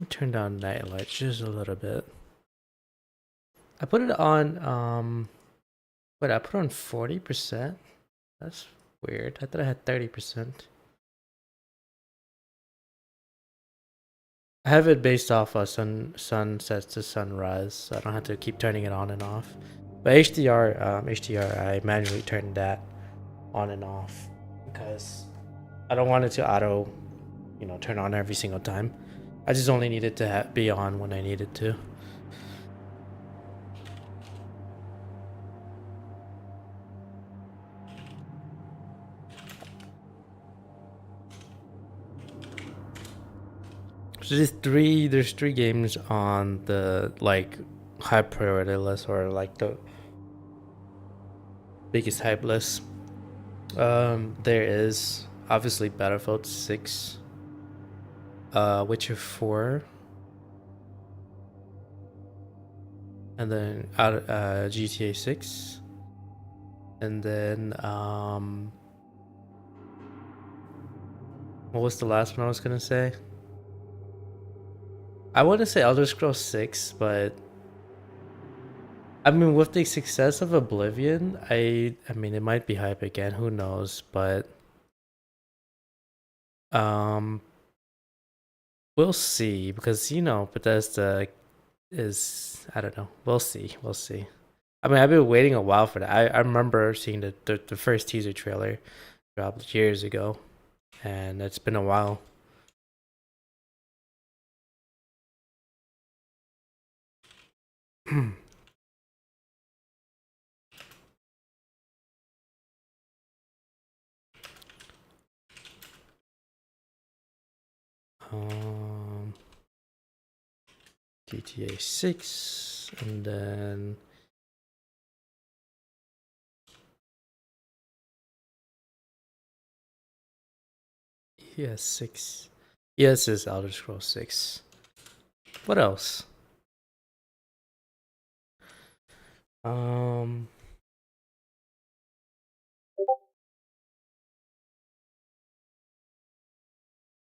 Turn down night lights just a little bit. I put it on wait, I put on 40%? That's weird. I thought I had 30%. I have it based off of sunsets to sunrise, so I don't have to keep turning it on and off. But HDR, I manually turned that on and off because I don't want it to auto, turn on every single time. I just only need it to be on when I need it to. So there's three games on the like high priority list or like the biggest hype list. There is obviously Battlefield 6, Witcher 4, and then GTA 6, and then what was the last one I was gonna say? I want to say Elder Scrolls 6, but I mean with the success of Oblivion, I mean it might be hype again, who knows, but um we'll see because Bethesda is I don't know. We'll see. I mean I've been waiting a while for that. I remember seeing the first teaser trailer dropped years ago, and it's been a while. um, GTA 6, and then yes 6. Yes, is Elder Scrolls 6. What else? Um,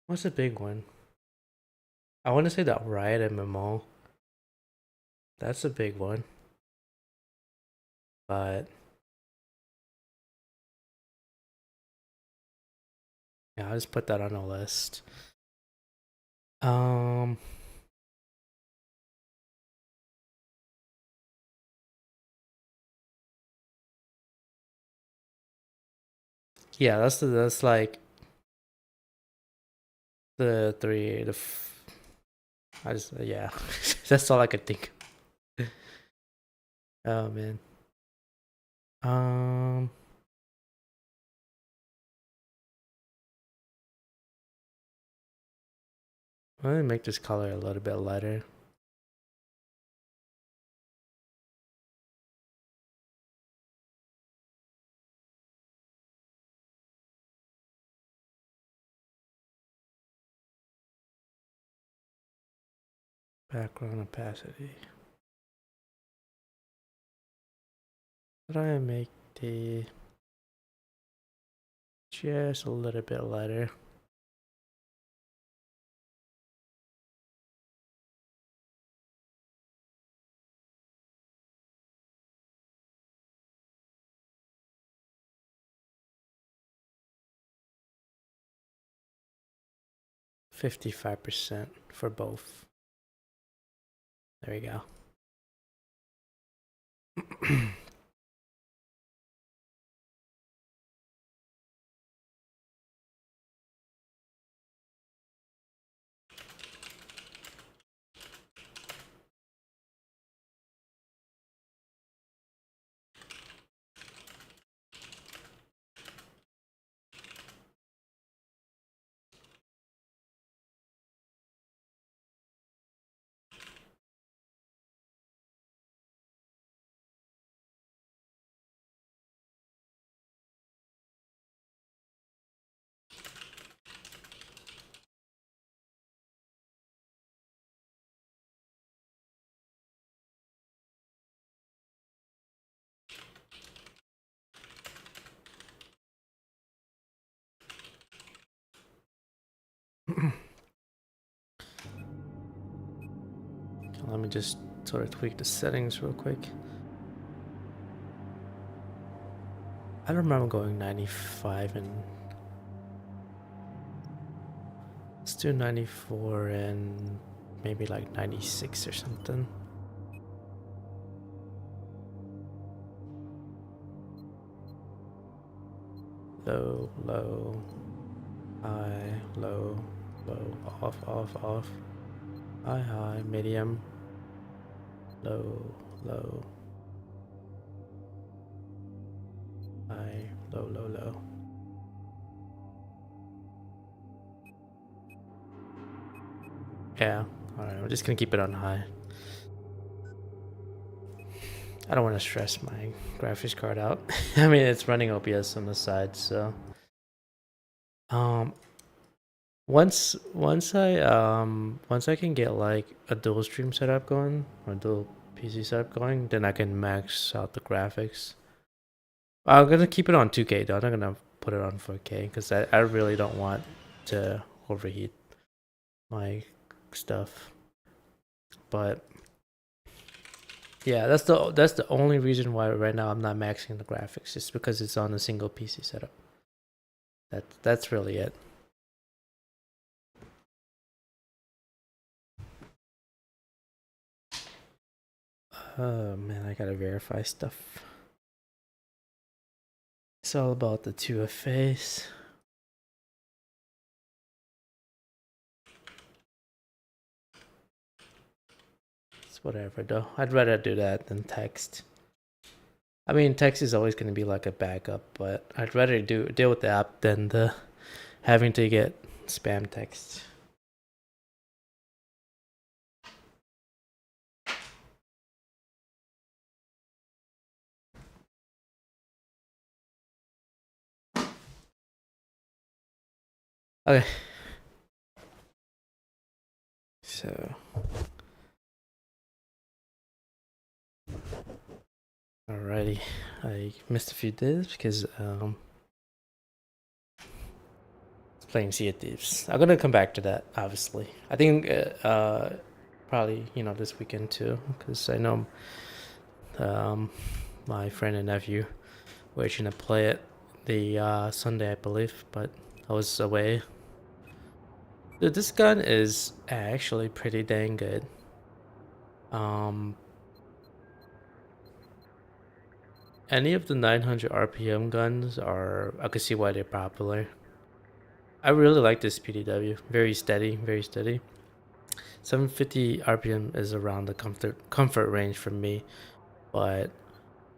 what's a big one? I want to say that Riot MMO. That's a big one, but yeah, I'll just put that on the list. Um, yeah, that's like the three. I just yeah, that's all I could think. Oh man. Um, let me make this color a little bit lighter. Background opacity. Did I make the just a little bit lighter? 55% for both. There we go. Let me just sort of tweak the settings real quick. I don't remember going 95 and let's do 94 and maybe like 96 or something. Low, low, high, low, low, off, off, off, high, high, medium, low, low, high, low, low, low. Yeah, alright, I'm just gonna keep it on high. I don't want to stress my graphics card out. I mean, it's running OBS on the side, so once I can get like a dual stream setup going or dual PC setup going, then I can max out the graphics. I'm gonna keep it on 2K though. I'm not gonna put it on 4K because I really don't want to overheat my stuff. But yeah, that's the only reason why right now I'm not maxing the graphics, just because it's on a single PC setup. That's really it. Oh man, I gotta verify stuff. It's all about the 2FAs. It's whatever though. I'd rather do that than text. I mean, text is always gonna be like a backup, but I'd rather deal with the app than the having to get spam text. Okay. So. Alrighty. I missed a few days because I was playing Sea of Thieves. I'm gonna come back to that, obviously. I think probably, you know, this weekend too, because I know my friend and nephew were itching to play it the Sunday, I believe, but I was away. Dude, this gun is actually pretty dang good. Any of the 900 RPM guns are, I could see why they're popular. I really like this PDW. Very steady, very steady. 750 RPM is around the comfort range for me, but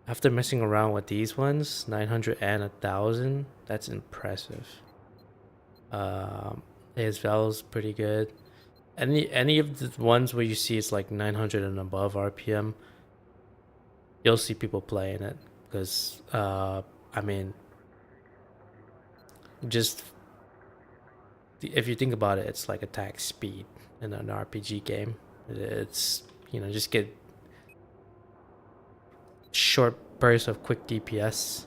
after messing around with these ones, 900 and 1000, that's impressive. ASVAL is pretty good. Any of the ones where you see it's like 900 and above RPM, you'll see people playing it because I mean, just if you think about it, it's like attack speed in an RPG game. It's, you know, just get short bursts of quick DPS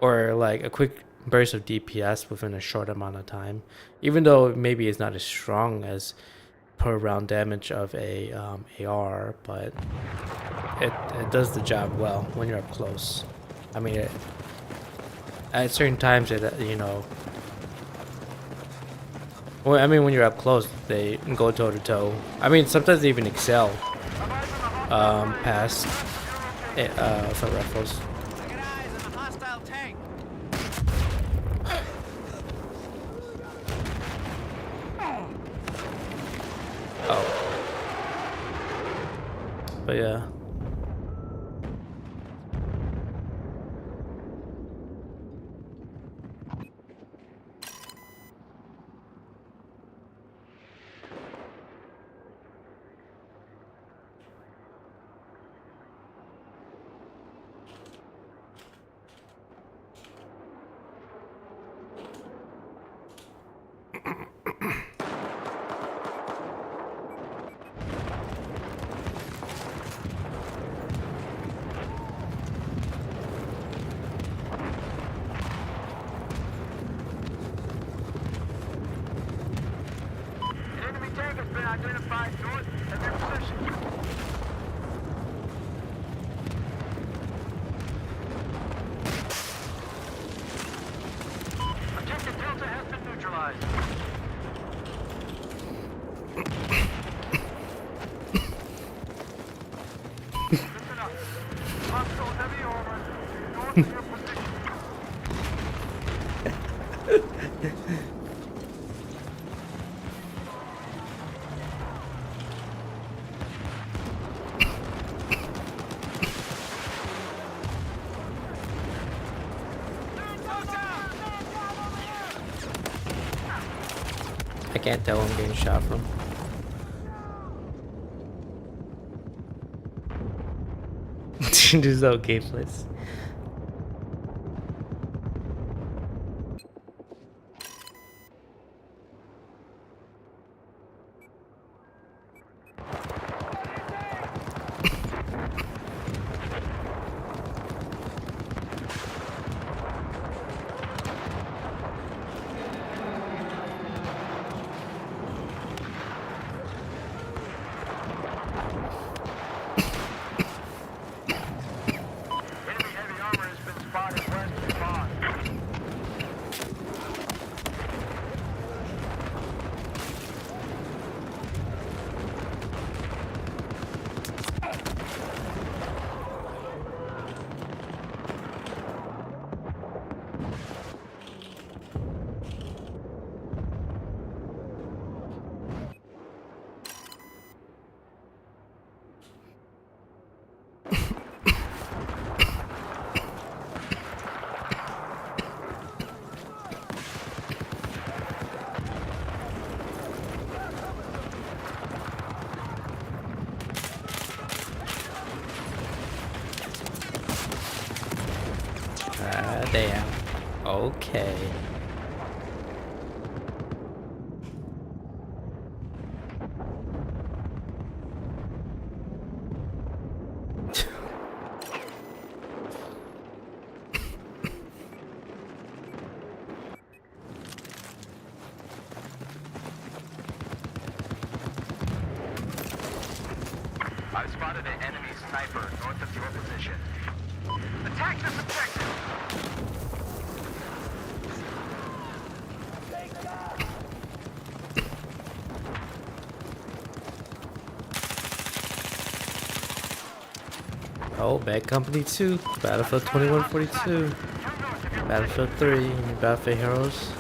or like a quick burst of DPS within a short amount of time, even though maybe it's not as strong as per round damage of a AR, but it does the job well when you're up close. I mean, at certain times, you know, well, I mean, when you're up close, they go toe to toe. I mean, sometimes they even excel past for rifles. Oh, but yeah. I can't tell where I'm getting shot from. There's no gameplays. Damn. Okay. I've spotted an enemy sniper north of your position. Attack this objective! Oh, Bad Company 2, Battlefield 2142, Battlefield 3, Battlefield Heroes.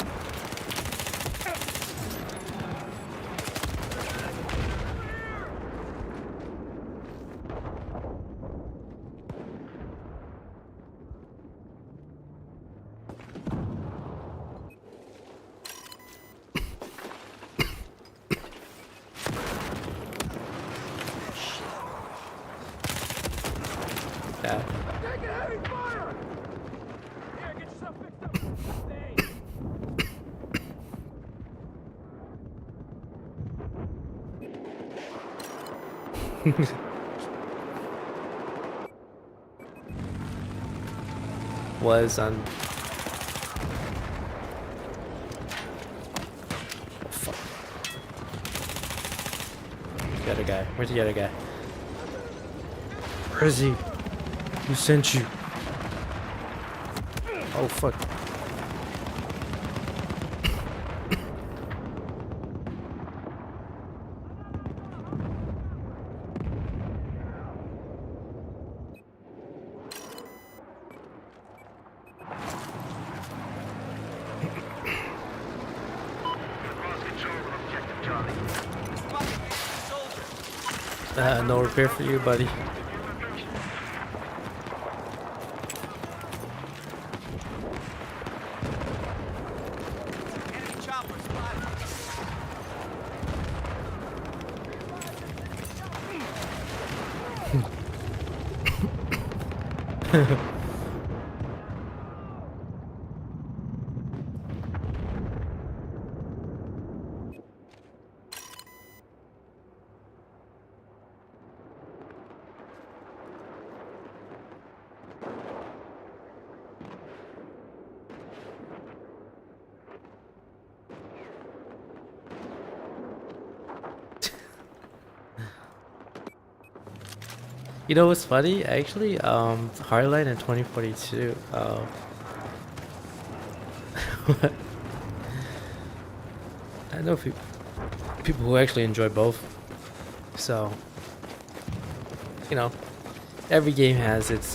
Yeah. Taking heavy fire! Here, get yourself fixed up. Stay. Was on. Oh, fuck. The other guy. Where's the other guy? Where is he? Who sent you? Oh fuck. No repair for you, buddy. You know what's funny? Actually, Hardline in 2042. I know people who actually enjoy both. So, you know, every game has its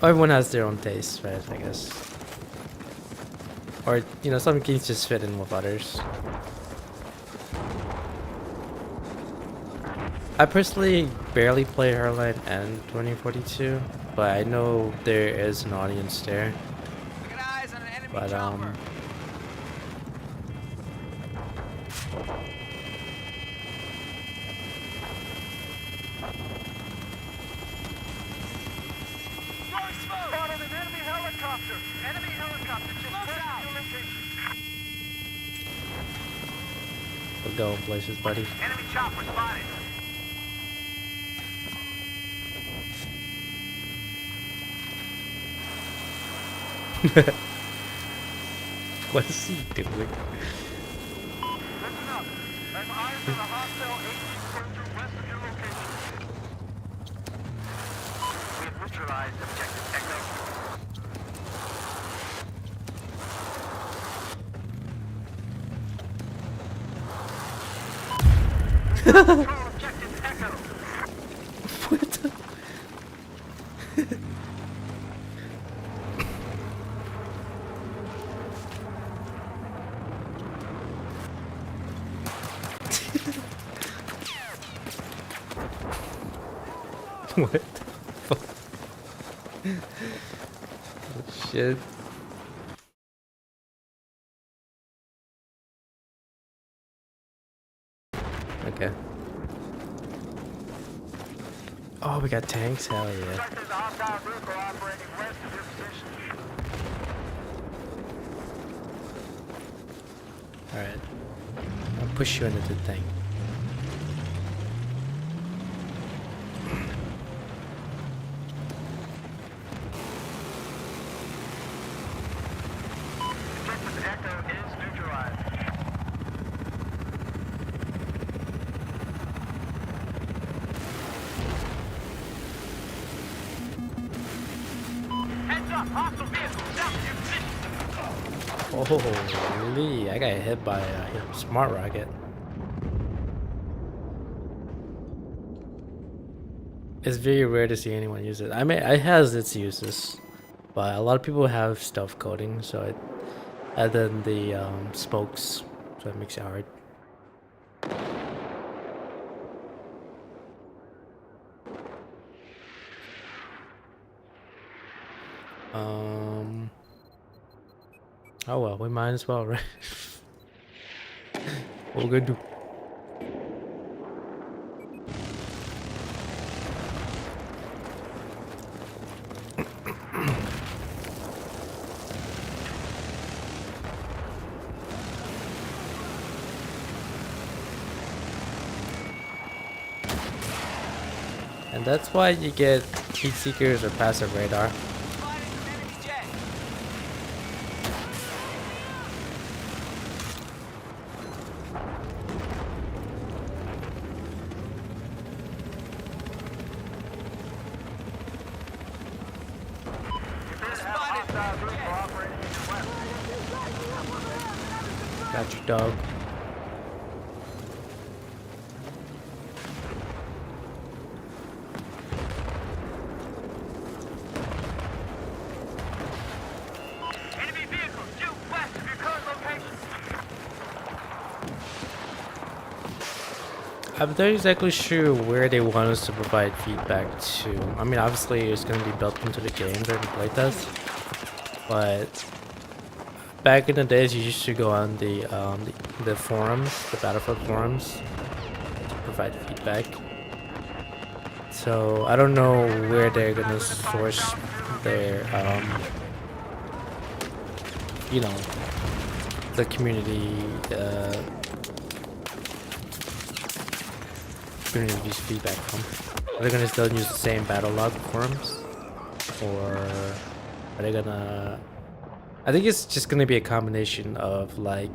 everyone has their own taste, right? I guess. Or, you know, some games just fit in with others. I personally barely play Heartland and 2042, but I know there is an audience there. We got eyes on an enemy But chopper. Spotted an enemy helicopter. Enemy helicopter just west of your location. we're going places, buddy. Enemy chopper spotted. What is he doing? Listen up. I'm eyes on a hostile AT cruiser west of your location. We have neutralized objective Echo. Control objective Echo. What the? What the fuck? Oh, shit. Okay. Oh, we got tanks? Hell yeah. Suspect is a hostile vehicle operating west of your position. Alright. I'll push you into the thing. Objective Echo is neutralized. Heads up, hostile vehicle south of your position. Holy, I got hit by a smart rocket. It's very rare to see anyone use it. I mean, it has its uses, but a lot of people have stealth coding, so it, and then the spokes, so it makes it hard. Oh well, we might as well, right? What we're gonna do? And that's why you get heat seekers or passive radar. Spotted an enemy jet. Spotted vehicle operating in your west. Got your dog. Enemy vehicle due west of your current location. I'm not exactly sure where they want us to provide feedback to. I mean, obviously it's going to be built into the game during the playtest, but back in the days you used to go on the forums, the Battlefield forums, to provide feedback. So I don't know where they're going to source their, you know, the community's feedback from. Are they gonna still use the same battle log forums, or are they gonna? I think it's just gonna be a combination of like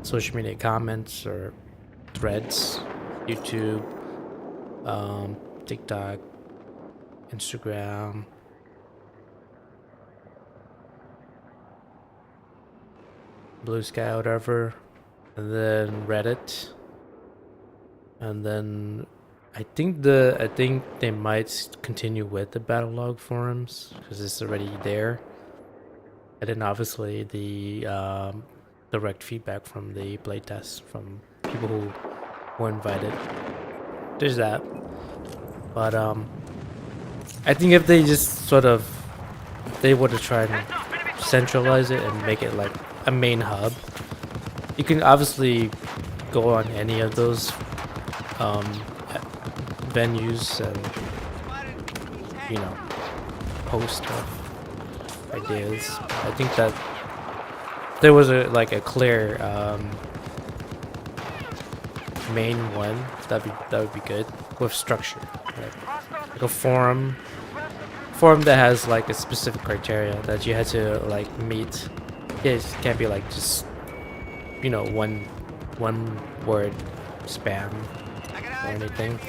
social media comments or threads, YouTube, TikTok, Instagram. Blue Sky, whatever, and then Reddit. And then I think they might continue with the battle log forums because it's already there. and then obviously the direct feedback from the playtest from people who were invited. There's that, but I think if they just sort of they were to try and centralize it and make it like a main hub, you can obviously go on any of those um, venues and post stuff, ideas. I think that there was a clear main one that would be good with structure, like a forum that has like a specific criteria that you had to like meet. It can't be like just one word spam or anything.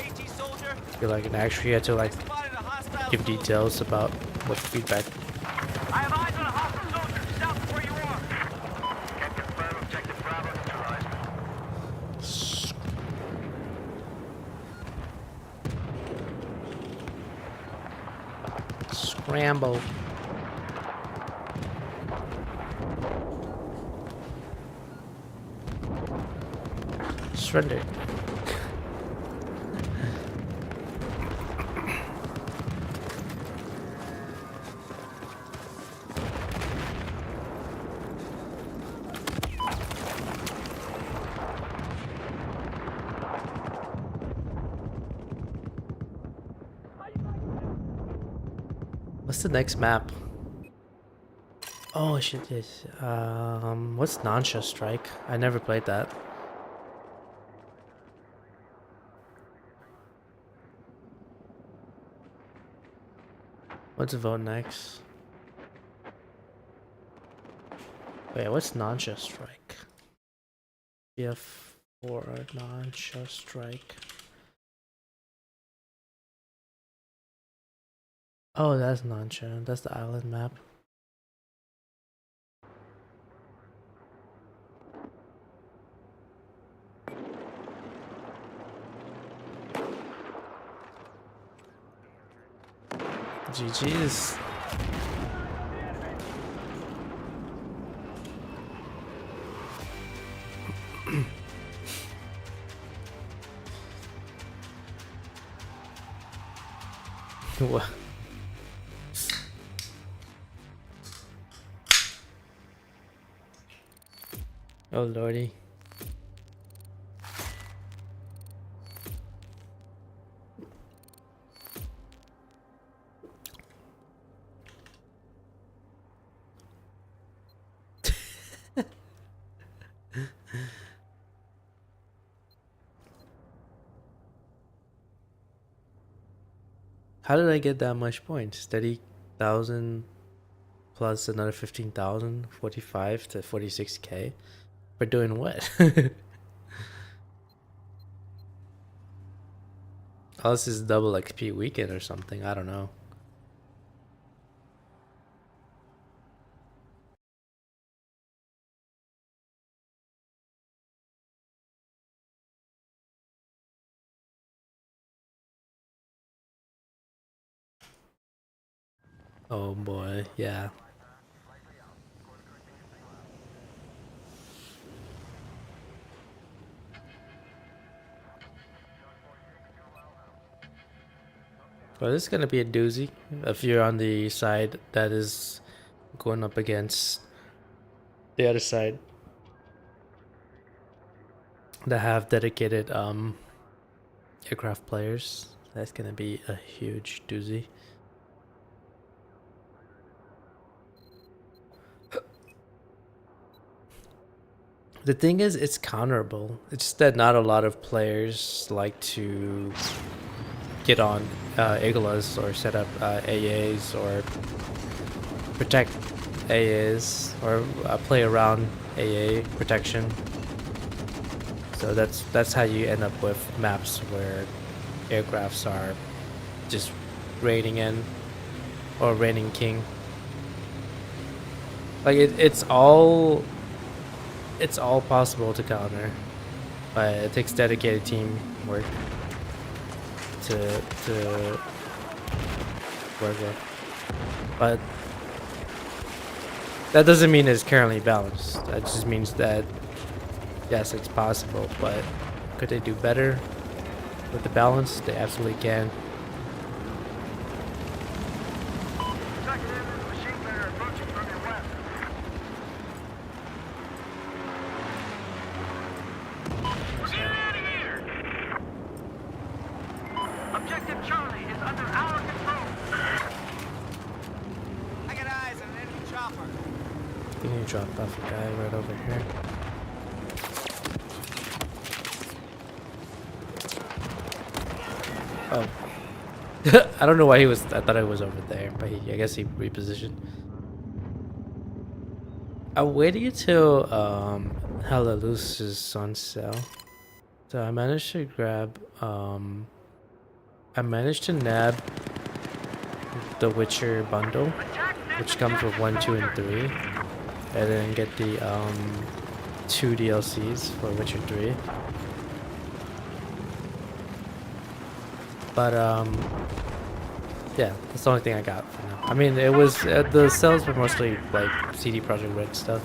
You like actually you had to like give details about what feedback. I have eyes on a hostile soldier south of where you are. Can confirm objective Bravo neutralized. Scramble. Surrender. What's the next map? Oh shit, yes. What's Nansha Strike? I never played that. What's vote next? Wait, what's Nansha Strike? BF4 Nansha Strike. Oh, that's Nansha. That's the island map. GG's. What? Oh lordy. How did I get that much points? 30,000 plus another 15,000, 45 to 46k. For doing what? Oh, this is double XP weekend or something. I don't know. Oh boy, yeah. Well, this is gonna be a doozy if you're on the side that is going up against the other side that have dedicated aircraft players. That's gonna be a huge doozy. The thing is, it's counterable. It's just that not a lot of players like to get on Iglas or set up AAs or protect AAs or play around AA protection. So that's how you end up with maps where aircrafts are just raining in or raining king. Like it's all possible to counter, but it takes dedicated teamwork to work with. But That doesn't mean it's currently balanced. That just means that yes, it's possible, but could they do better with the balance? They absolutely can. Second enemy machine gunner approaching from your west. We're getting out of here! Objective Charlie is under our control. I got eyes on an enemy chopper. You need to drop off a guy right over here. Oh. I don't know why he was. I thought it was over there, but I guess he repositioned. I waited until Hella Loose is on sale. So I managed to grab I managed to nab the Witcher bundle, which comes with 1, 2, and 3. And then get the 2 DLCs for Witcher 3. But yeah, that's the only thing I got for now. I mean, it was the sales were mostly like CD Projekt Red stuff,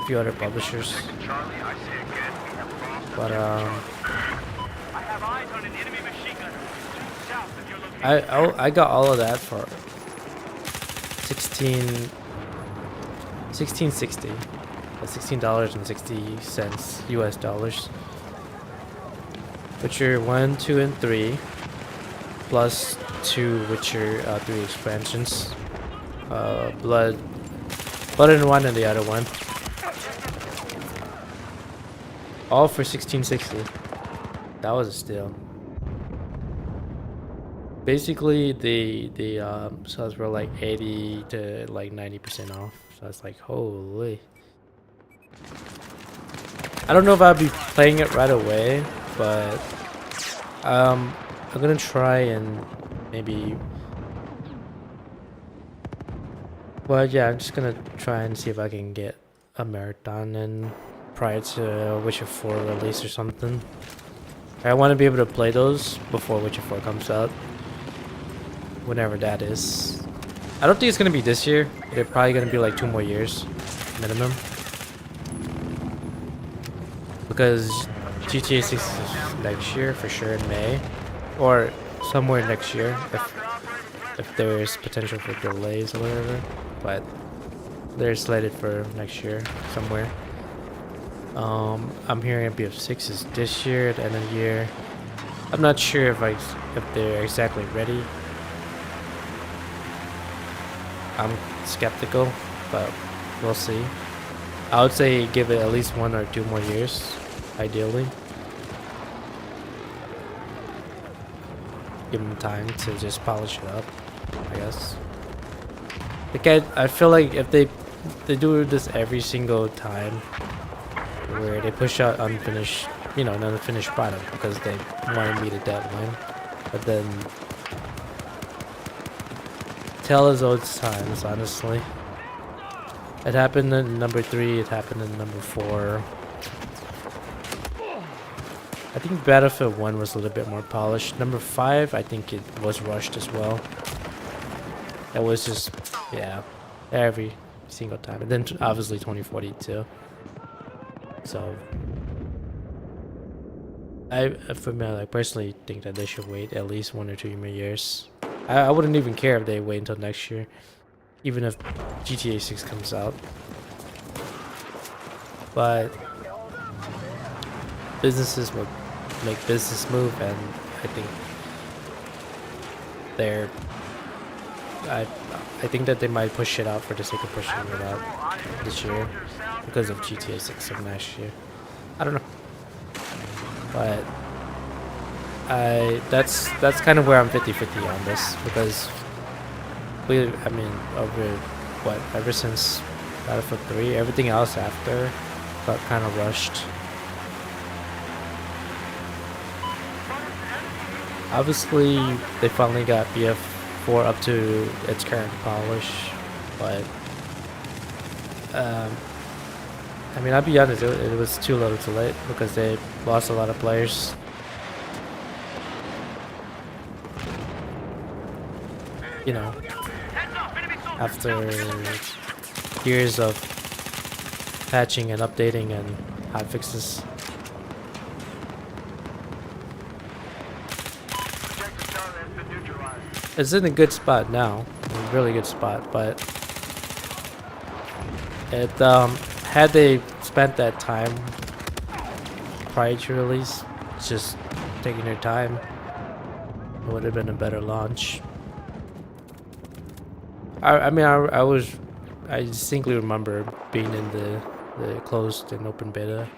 a few other publishers. Charlie, I say again, we have lost But I have eyes on an enemy machine gunner. Due south of your location. I got all of that for 1660, $16.60 US dollars. Witcher 1, 2, and 3, plus 2 Witcher 3 expansions. Blood and Wine and the other one. All for 1660. That was a steal. Basically, the sales were like 80 to like 90% off. So it's like, holy. I don't know if I'll be playing it right away, but I'm gonna try and maybe. Well, yeah, I'm just gonna try and see if I can get a marathon in prior to Witcher 4 release or something. I want to be able to play those before Witcher 4 comes out, whenever that is. I don't think it's gonna be this year. They're probably gonna be like 2 more years minimum, because GTA 6 is next year for sure in May, or somewhere next year if there is potential for delays or whatever. But they're slated for next year somewhere. I'm hearing BF6 is this year at the end of the year. I'm not sure if they're exactly ready. I'm skeptical, but we'll see. I would say give it at least 1 or 2 more years, ideally. Give them time to just polish it up, I guess. I feel like if they do this every single time, where they push out unfinished, an unfinished product because they want to meet a deadline, but then tell us old times, honestly. It happened in number 3, it happened in number 4. I think Battlefield 1 was a little bit more polished. Number 5, I think it was rushed as well. It was just, yeah, every single time. And then obviously 2042. So, for me, I personally think that they should wait at least 1 or 2 more years. I wouldn't even care if they wait until next year, even if GTA 6 comes out. But businesses will make business move, and I think I think that they might push it out for the sake of pushing it out this year because of GTA 6 of next year. I don't know, but that's kind of where I'm 50-50 on this, because ever since Battlefield 3, everything else after got kind of rushed. Obviously, they finally got BF4 up to its current polish, but I'll be honest, it was too little too late because they lost a lot of players. After years of patching and updating and hotfixes. Objective Charlie has been neutralized. It's in a good spot now, a really good spot, but it had they spent that time prior to release, just taking their time, it would have been a better launch. I mean, I distinctly remember being in the closed and open beta,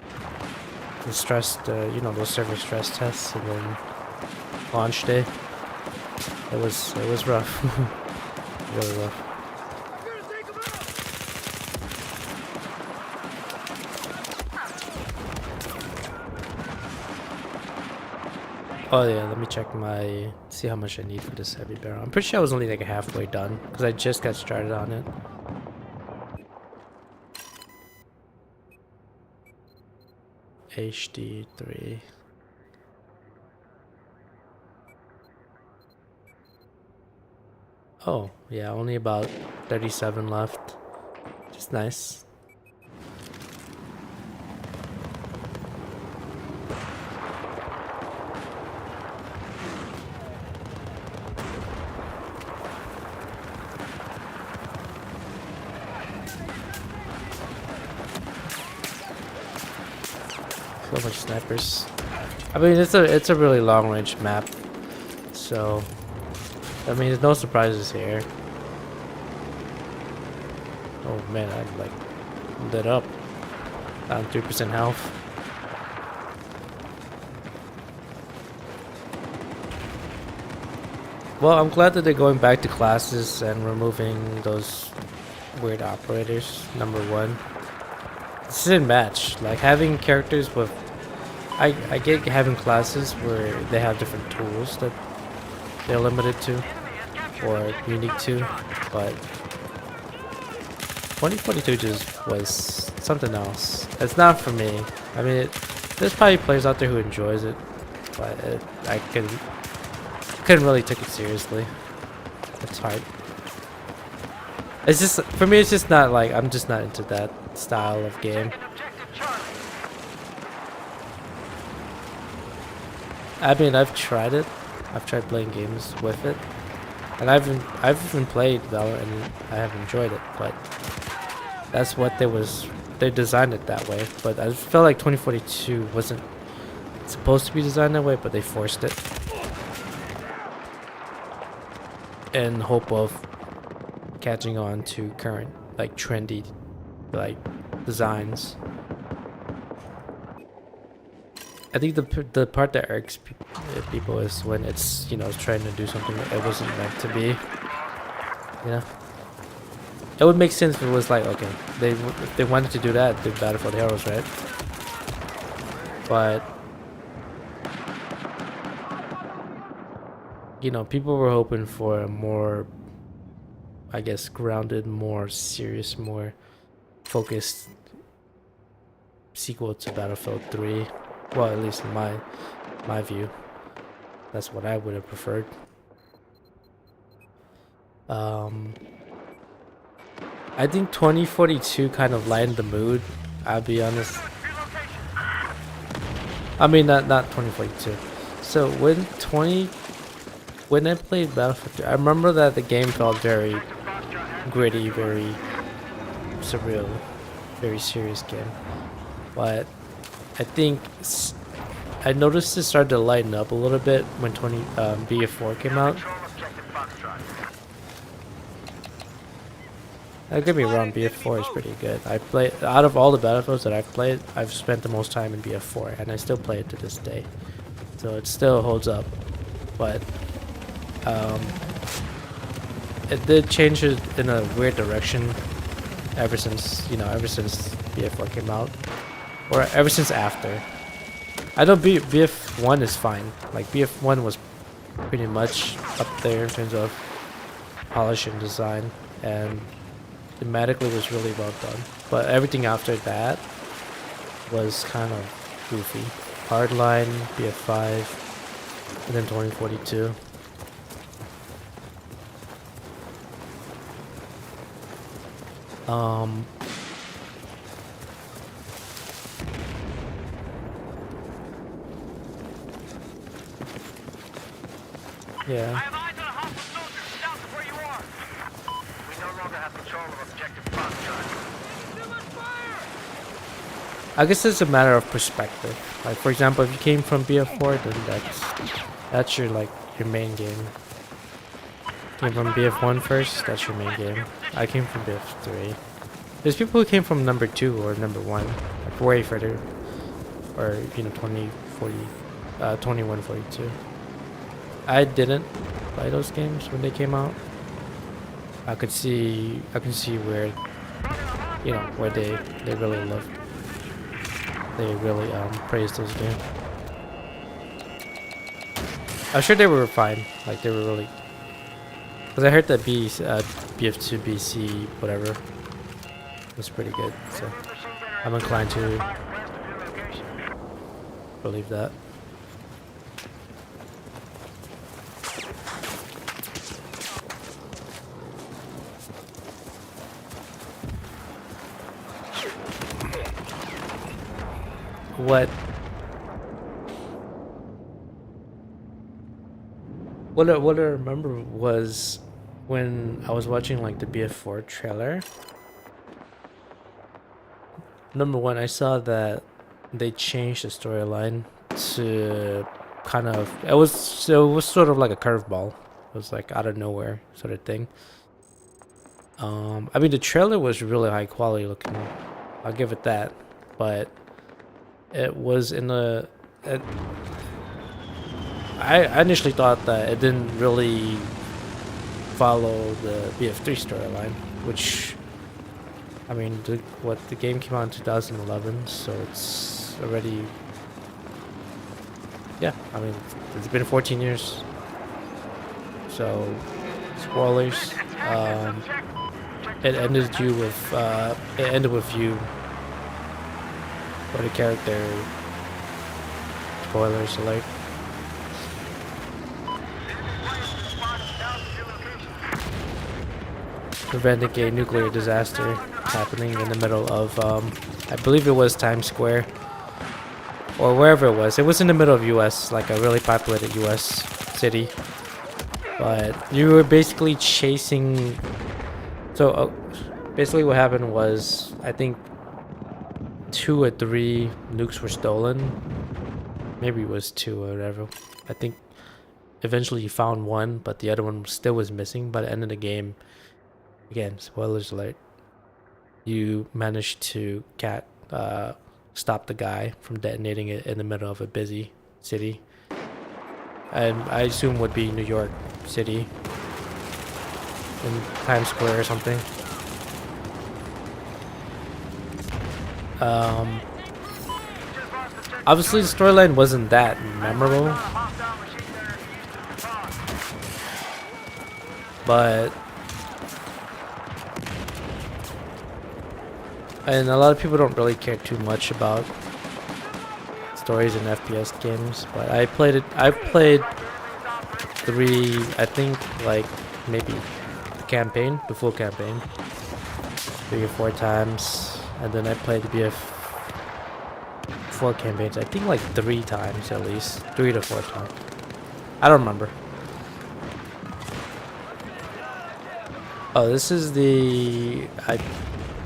the stressed, you know, those server stress tests, and then launch day. It was rough, really rough. Oh yeah, let me check see how much I need for this heavy barrel. I'm pretty sure I was only like halfway done because I just got started on it. HD3. Oh yeah, only about 37 left. Just nice. So much snipers. I mean, it's a really long range map, so I mean, there's no surprises here. Oh man, I'm like lit up. Down 3% health. Well, I'm glad that they're going back to classes and removing those weird operators. Number one. This didn't match. Like having characters with, I get having classes where they have different tools that they're limited to or unique to, but 2042 just was something else. It's not for me. I mean, there's probably players out there who enjoys it, but I couldn't really take it seriously. It's hard. It's just, for me, it's just not like, I'm just not into that style of game. I mean, I've tried it. I've tried playing games with it, and I've even played Valorant and I have enjoyed it. But that's what they designed it that way. But I felt like 2042 wasn't supposed to be designed that way, but they forced it in hope of catching on to current, like, trendy, like, designs. I think the part that irks people is when it's, you know, trying to do something that it wasn't meant to be. You know, it would make sense if it was like, okay, if they wanted to do that, do Battlefield Heroes, right? But you know, people were hoping for a more, I guess, grounded, more serious, more focused sequel to Battlefield 3. Well, at least in my view, that's what I would have preferred. I think 2042 kind of lightened the mood. I'll be honest. I mean, not 2042. So when I played Battlefield 3, I remember that the game felt very gritty, very surreal, very serious game. But I think I noticed it started to lighten up a little bit when BF4 came out. Don't get me wrong, BF4 is pretty good. I play out of all the Battlefields that I've played, I've spent the most time in BF4, and I still play it to this day. So it still holds up, but it did change it in a weird direction ever since BF4 came out, or ever since after. I know BF1 is fine. Like BF1 was pretty much up there in terms of polish and design, and thematically was really well done. But everything after that was kind of goofy. Hardline, BF5, and then 2042. Um, I yeah. have eyes on a hostile soldier south of where you are. We no longer have control of objective Foxtrot. Too much fire! I guess it's a matter of perspective. Like for example, if you came from BF4, then that's your like your main game. Came from BF1 first, that's your main game. I came from BF3. There's people who came from number 2 or number 1, like way further, or you know 2142. I didn't play those games when they came out. I can see where you know where they really loved. They really praised those games. I'm sure they were fine. Like they were really. Cause I heard that BF2 BC whatever was pretty good. So I'm inclined to believe that. What I remember was when I was watching like the BF4 trailer. Number one, I saw that they changed the storyline to kind of it was sort of like a curveball. It was like out of nowhere sort of thing. I mean the trailer was really high quality looking. I'll give it that, but it was in the. I initially thought that it didn't really follow the BF3 storyline, which, I mean, the game came out in 2011, so it's already, yeah, I mean, it's been 14 years, so, spoilers, it ended with you, for the character, spoilers alert. Preventing a nuclear disaster happening in the middle of, I believe it was Times Square, or wherever it was. It was in the middle of US, like a really populated US city. But you were basically chasing. So basically, what happened was, I think 2 or 3 nukes were stolen. Maybe it was 2 or whatever. I think eventually you found one, but the other one still was missing by the end of the game. Again, spoilers alert. You managed to stop the guy from detonating it in the middle of a busy city, and I assume would be New York City, in Times Square or something. Obviously, the storyline wasn't that memorable, but. And a lot of people don't really care too much about stories in FPS games, but I played it. I've played 3, I think, like maybe the full campaign, 3 or 4 times, and then I played the BF4 campaigns. I think like 3 times at least, 3 to 4 times. I don't remember. Oh, this is the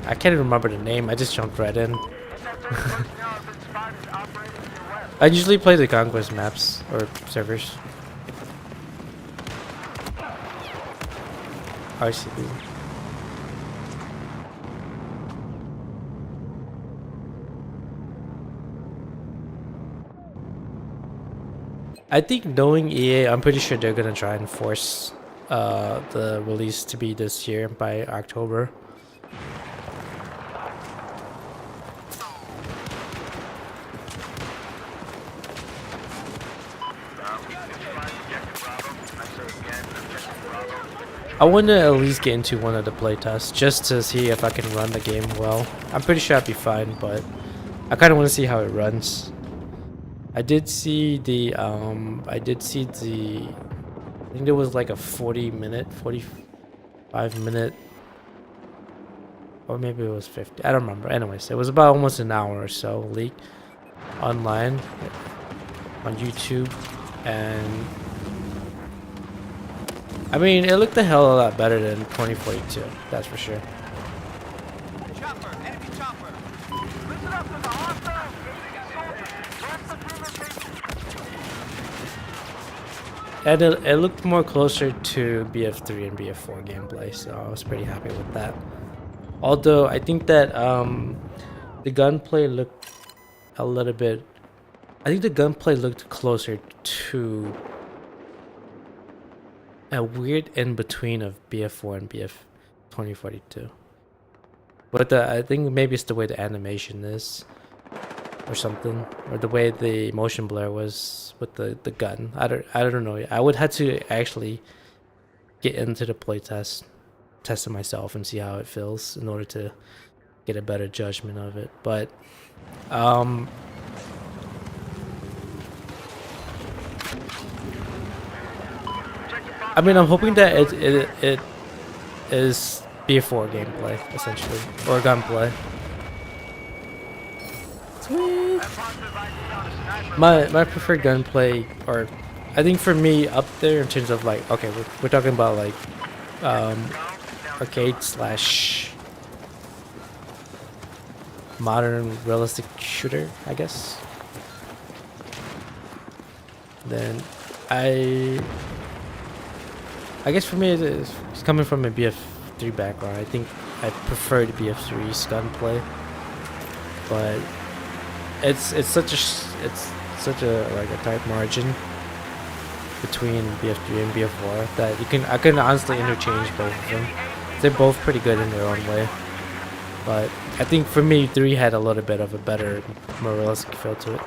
I can't even remember the name. I just jumped right in. I usually play the Conquest maps or servers. RCB. I think knowing EA, I'm pretty sure they're gonna try and force the release to be this year by October. I want to at least get into one of the playtests just to see if I can run the game well. I'm pretty sure I'd be fine, but I kind of want to see how it runs. I did see the I think there was like a 45-minute or maybe it was 50. I don't remember. Anyways, it was about almost an hour or so leaked online on YouTube, and I mean, it looked a hell of a lot better than 2042. That's for sure. Chopper, enemy chopper. Listen up to the hostile soldiers. And it looked more closer to BF3 and BF4 gameplay, so I was pretty happy with that. Although I think that the gunplay looked a little bit. I think the gunplay looked closer to a weird in between of BF4 and BF 2042. But I think maybe it's the way the animation is, or something, or the way the motion blur was with the gun. I don't know. I would have to actually get into the playtest, test it myself, and see how it feels in order to get a better judgment of it. But I mean, I'm hoping that it is BF4 gameplay essentially, or gunplay. Sweet. My preferred gunplay, or I think for me up there in terms of like, okay, we're talking about like arcade slash modern realistic shooter, I guess. Then I guess for me it's coming from a BF3 background. I think I prefer the BF3's gunplay, but it's such a like a tight margin between BF3 and BF4 that I can honestly interchange both of them. They're both pretty good in their own way, but I think for me 3 had a little bit of a better, more realistic feel to it.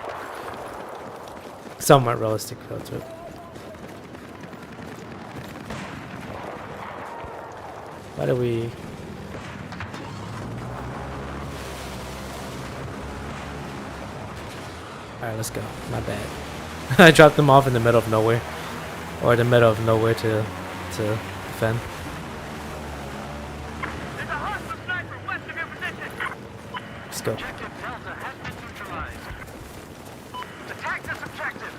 Somewhat realistic feel to it. Why do we? Alright, let's go. My bad. I dropped them off in the middle of nowhere. Or the middle of nowhere to defend. There's a hostile sniper west of your position. Let's go. Objective Delta has been neutralized. Attack this objective.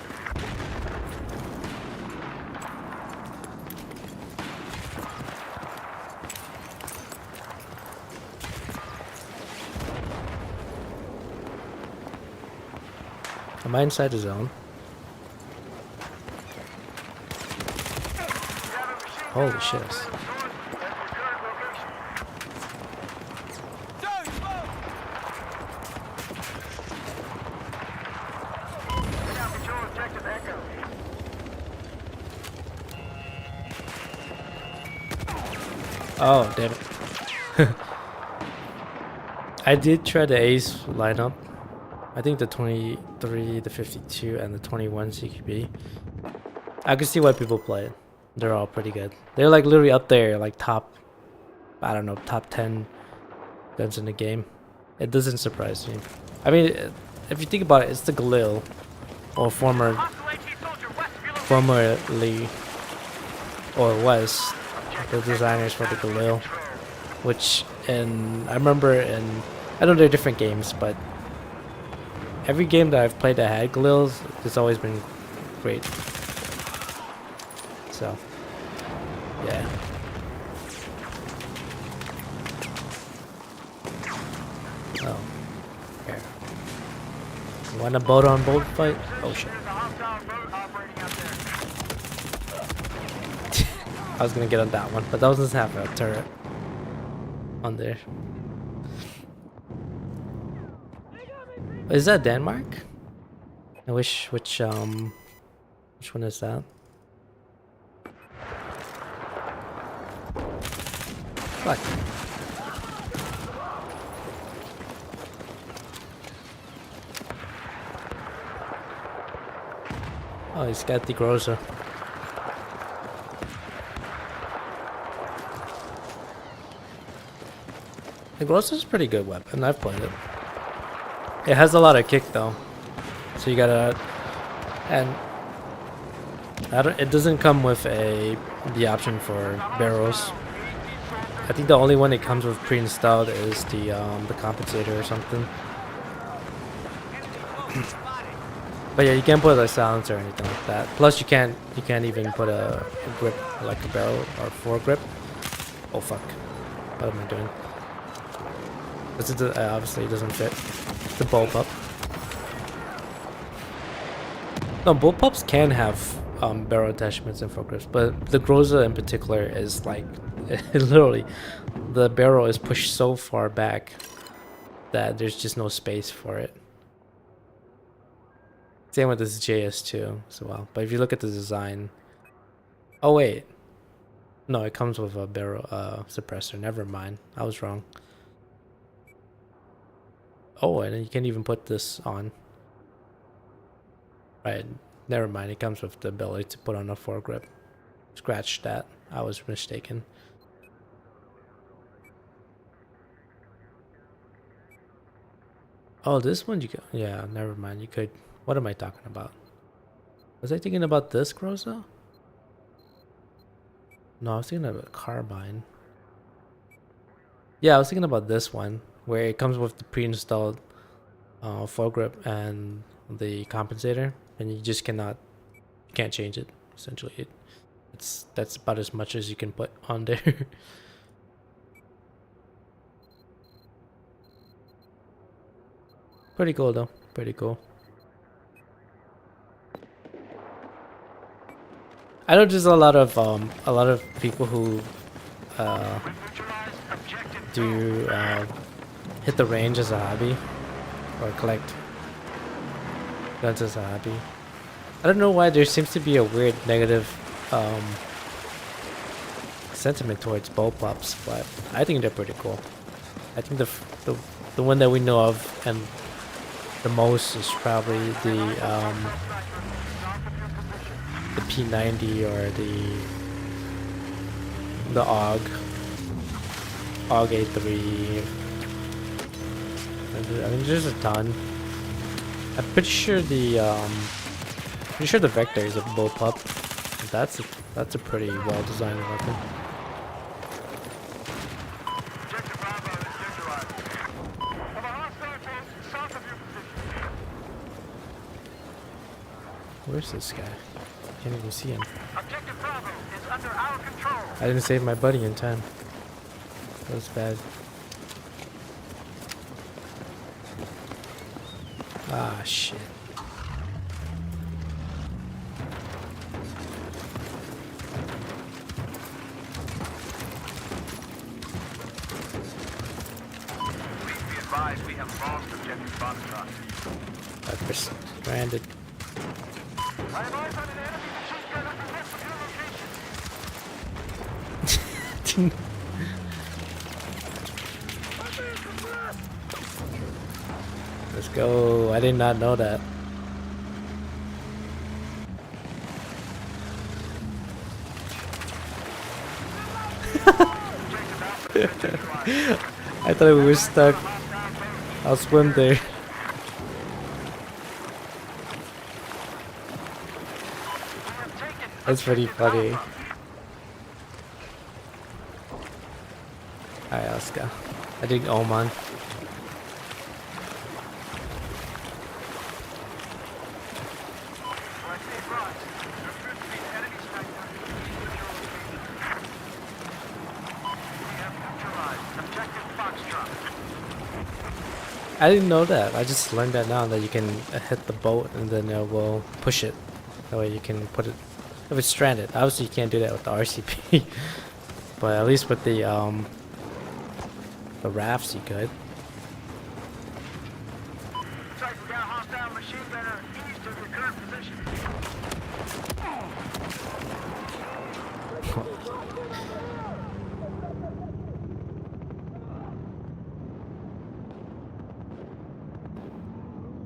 Am I inside the zone? Holy shit. Oh, damn it. I did try the ace lineup. I think the 23, the 52, and the 21 CQB. I can see why people play it. They're all pretty good. They're like literally up there, like top, I don't know, top 10 guns in the game. It doesn't surprise me. I mean, if you think about it, it's the Galil, or formerly, or was, the designers for the Galil, which, I remember I know they're different games, but every game that I've played that had Galils, it's always been great. So, yeah. Oh, here. You want a boat on boat fight? Oh shit. I was gonna get on that one, but that doesn't have a turret on there. Is that Denmark? I wish which one is that? What? Oh, he's got the Groza. The Groza is a pretty good weapon. I've played it. It has a lot of kick though, so you gotta, and it doesn't come with the option for barrels. I think the only one that comes with pre-installed is the compensator or something. But yeah, you can't put a silencer or anything like that. Plus, you can't even put a grip, like a barrel or foregrip. Oh fuck! What am I doing? This is obviously it doesn't fit the bullpup. No, bullpups can have barrel attachments and foregrips, but the Groza in particular is like literally the barrel is pushed so far back that there's just no space for it. Same with this JS2 as well. But if you look at the design, oh wait, no, it comes with a barrel suppressor. Never mind, I was wrong. Oh, and you can even put this on. Right, never mind. It comes with the ability to put on a foregrip. Scratch that. I was mistaken. Oh, this one you could. Yeah, never mind. You could. What am I talking about? Was I thinking about this Groza? No, I was thinking about carbine. Yeah, I was thinking about this one where it comes with the pre-installed foregrip and the compensator, and you just you can't change it. Essentially, that's about as much as you can put on there. Pretty cool though. Pretty cool. I know there's a lot of people who do hit the range as a hobby or collect guns as a hobby. I don't know why there seems to be a weird negative sentiment towards bullpups, but I think they're pretty cool. I think the one that we know of and the most is probably the P90 or the AUG A3. I mean, there's a ton. I'm pretty sure the Vector is a bullpup. That's a pretty well designed weapon. Where's this guy? Can't even see him. Objective Bravo is under our control. I didn't save my buddy in time. That was bad. Ah, shit. Please be advised we have lost objective Foxtrot. We're stranded. I have eyes on an enemy machine gunner west of your location. Let's go. I did not know that. I thought we were stuck. I'll swim there. That's pretty funny. Alright, let's go. I think Oman. I didn't know that. I just learned that now that you can hit the boat and then it will push it. That way you can put it if it's stranded. Obviously you can't do that with the RCP. But at least with the rafts you could. Looks like we got a hostile machine gunner east of your current position.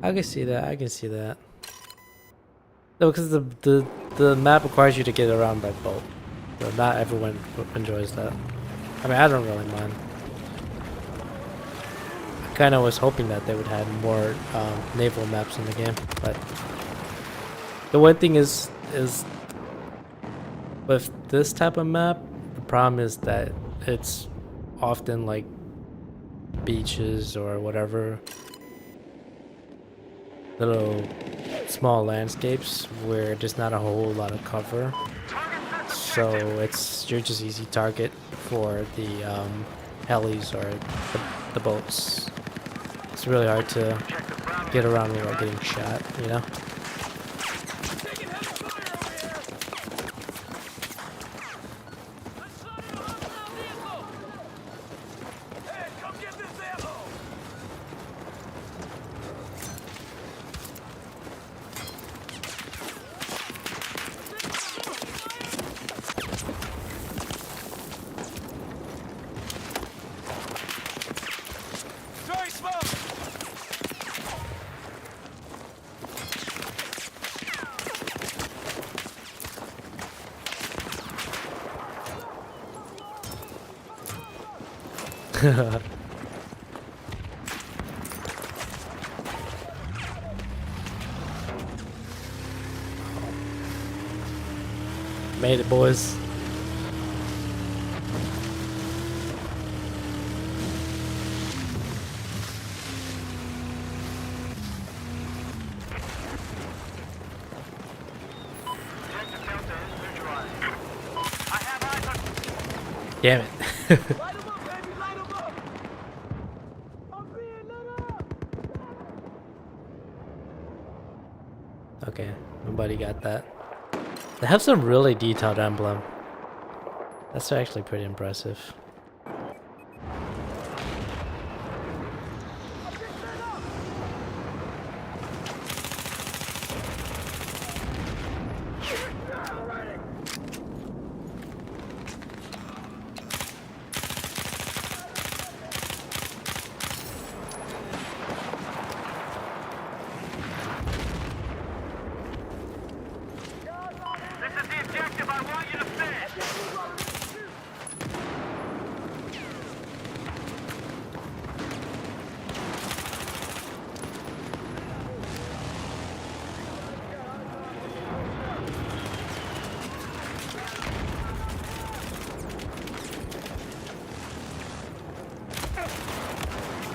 I can see that. I can see that. No, because the map requires you to get around by boat. So not everyone enjoys that. I mean, I don't really mind. I kind of was hoping that they would have more naval maps in the game, but the one thing is with this type of map, the problem is that it's often like beaches or whatever, little small landscapes where there's not a whole lot of cover, so you're just easy target for the helis or the boats. It's really hard to get around without getting shot, you know? Made it, boys. Damn it. Okay, nobody got that. They have some really detailed emblem. That's actually pretty impressive.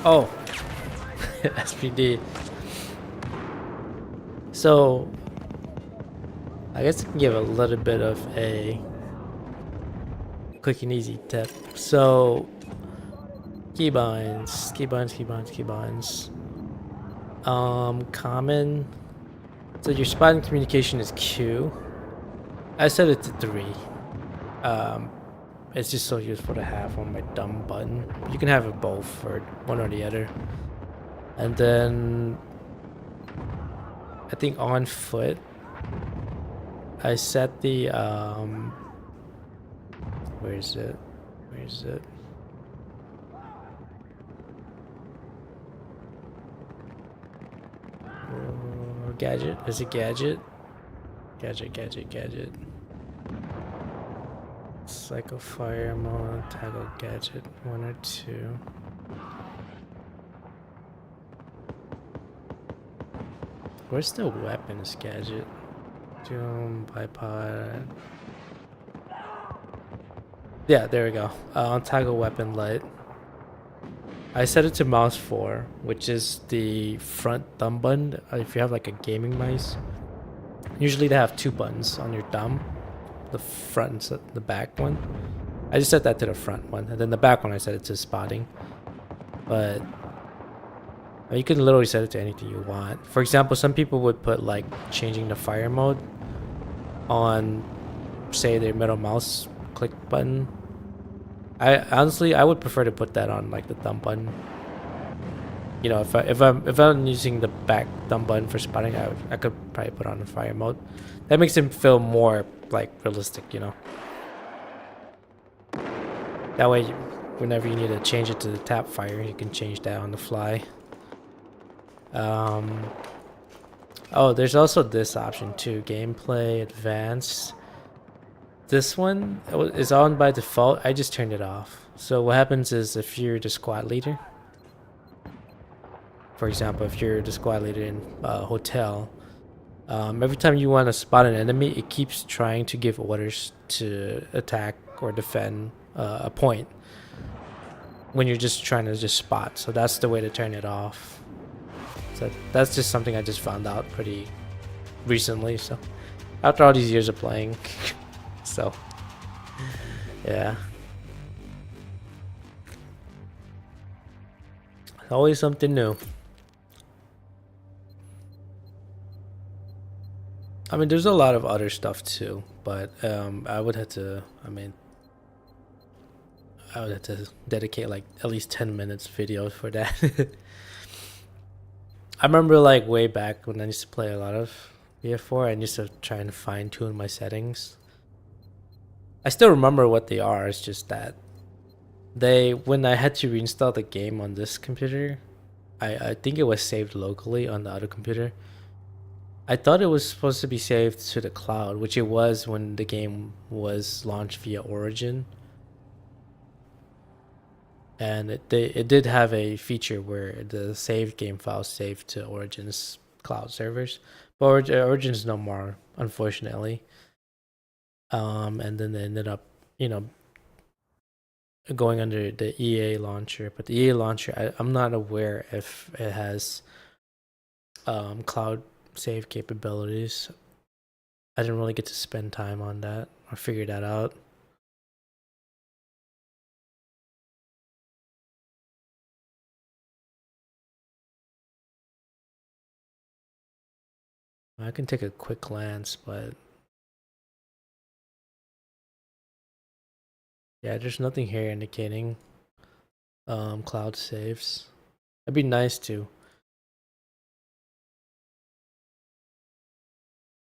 Oh, SPD. So, I guess I can give a little bit of a quick and easy tip. So, keybinds. Common. So your spotting communication is Q. I set it to 3. It's just so useful to have on my dumb button. You can have it both, or one or the other. And then I think on foot, I set the where is it? Gadget? Is it gadget? Gadget. Psycho fire mode, toggle gadget 1 or 2. Where's the weapons gadget? Doom, bipod. Yeah, there we go. On toggle weapon light. I set it to mouse 4, which is the front thumb button. If you have like a gaming mouse, usually they have 2 buttons on your thumb. The front and the back one. I just set that to the front one, and then the back one I set it to spotting. But you can literally set it to anything you want. For example, some people would put like changing the fire mode on, say, their middle mouse click button. I would prefer to put that on like the thumb button. You know, if I'm using the back thumb button for spotting, I could probably put on the fire mode. That makes him feel more like realistic, you know. That way, whenever you need to change it to the tap fire, you can change that on the fly. Oh, there's also this option too, gameplay advanced. This one is on by default. I just turned it off. So what happens is, if you're the squad leader, for example, if you're the squad leader in a hotel, every time you want to spot an enemy, it keeps trying to give orders to attack or defend a point. when you're just trying to just spot. So that's the way to turn it off. So that's just something I just found out pretty recently. So after all these years of playing, so yeah, always something new. I mean, there's a lot of other stuff too, but I would have to. I would have to dedicate like at least 10 minutes video for that. I remember like way back when I used to play a lot of BF4, I used to try and fine tune my settings. I still remember what they are. It's just that when I had to reinstall the game on this computer, I think it was saved locally on the other computer. I thought it was supposed to be saved to the cloud, which it was when the game was launched via Origin. And it did have a feature where the saved game files saved to Origin's cloud servers, but Origin's no more, unfortunately. And then they ended up, going under the EA launcher. But the EA launcher, I'm not aware if it has cloud save capabilities. I didn't really get to spend time on that or figure that out. I can take a quick glance, but yeah, there's nothing here indicating cloud saves. It'd be nice to.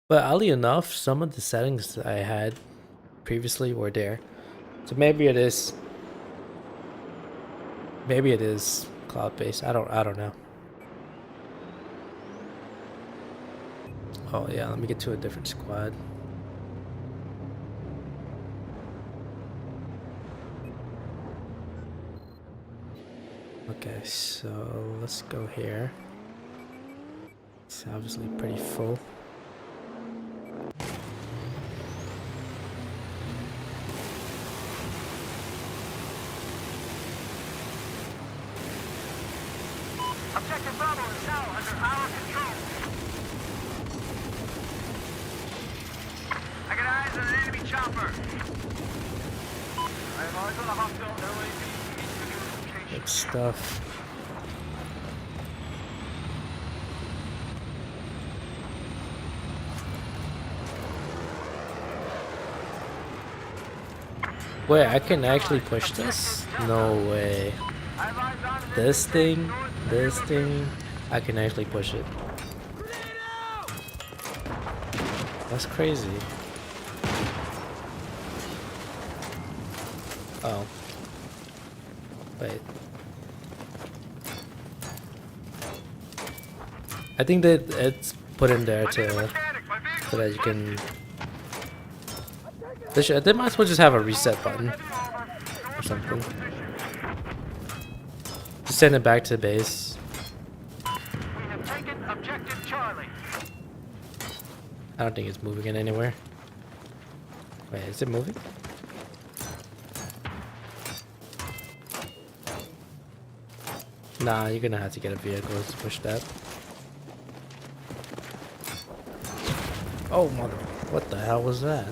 But oddly enough, some of the settings that I had previously were there. So maybe it is cloud-based. I don't know. Oh yeah, let me get to a different squad. Okay, so let's go here. It's obviously pretty full. Objective Bravo is now under our control. I got eyes on an enemy chopper. I have eyes on a hostile LAV in your location. Good stuff. Wait, I can actually push this? No way. This thing, I can actually push it. That's crazy. Oh. Wait. I think that it's put in there so that you can. They might as well just have a reset button or something. Just send it back to the base. We have taken objective Charlie. I don't think it's moving it anywhere. Wait, is it moving? Nah, you're gonna have to get a vehicle to push that. Oh mother, what the hell was that?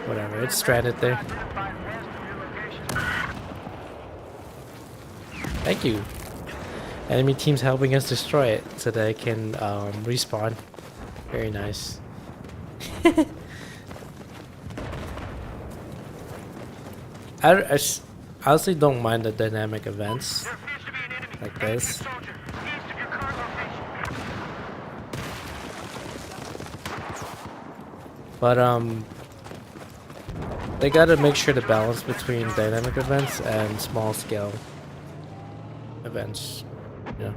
Whatever, it's stranded there. Thank you. Enemy team's helping us destroy it so they can respawn. Very nice. I honestly don't mind the dynamic events like this. But they gotta make sure the balance between dynamic events and small scale events. You know,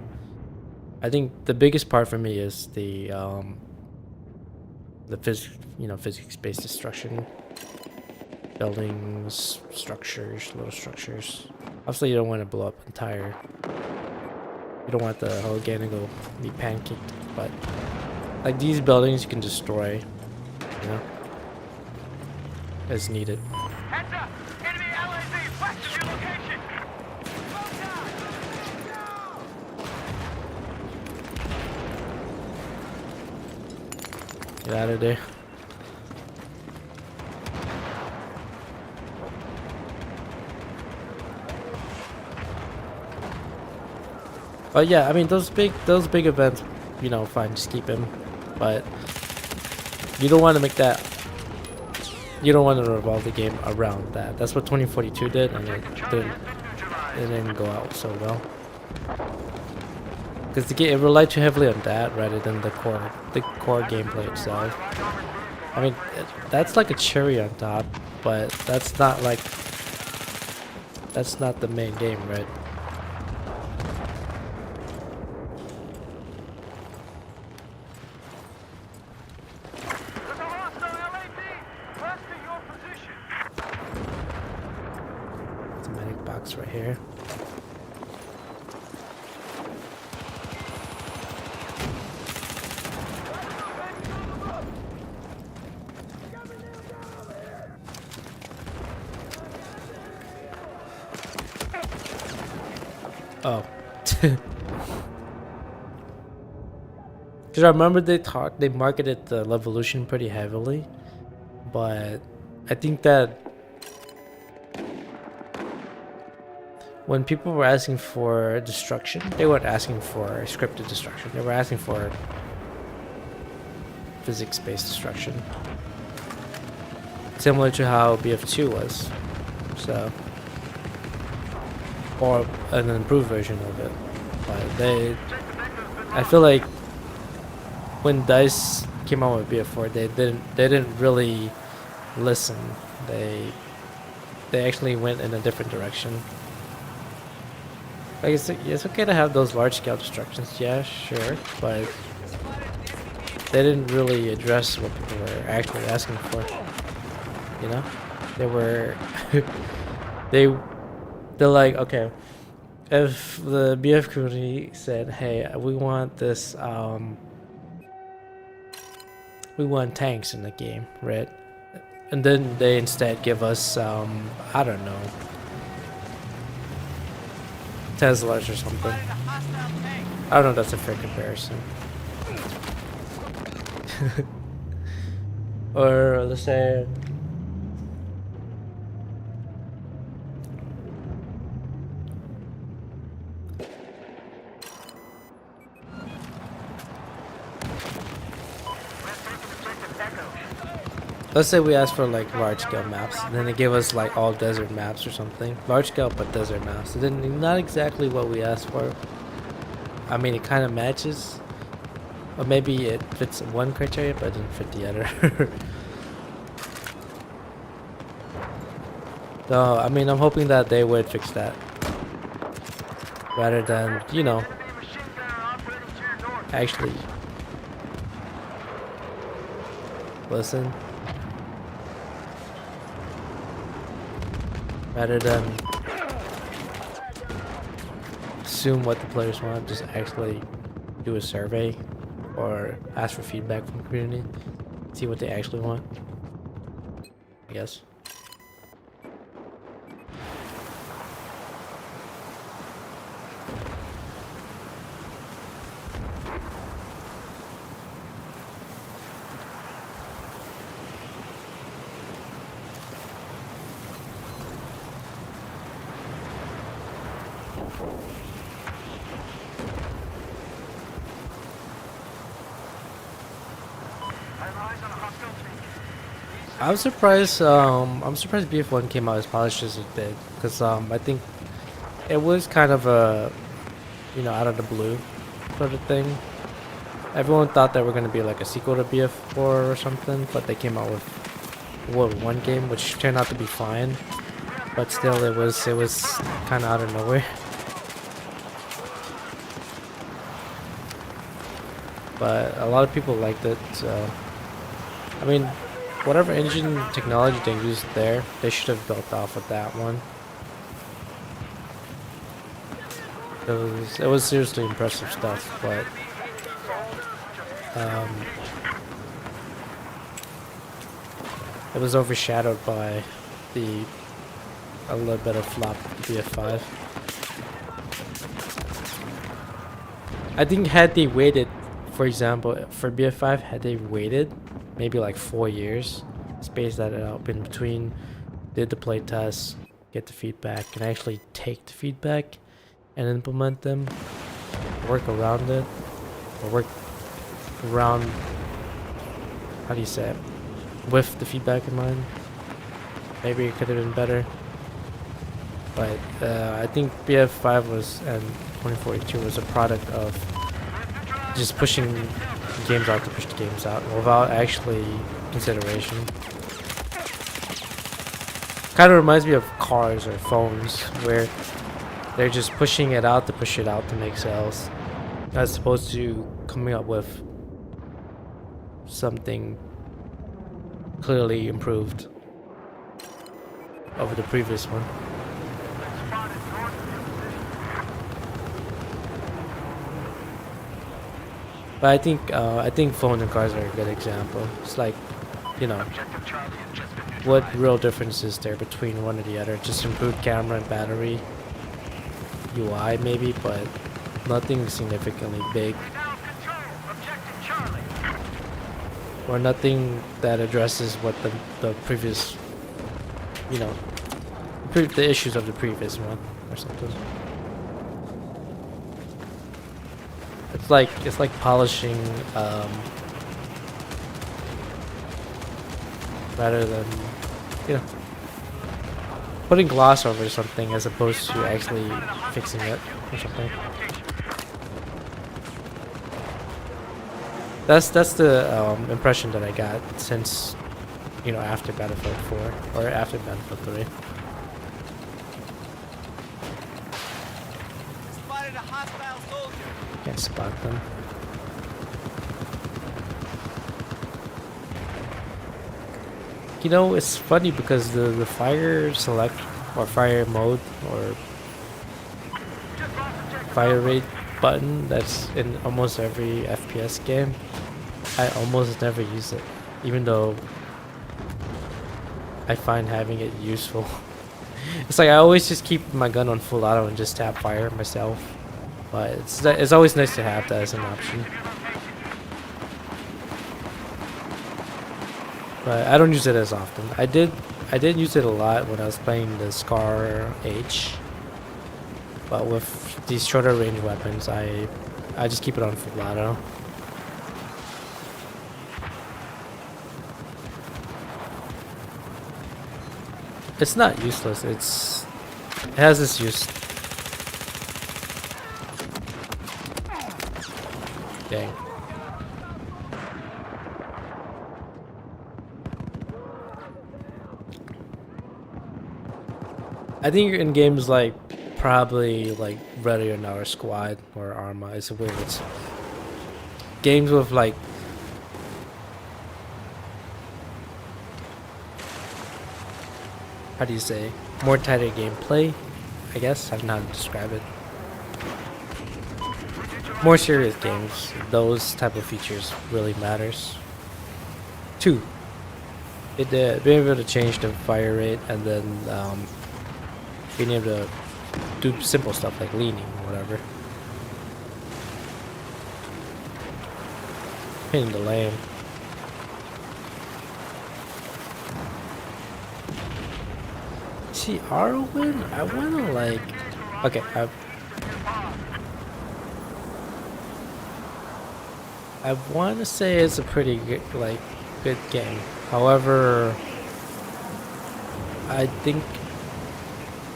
I think the biggest part for me is the physics-based destruction, buildings, structures, little structures. Obviously, you don't want to blow up entire. You don't want the whole game to go be pancaked, but like these buildings, you can destroy. You know, as needed. Head West of your location. Get out of there. But yeah, I mean those big events, you know, fine, just keep him. But you don't want to make that. You don't want to revolve the game around that. That's what 2042 did, and it didn't go out so well. Because the game, it relied too heavily on that rather than the core gameplay itself. I mean, that's like a cherry on top, but that's not the main game, right? There's a hostile LAV west of your position. It's a medic box right here. Oh. Because I remember they marketed the Levolution pretty heavily, but I think that when people were asking for destruction, they weren't asking for scripted destruction. They were asking for physics-based destruction, similar to how BF2 was. So, or an improved version of it. But I feel like when DICE came out with BF4, they didn't really listen. They actually went in a different direction. Like it's okay to have those large scale destructions, yeah, sure, but they didn't really address what people were actually asking for. You know, they were they're like, okay, if the BF community said, hey, we want this, we want tanks in the game, right? And then they instead give us, I don't know, Teslas or something. I don't know if that's a fair comparison. Or let's say, we asked for like large scale maps, and then they gave us like all desert maps or something. Large scale but desert maps. It didn't, not exactly what we asked for. I mean, it kind of matches, or maybe it fits one criteria but it didn't fit the other. So I mean, I'm hoping that they would fix that, rather than, you know, actually listen. Rather than assume what the players want, just actually do a survey or ask for feedback from the community, see what they actually want, I guess. I'm surprised BF1 came out as polished as it did, because I think it was kind of a, you know, out of the blue sort of thing. Everyone thought that we're going to be like a sequel to BF4 or something, but they came out with one game, which turned out to be fine, but still it was kind of out of nowhere. But a lot of people liked it, so I mean, whatever engine technology they used there, they should have built off of that one. It was seriously impressive stuff, but it was overshadowed by the a little bit of flop BF5. I think had they waited, for example, for BF5, had they waited maybe like 4 years, spaced that out in between, did the play tests, get the feedback, and actually take the feedback and implement them, work around it, or work around, how do you say it, with the feedback in mind, maybe it could have been better. But I think BF5 was, and 2042 was a product of just pushing games out to push the games out without actually consideration. Kind of reminds me of cars or phones where they're just pushing it out to push it out to make sales, as opposed to coming up with something clearly improved over the previous one. But I think phones and cars are a good example. It's like, you know, what real difference is there between one or the other? Just improved camera and battery, UI maybe, but nothing significantly big. Or nothing that addresses what the previous, you know, the issues of the previous one or something. It's like polishing rather than, you know, putting gloss over something as opposed to actually fixing it or something. That's the impression that I got since, you know, after Battlefield 4 or after Battlefield 3. Spotted a hostile soldier. Can't spot them. You know, it's funny because the fire select or fire mode or fire rate button that's in almost every FPS game, I almost never use it, even though I find having it useful. It's like I always just keep my gun on full auto and just tap fire myself, but it's always nice to have that as an option. But I don't use it as often. I did use it a lot when I was playing the Scar H, but with these shorter range weapons, I just keep it on full auto. It's not useless. It has its use. Dang. I think in games like probably like Ready or Not or Squad or Arma, it's weird. It's games with like how do you say, more tighter gameplay, I guess. I don't know how to describe it. More serious games, those type of features really matters. 2, being able to change the fire rate and then being able to do simple stuff like leaning or whatever. Hitting the lane. See, Arwen, I wanna like, okay, I wanna say it's a pretty good, like, good game. However, I think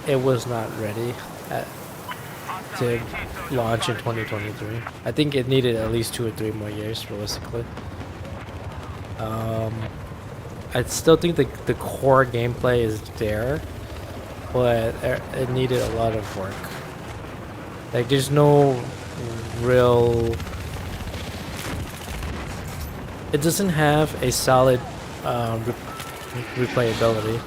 it was not ready to launch in 2023. I think it needed at least 2 or 3 more years, realistically. I still think the core gameplay is there, but it needed a lot of work. Like, there's no real... It doesn't have a solid replayability.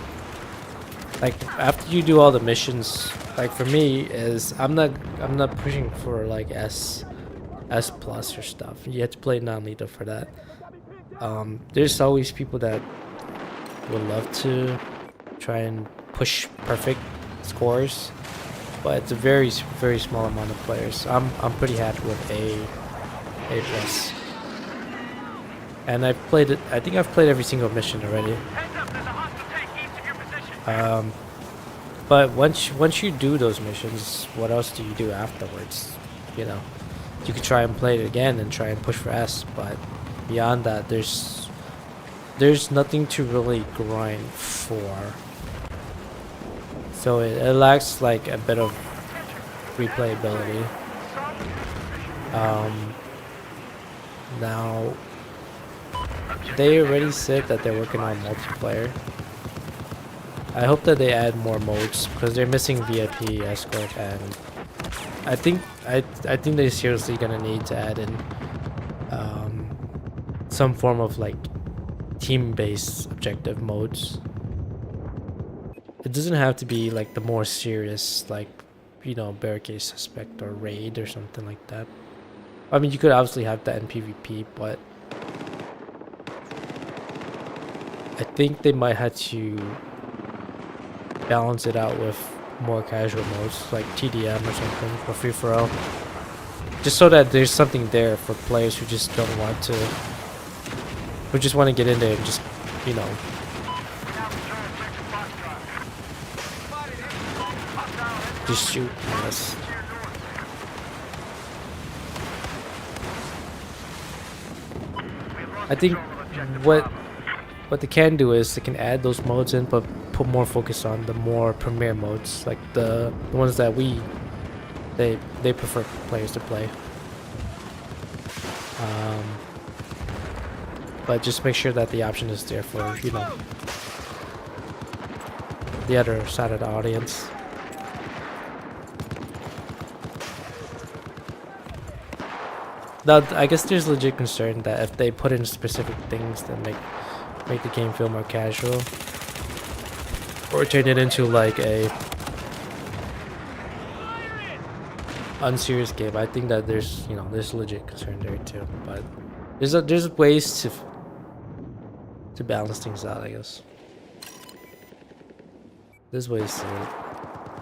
Like, after you do all the missions, like for me, is I'm not pushing for like S plus or stuff. You have to play non-lethal for that. There's always people that would love to try and push perfect scores, but it's a very small amount of players. I'm pretty happy with A plus, and I've played it. I think I've played every single mission already. Heads up, there's a hostile tank east of your position. But once you do those missions, what else do you do afterwards? You know, you could try and play it again and try and push for S, but beyond that, there's nothing to really grind for. So it lacks like a bit of replayability. Now they already said that they're working on multiplayer. I hope that they add more modes because they're missing VIP, escort, and I think they're seriously gonna need to add in some form of like team-based objective modes. It doesn't have to be like the more serious, like, you know, barricade suspect or raid or something like that. I mean, you could obviously have that in PvP, but I think they might have to balance it out with more casual modes like TDM or something, or free for all, just so that there's something there for players who just don't want to, who just want to get in there and just, you know, just shoot. Yes. I think what they can do is they can add those modes in, but put more focus on the more premier modes, like the ones that they prefer players to play. But just make sure that the option is there for, you know, the other side of the audience. Now, I guess there's legit concern that if they put in specific things that make the game feel more casual, or turn it into like a unserious game, I think that there's, you know, there's legit concern there too. But there's ways to balance things out, I guess. There's ways to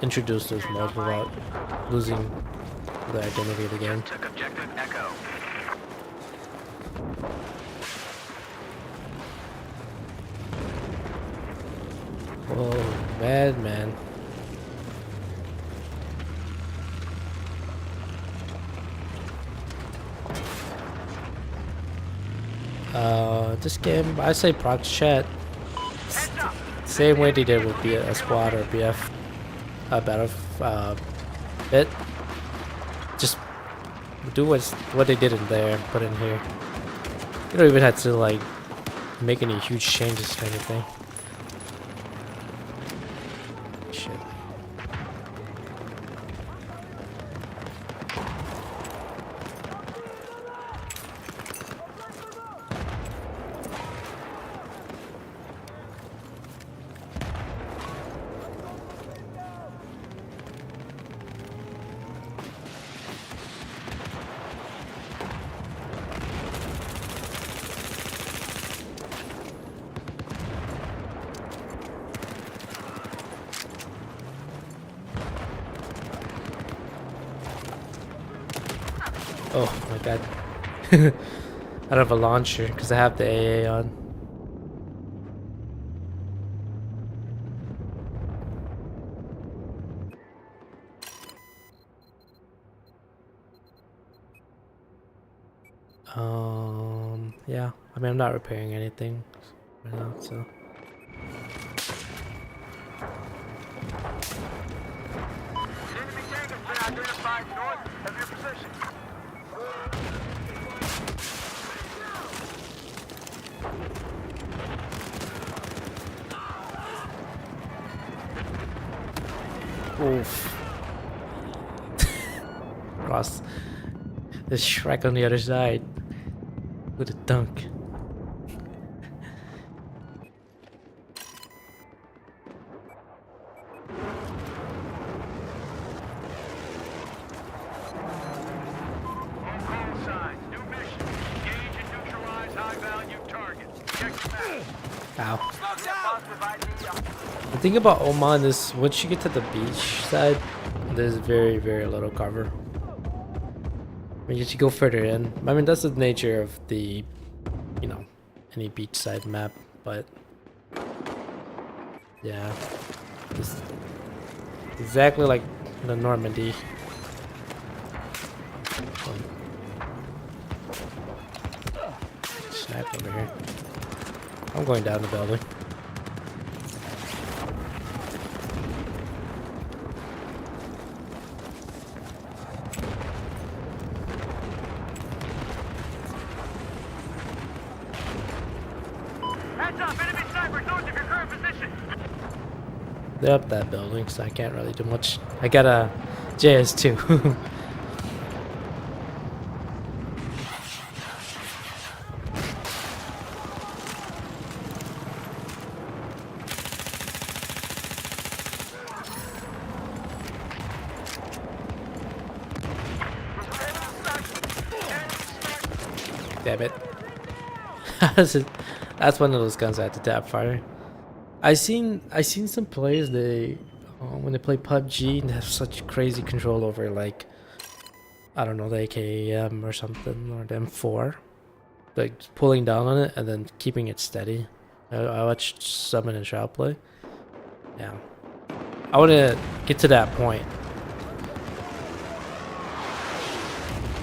introduce those modes without losing the identity of the game. Took objective Echo. Whoa, man. This game, I say proc chat. Same way they did with a squad or BF, battle bit. Just do what they did in there and put in here. You don't even have to like make any huge changes or anything. Shit. Oh my god. I don't have a launcher because I have the AA on. Yeah. I mean, I'm not repairing anything right now, so. Enemy tank has been identified north of your position. Oof. Cross. There's Shrek on the other side. With a dunk. Ow. The thing about Oman is once you get to the beach side, there's very, very little cover. When you go further in, I mean, that's the nature of the, you know, any beachside map, but yeah, it's exactly like the Normandy. Snipe over here. I'm going down the building. Heads up, enemy sniper north of your current position. They're up that building, so I can't really do much. I got a JS2. Damn it. That's one of those guns I had to tap fire. I seen some players, they when they play PUBG, they have such crazy control over, like, I don't know, the AKM or something, or the M4, like pulling down on it and then keeping it steady. I watched Summon and Shroud play. Yeah, I want to get to that point.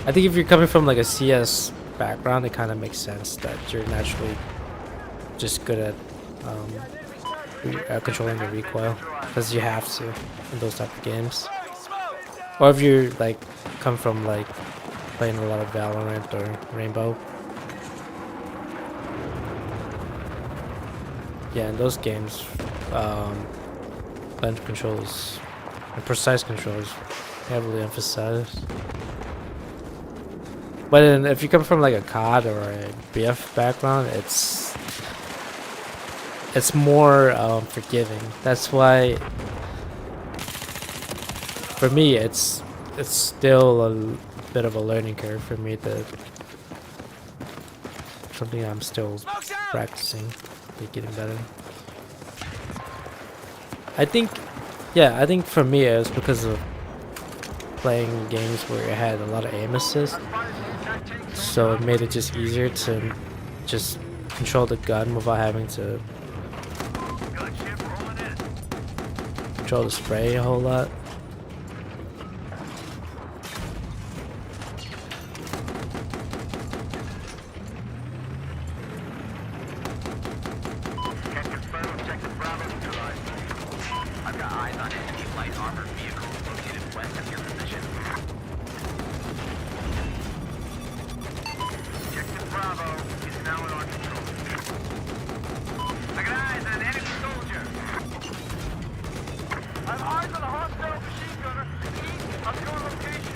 I think if you're coming from like a CS background, it kind of makes sense that you're naturally just good at controlling the recoil, because you have to in those type of games. Or if you like come from like playing a lot of Valorant or Rainbow. Yeah, in those games, lens controls and precise controls heavily emphasized. But if you come from like a COD or a BF background, it's more forgiving. That's why, for me, it's still a bit of a learning curve for me. Something I'm still practicing, like getting better. I think for me it was because of playing games where it had a lot of aim assist, so it made it just easier to just control the gun without having to control the spray a whole lot. I've got eyes on enemy light armored vehicles located west of your position. Objective Bravo is now in our control. I got eyes on an enemy soldier. I have eyes on a hostile machine gunner east of your location.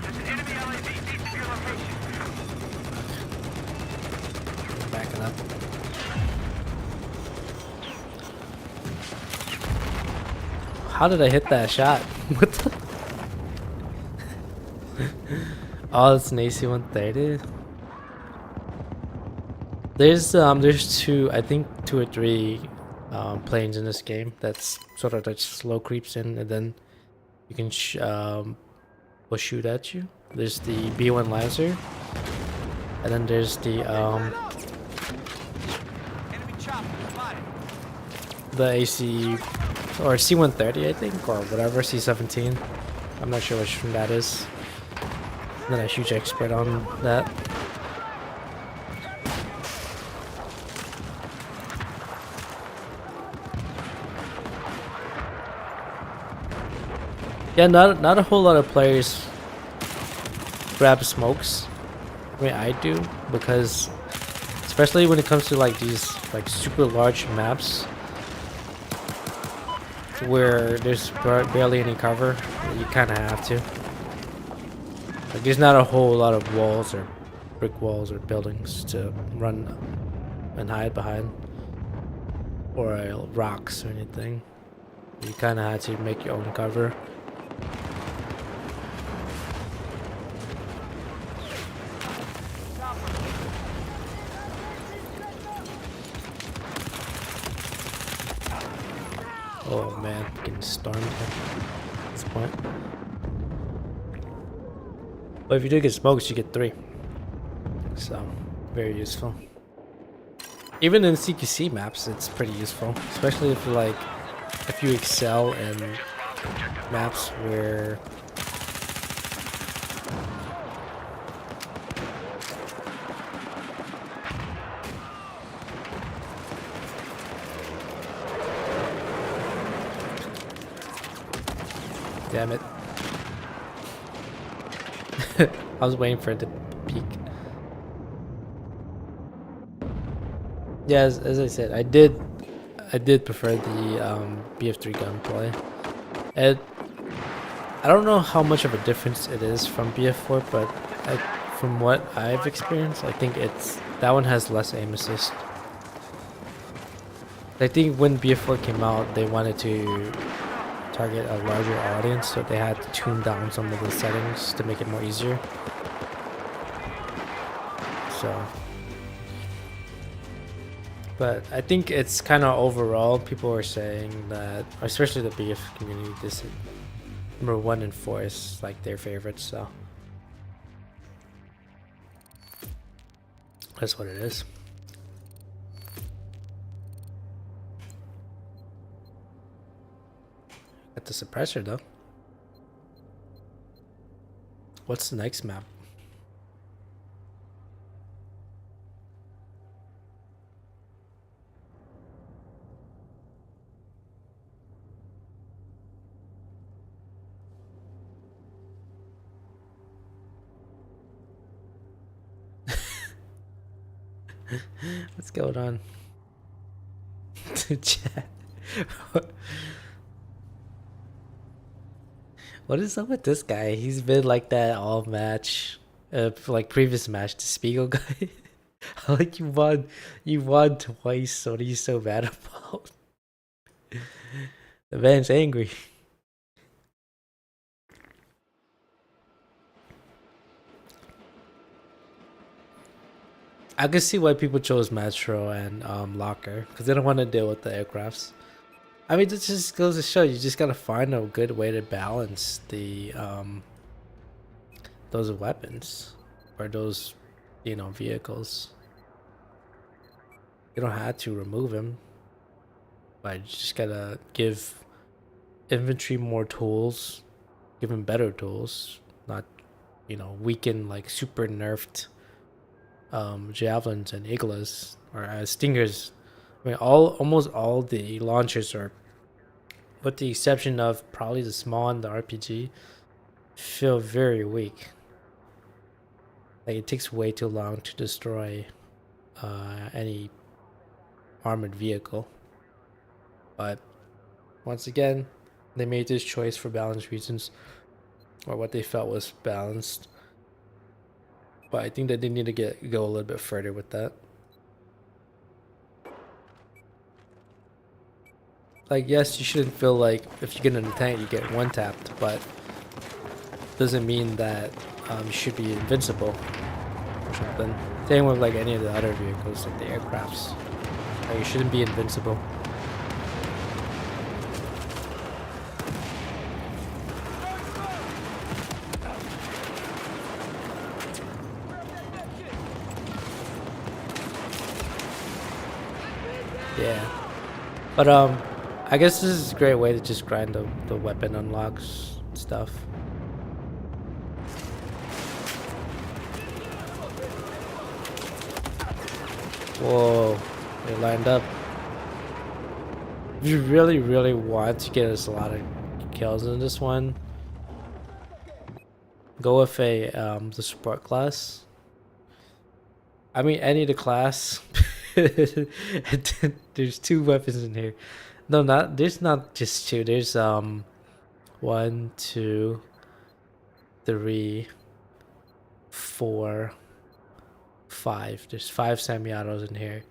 There's an enemy LAV east of your location. Backing up. How did I hit that shot? What the? Oh, it's an AC-130. There's two, I think 2 or 3 planes in this game that's sort of like slow creeps in, and then you can will shoot at you. There's the B1 Lancer, and then there's the AC or C-130, I think, or whatever, C-17. I'm not sure which one that is. I'm not a huge expert on that. Yeah, not a whole lot of players grab smokes. I mean, I do, because especially when it comes to like these like super large maps where there's barely any cover, you kind of have to. Like there's not a whole lot of walls or brick walls or buildings to run and hide behind, or rocks or anything. You kind of had to make your own cover. Oh man, getting stormed at this point. But if you do get smokes, you get 3. So, very useful. Even in CQC maps, it's pretty useful. Especially if you excel in maps where damn it. I was waiting for it to peak. Yeah, as I said, I did prefer the BF3 gunplay. I don't know how much of a difference it is from BF4, but from what I've experienced, I think that one has less aim assist. I think when BF4 came out, they wanted to target a larger audience, so they had to tune down some of the settings to make it more easier. So, but I think it's kind of overall, people are saying that, especially the BF community, this number 1 and 4 is like their favorites, so that's what it is. Got the suppressor though. What's the next map? What's going on? Chat. What is up with this guy? He's been like that all match, like previous match, the Spiegel guy. Like you won twice. What are you so mad about? The man's angry. I can see why people chose Metro and Locker, because they don't want to deal with the aircrafts. I mean, this just goes to show you just gotta find a good way to balance the those weapons or those, vehicles. You don't have to remove them, but you just gotta give infantry more tools, give them better tools, not weaken like super nerfed javelins and iglas or stingers. I mean, almost all the launchers are, with the exception of probably the small and the RPG, feel very weak. Like it takes way too long to destroy any armored vehicle. But once again, they made this choice for balance reasons, or what they felt was balanced. But I think that they need to go a little bit further with that. Like, yes, you shouldn't feel like if you get an attack, you get one tapped, but doesn't mean that you should be invincible or something. Same with like any of the other vehicles, like the aircrafts. Like, you shouldn't be invincible. Yeah, but I guess this is a great way to just grind the weapon unlocks stuff. Whoa, they lined up. If you really, really want to get us a lot of kills in this one, go with the support class. I mean, any of the class. There's 2 weapons in here. No, there's not just 2. There's 1, 2, 3, 4, 5. There's 5 semi-autos in here.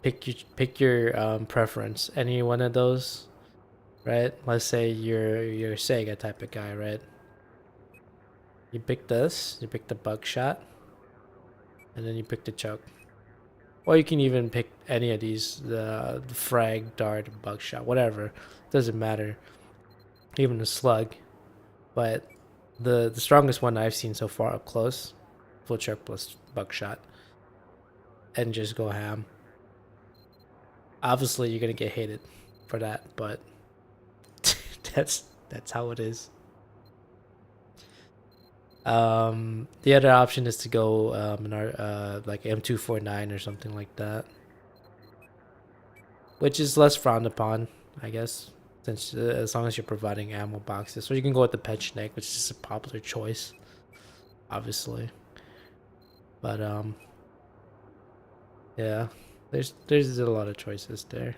Pick your preference. Any one of those, right? Let's say you're a Sega type of guy, right? You pick this. You pick the buckshot, and then you pick the choke. Or you can even pick any of these, the frag, dart, buckshot, whatever. Doesn't matter. Even the slug. But the strongest one I've seen so far up close, full choke plus buckshot. And just go ham. Obviously you're gonna get hated for that, but that's how it is. The other option is to go in our like M249 or something like that, which is less frowned upon, I guess, since as long as you're providing ammo boxes. So you can go with the Petchnik, which is a popular choice, obviously. But yeah, there's a lot of choices there.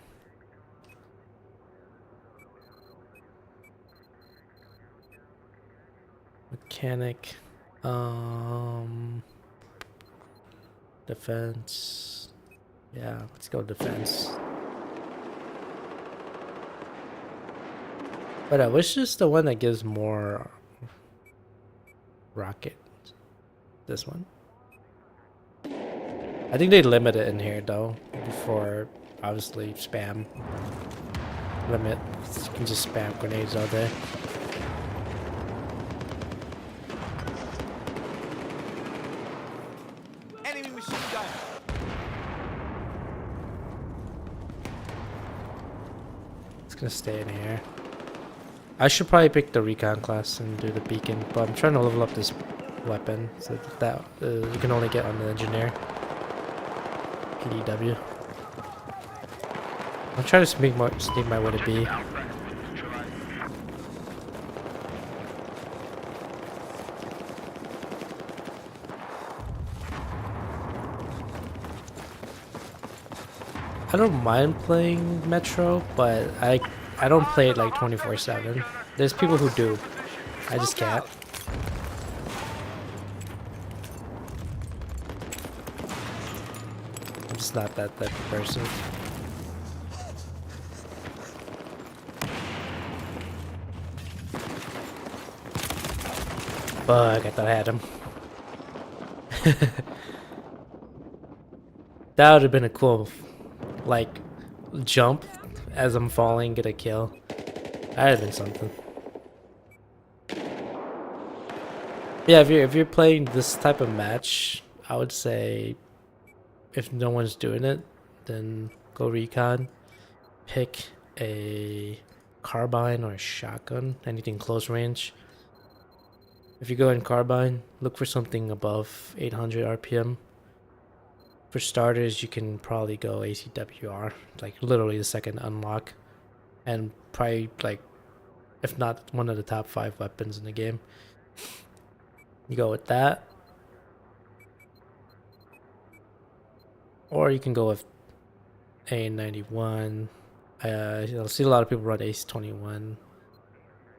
Mechanic, defense. Yeah, let's go defense. But I wish it's the one that gives more rocket. This one. I think they limit it in here though, before obviously spam limit. You can just spam grenades all day. Enemy machine gun. It's gonna stay in here. I should probably pick the recon class and do the beacon, but I'm trying to level up this weapon so that you can only get on the engineer. PDW. I'm trying to sneak my way to B. I don't mind playing Metro, but I don't play it like 24/7. There's people who do. I just can't. I'm just not that type of person. Fuck, I thought I had him. That would have been a cool, like, jump as I'm falling, get a kill. That'd have been something. Yeah, if you're playing this type of match, I would say if no one's doing it, then go recon. Pick a carbine or a shotgun, anything close range. If you go in carbine, look for something above 800 RPM. For starters, you can probably go ACWR, like literally the second unlock, and probably like, if not one of the top 5 weapons in the game. You go with that, or you can go with A91. You'll see a lot of people run Ace 21,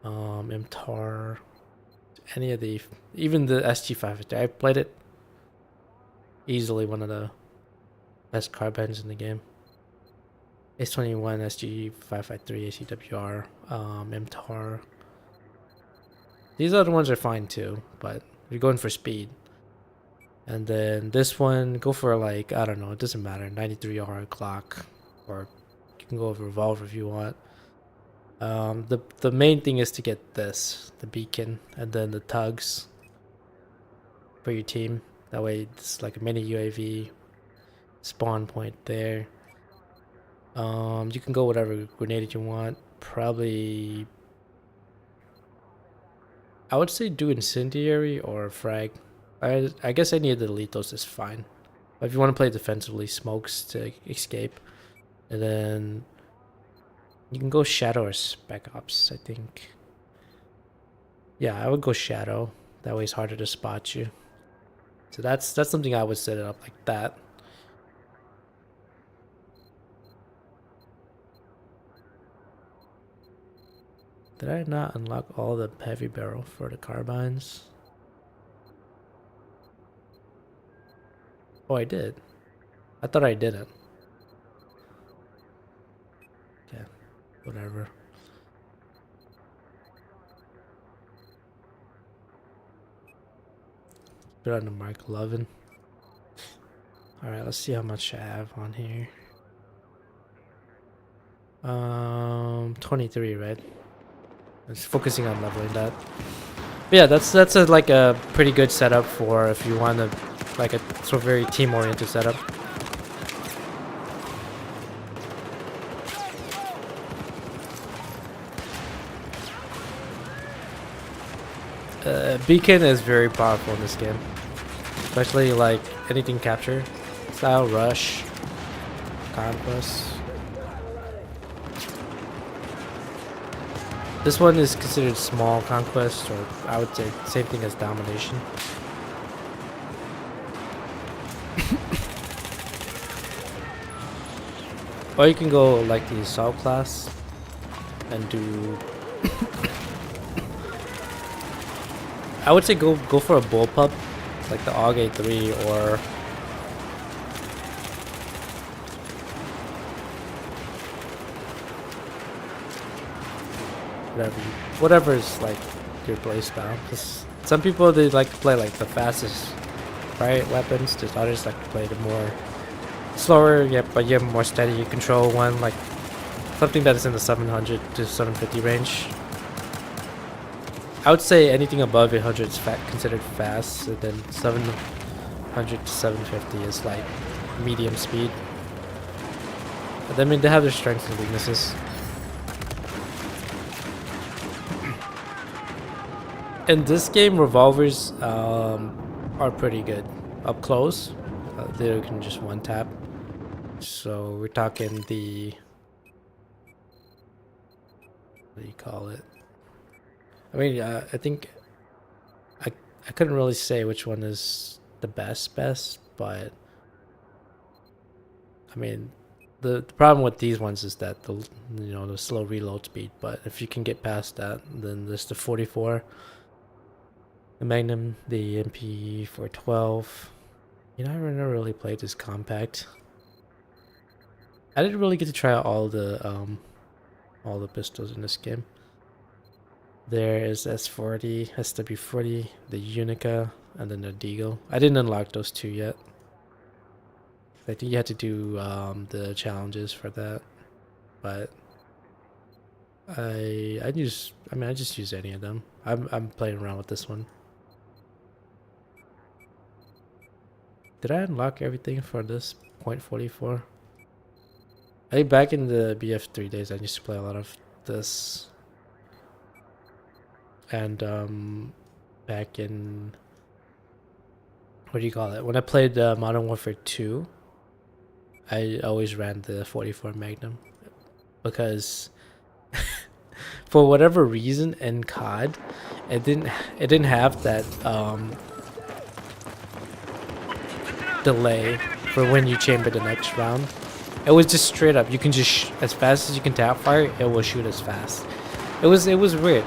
MTAR, any of the, even the SG550. I played it. Easily one of the best carbines in the game. Ace 21, SG553, ACWR, MTAR. These other ones are fine too, but you're going for speed. And then this one, go for like, I don't know, it doesn't matter, 93R Glock, or you can go with revolver if you want. The main thing is to get this, the beacon, and then the tugs for your team. That way it's like a mini UAV spawn point there. You can go whatever grenade you want. Probably, I would say do incendiary or frag. I guess any of the lethals is fine. But if you want to play defensively, smokes to escape. And then you can go shadow or spec ops, I think. Yeah, I would go shadow. That way it's harder to spot you. So that's something I would set it up like that. Did I not unlock all the heavy barrel for the carbines? Oh, I did. I thought I didn't. Okay, whatever. Put on the Mark 11. Alright, let's see how much I have on here. 23, right? It's focusing on leveling that. But yeah, that's like a pretty good setup for if you want to, like a sort of very team-oriented setup. Beacon is very powerful in this game, especially like anything capture, style, rush, conquest. This one is considered small conquest, or I would say same thing as domination. Or you can go like the assault class and do. I would say go for a bullpup, like the AUG A3 or. Whatever is like your play style. Cause some people they like to play like the fastest, right? Weapons. There's others like to play the more slower, yeah, but you have more steady control one, like something that is in the 700 to 750 range. I would say anything above 800 is considered fast, and then 700 to 750 is like medium speed. But I mean, they have their strengths and weaknesses. In this game, revolvers are pretty good up close. They can just one tap. So we're talking the, what do you call it? I mean, I think I couldn't really say which one is the best, but I mean, the problem with these ones is that the slow reload speed. But if you can get past that, then there's the 44. The Magnum, the MP412. You know, I never really played this compact. I didn't really get to try out all the pistols in this game. There is S40, SW40, the Unica, and then the Deagle. I didn't unlock those two yet. I think you had to do the challenges for that, but I just use any of them. I'm playing around with this one. Did I unlock everything for this .44? I think back in the BF3 days, I used to play a lot of this. And back in, what do you call it? When I played Modern Warfare 2, I always ran the 44 Magnum because for whatever reason in COD, it didn't have that delay for when you chamber the next round. It was just straight up. You can just as fast as you can tap fire, it will shoot as fast. It was weird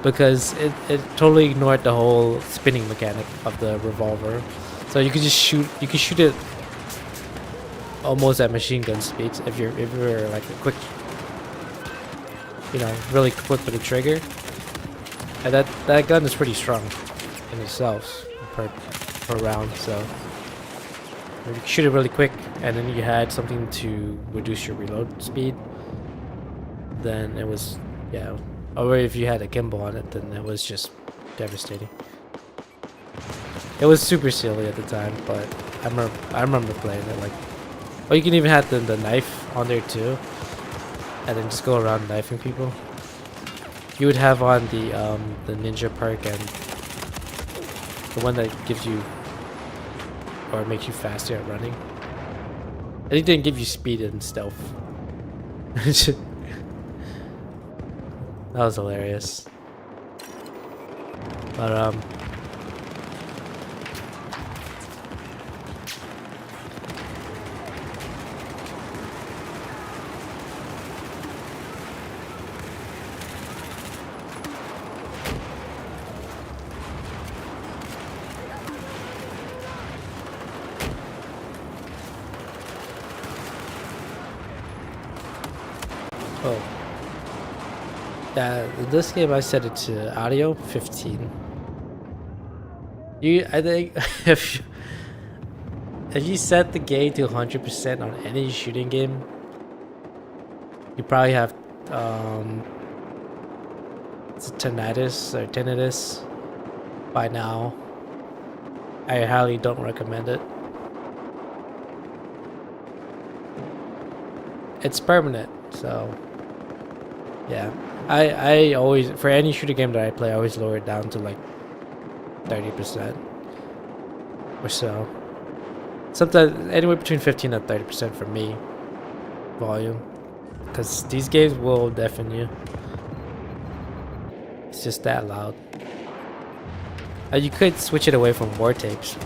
because it totally ignored the whole spinning mechanic of the revolver. So you could just shoot. You can shoot it almost at machine gun speeds if you're like a quick, really quick with the trigger. And that gun is pretty strong in itself per round. So you can shoot it really quick, and then you had something to reduce your reload speed. Then it was, yeah. Or if you had a gimbal on it, then it was just devastating. It was super silly at the time, but I remember playing it like. Or you can even have the knife on there too, and then just go around knifing people. You would have on the ninja perk and the one that gives you or makes you faster at running. And it didn't give you speed and stealth. That was hilarious. But Oh. In this game I set it to audio 15. I think if you set the gain to 100% on any shooting game, you probably have tinnitus by now. I highly don't recommend it. It's permanent, so yeah. I always, for any shooter game that I play, I always lower it down to like 30% or so. Sometimes anywhere between 15 and 30% for me, volume, because these games will deafen you. It's just that loud. You could switch it away from war tapes.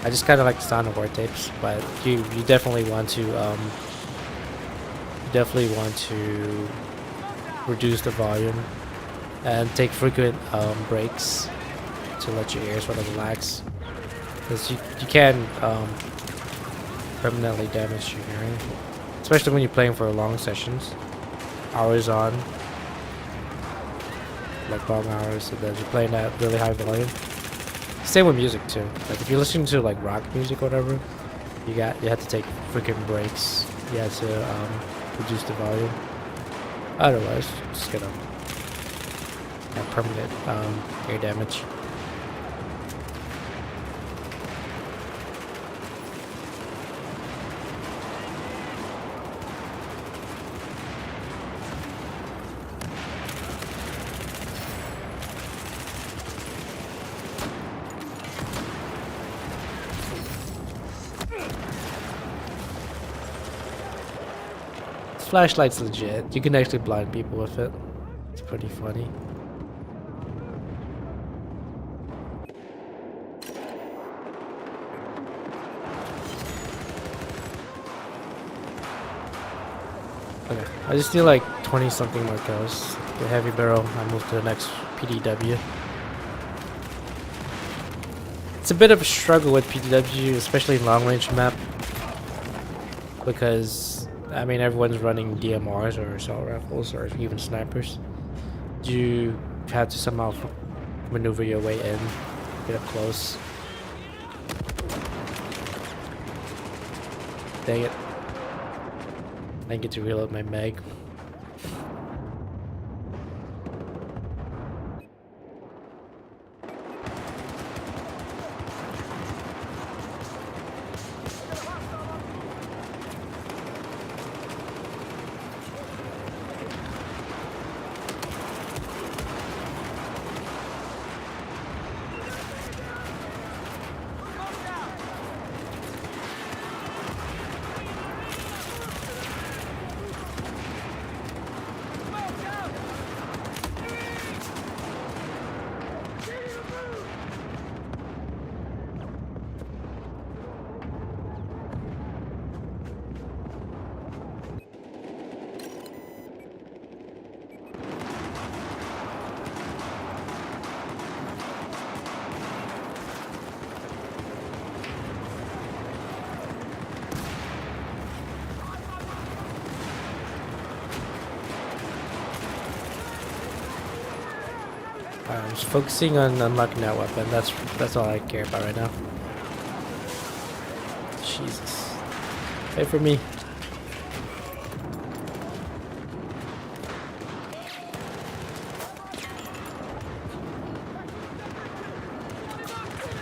I just kind of like the sound of war tapes, but you definitely want to reduce the volume and take frequent breaks to let your ears sort of relax, because you can permanently damage your hearing, especially when you're playing for long sessions, hours on, like long hours, and then you're playing at really high volume. Same with music too. Like if you're listening to like rock music or whatever, you have to take frequent breaks. You have to reduce the volume. Otherwise, it's just gonna have permanent ear damage. Flashlight's legit. You can actually blind people with it. It's pretty funny. Okay, I just need like 20 something more kills. The heavy barrel, I move to the next PDW. It's a bit of a struggle with PDW, especially in long range map, because I mean, everyone's running DMRs or assault rifles or even snipers. You have to somehow maneuver your way in, get up close. Dang it. I didn't get to reload my mag. I'm just focusing on unlocking that weapon. That's all I care about right now. Jesus. Wait for me.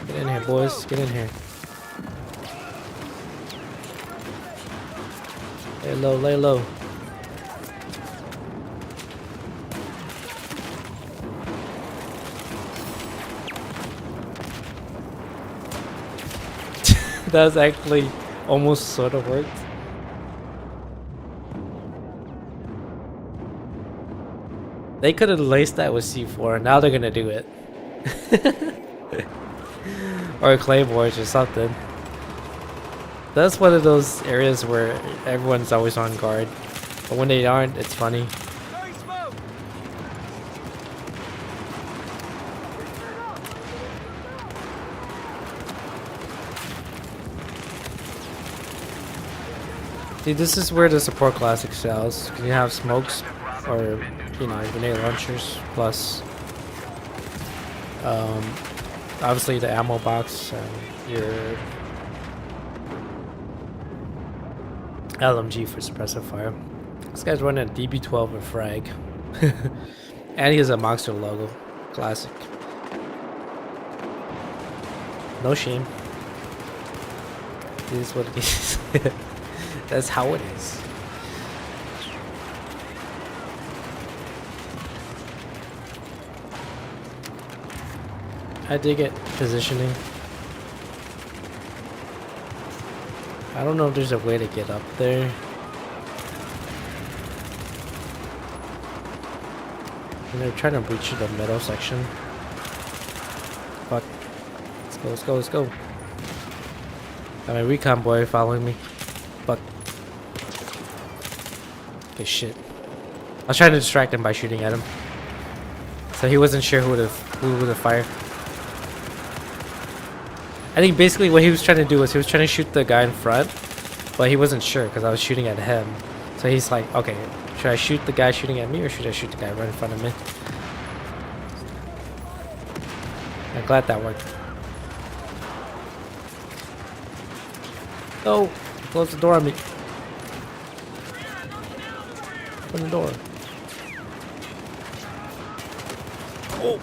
Get in here, boys. Get in here. Lay low, lay low. That was actually almost sort of worked. They could have laced that with C4. Now they're gonna do it. Or claymores or something. That's one of those areas where everyone's always on guard. But when they aren't, it's funny. See, this is where the support class excels. You have smokes or you know, grenade launchers, plus obviously the ammo box and your LMG for suppressive fire. This guy's running a DB12 with frag. And he has a monster logo. Classic. No shame. It is what it is. That's how it is. I dig it. Positioning. I don't know if there's a way to get up there. And they're trying to breach the middle section. Fuck. Let's go, let's go, let's go. Got my recon boy following me. Fuck. Okay, shit. I was trying to distract him by shooting at him. So he wasn't sure who would have fired. I think basically what he was trying to do was he was trying to shoot the guy in front, but he wasn't sure because I was shooting at him. So he's like, okay, should I shoot the guy shooting at me or should I shoot the guy right in front of me? I'm glad that worked. No! Close the door on me. Open the door. Oh!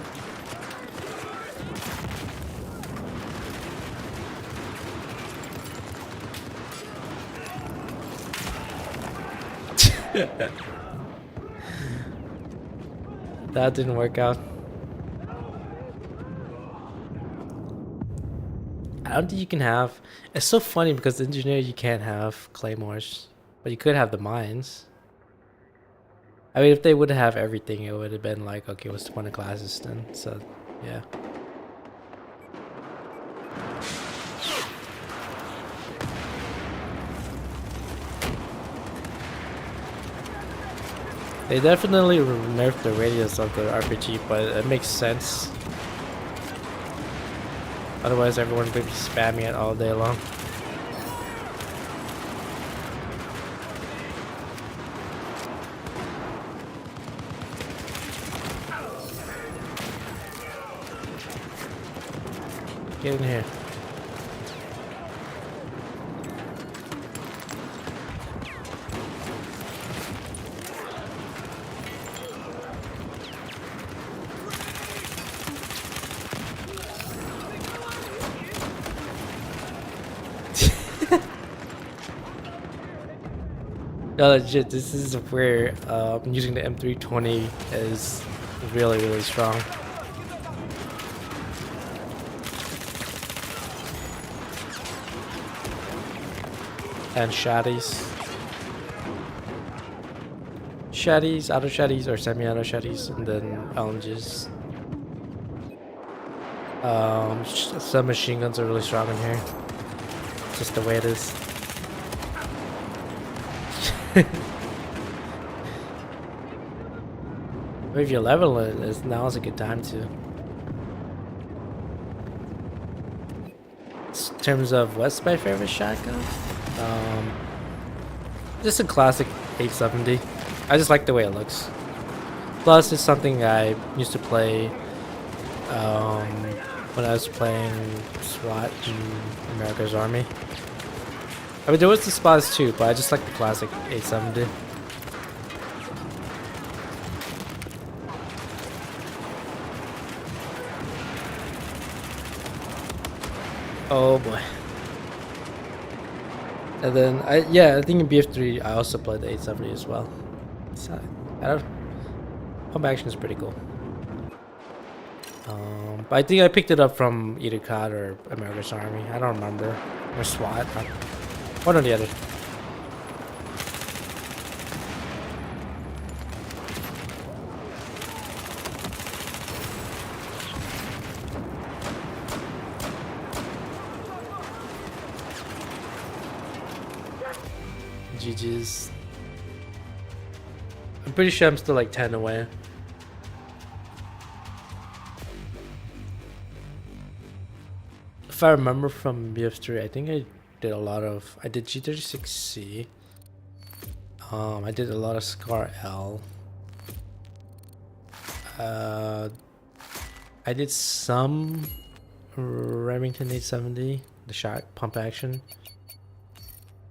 That didn't work out. I don't think you can have... It's so funny because the engineer you can't have claymores, but you could have the mines. I mean, if they would have everything, it would have been like, okay, what's the point of classes then? So, yeah. They definitely nerfed the radius of the RPG, but it makes sense. Otherwise, everyone would be spamming it all day long. Get in here. No, legit, this is where using the M320 is really, really strong. And shotties. Shotties, auto shotties, or semi-auto shotties, and then LMGs. Some machine guns are really strong in here. Just the way it is. But if you level it, now is a good time to. In terms of what's my favorite shotgun, just a classic 870. I just like the way it looks. Plus, it's something I used to play when I was playing SWAT in America's Army. I mean, there was the SPAs too, but I just like the classic 870. Oh boy. And then I think in BF3 I also played the 870 as well. So, I don't. Pump action is pretty cool. But I think I picked it up from either COD or America's Army. I don't remember, or SWAT. One or the other. GG's. I'm pretty sure I'm still like 10 away. If I remember from BF3, I think I did a lot of... I did G36C. I did a lot of Scar L. I did some Remington 870, the shot pump action.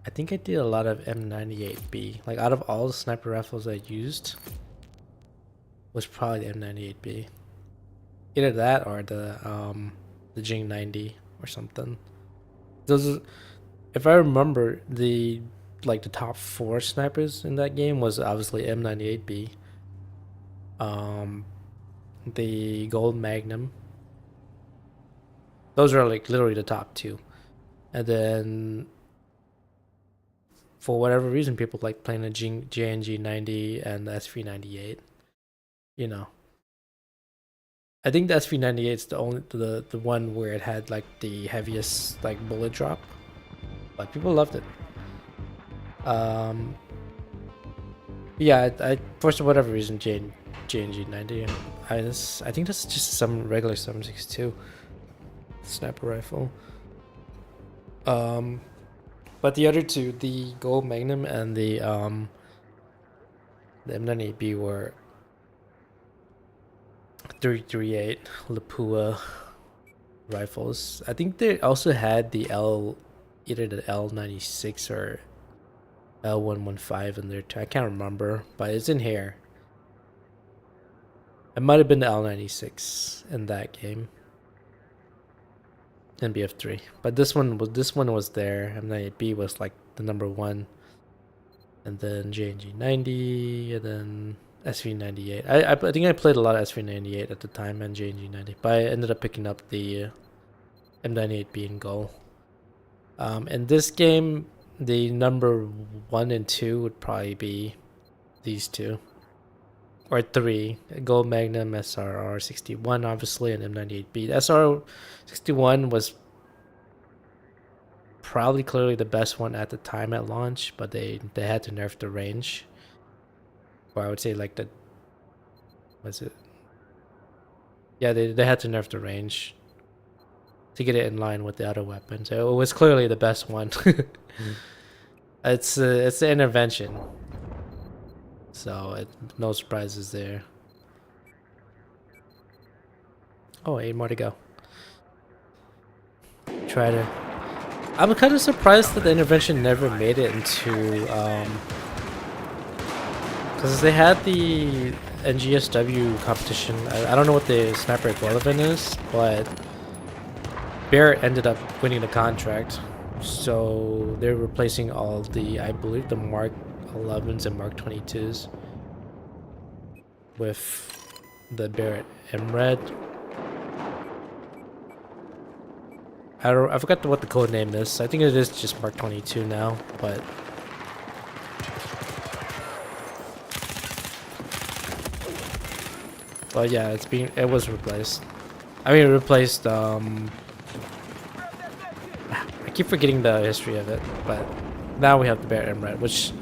I think I did a lot of M98B. Like out of all the sniper rifles I used, was probably the M98B. Either that or the Jing 90 or something. Those, if I remember, the top 4 snipers in that game was obviously M98B, the Gold Magnum. Those are like literally the top 2, and then for whatever reason, people like playing the JNG 90 and the SV98. You know, I think the SV98 is the only the one where it had like the heaviest like bullet drop, but people loved it. Yeah, I for whatever reason JNG 90. I think that's just some regular 7.62 sniper rifle. But the other two, the Gold Magnum and the M98B were 338 Lapua rifles. I think they also had the either the L96 or L115 in there too. I can't remember, but it's in here. It might have been the L96 in that game. And BF3, but this one was there. M98B was like the number 1, and then JNG 90, and then SV98. I think I played a lot of SV98 at the time and JNG 90, but I ended up picking up the M98B in goal. In this game, the number 1 and 2 would probably be these two. Or 3, Gold Magnum, SRR 61, obviously, and M98B. SRR 61 was probably clearly the best one at the time at launch, but they had to nerf the range. Or I would say like the, what's it? Yeah, they had to nerf the range to get it in line with the other weapons. So it was clearly the best one. It's the intervention. So no surprises there. Oh, 8 more to go. I'm kind of surprised that the intervention never made it into because they had the NGSW competition. I don't know what the sniper equivalent is, but Barrett ended up winning the contract, so they're replacing all the, I believe, the Mark 11s and Mark 22s with the Barrett M-Red. I forgot what the code name is. I think it is just Mark 22 now, but yeah, it was replaced. I mean, it replaced I keep forgetting the history of it, but now we have the Barrett M-Red, which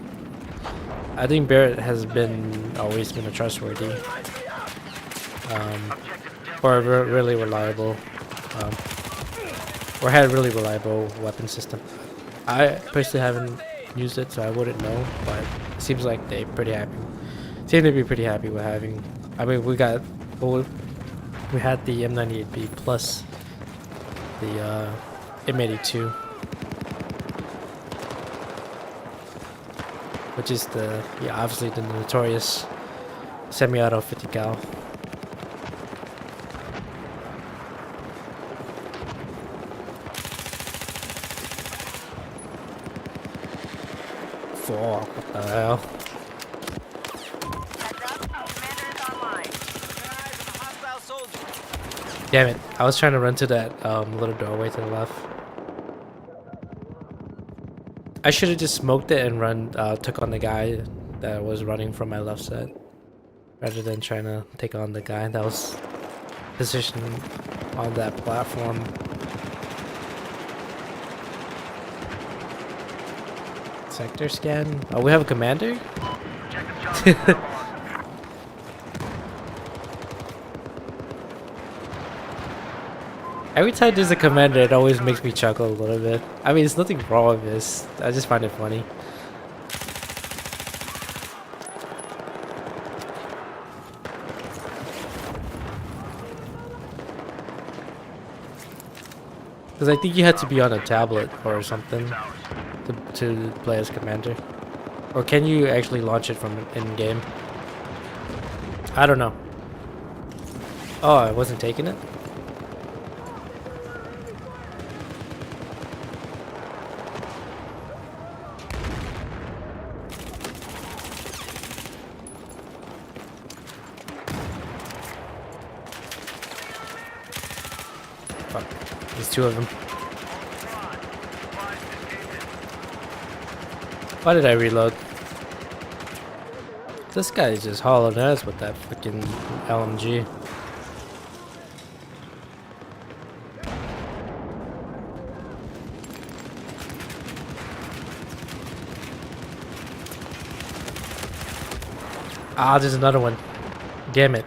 I think Barrett has always been a trustworthy or really reliable or had a really reliable weapon system. I personally haven't used it, so I wouldn't know, but it seems like they seem to be pretty happy with having. I mean, we had the M98B plus the M82, which is obviously the notorious semi-auto 50 cal. What the hell? Damn it, I was trying to run to that little doorway to the left. I should have just smoked it and took on the guy that was running from my left side, rather than trying to take on the guy that was positioned on that platform. Sector scan. Oh, we have a commander? Every time there's a commander, it always makes me chuckle a little bit. I mean, there's nothing wrong with this. I just find it funny. Because I think you had to be on a tablet or something to play as commander. Or can you actually launch it from in-game? I don't know. Oh, I wasn't taking it? Fuck. There's two of them. Why did I reload? This guy is just hauling ass with that freaking LMG. Ah, there's another one. Damn it.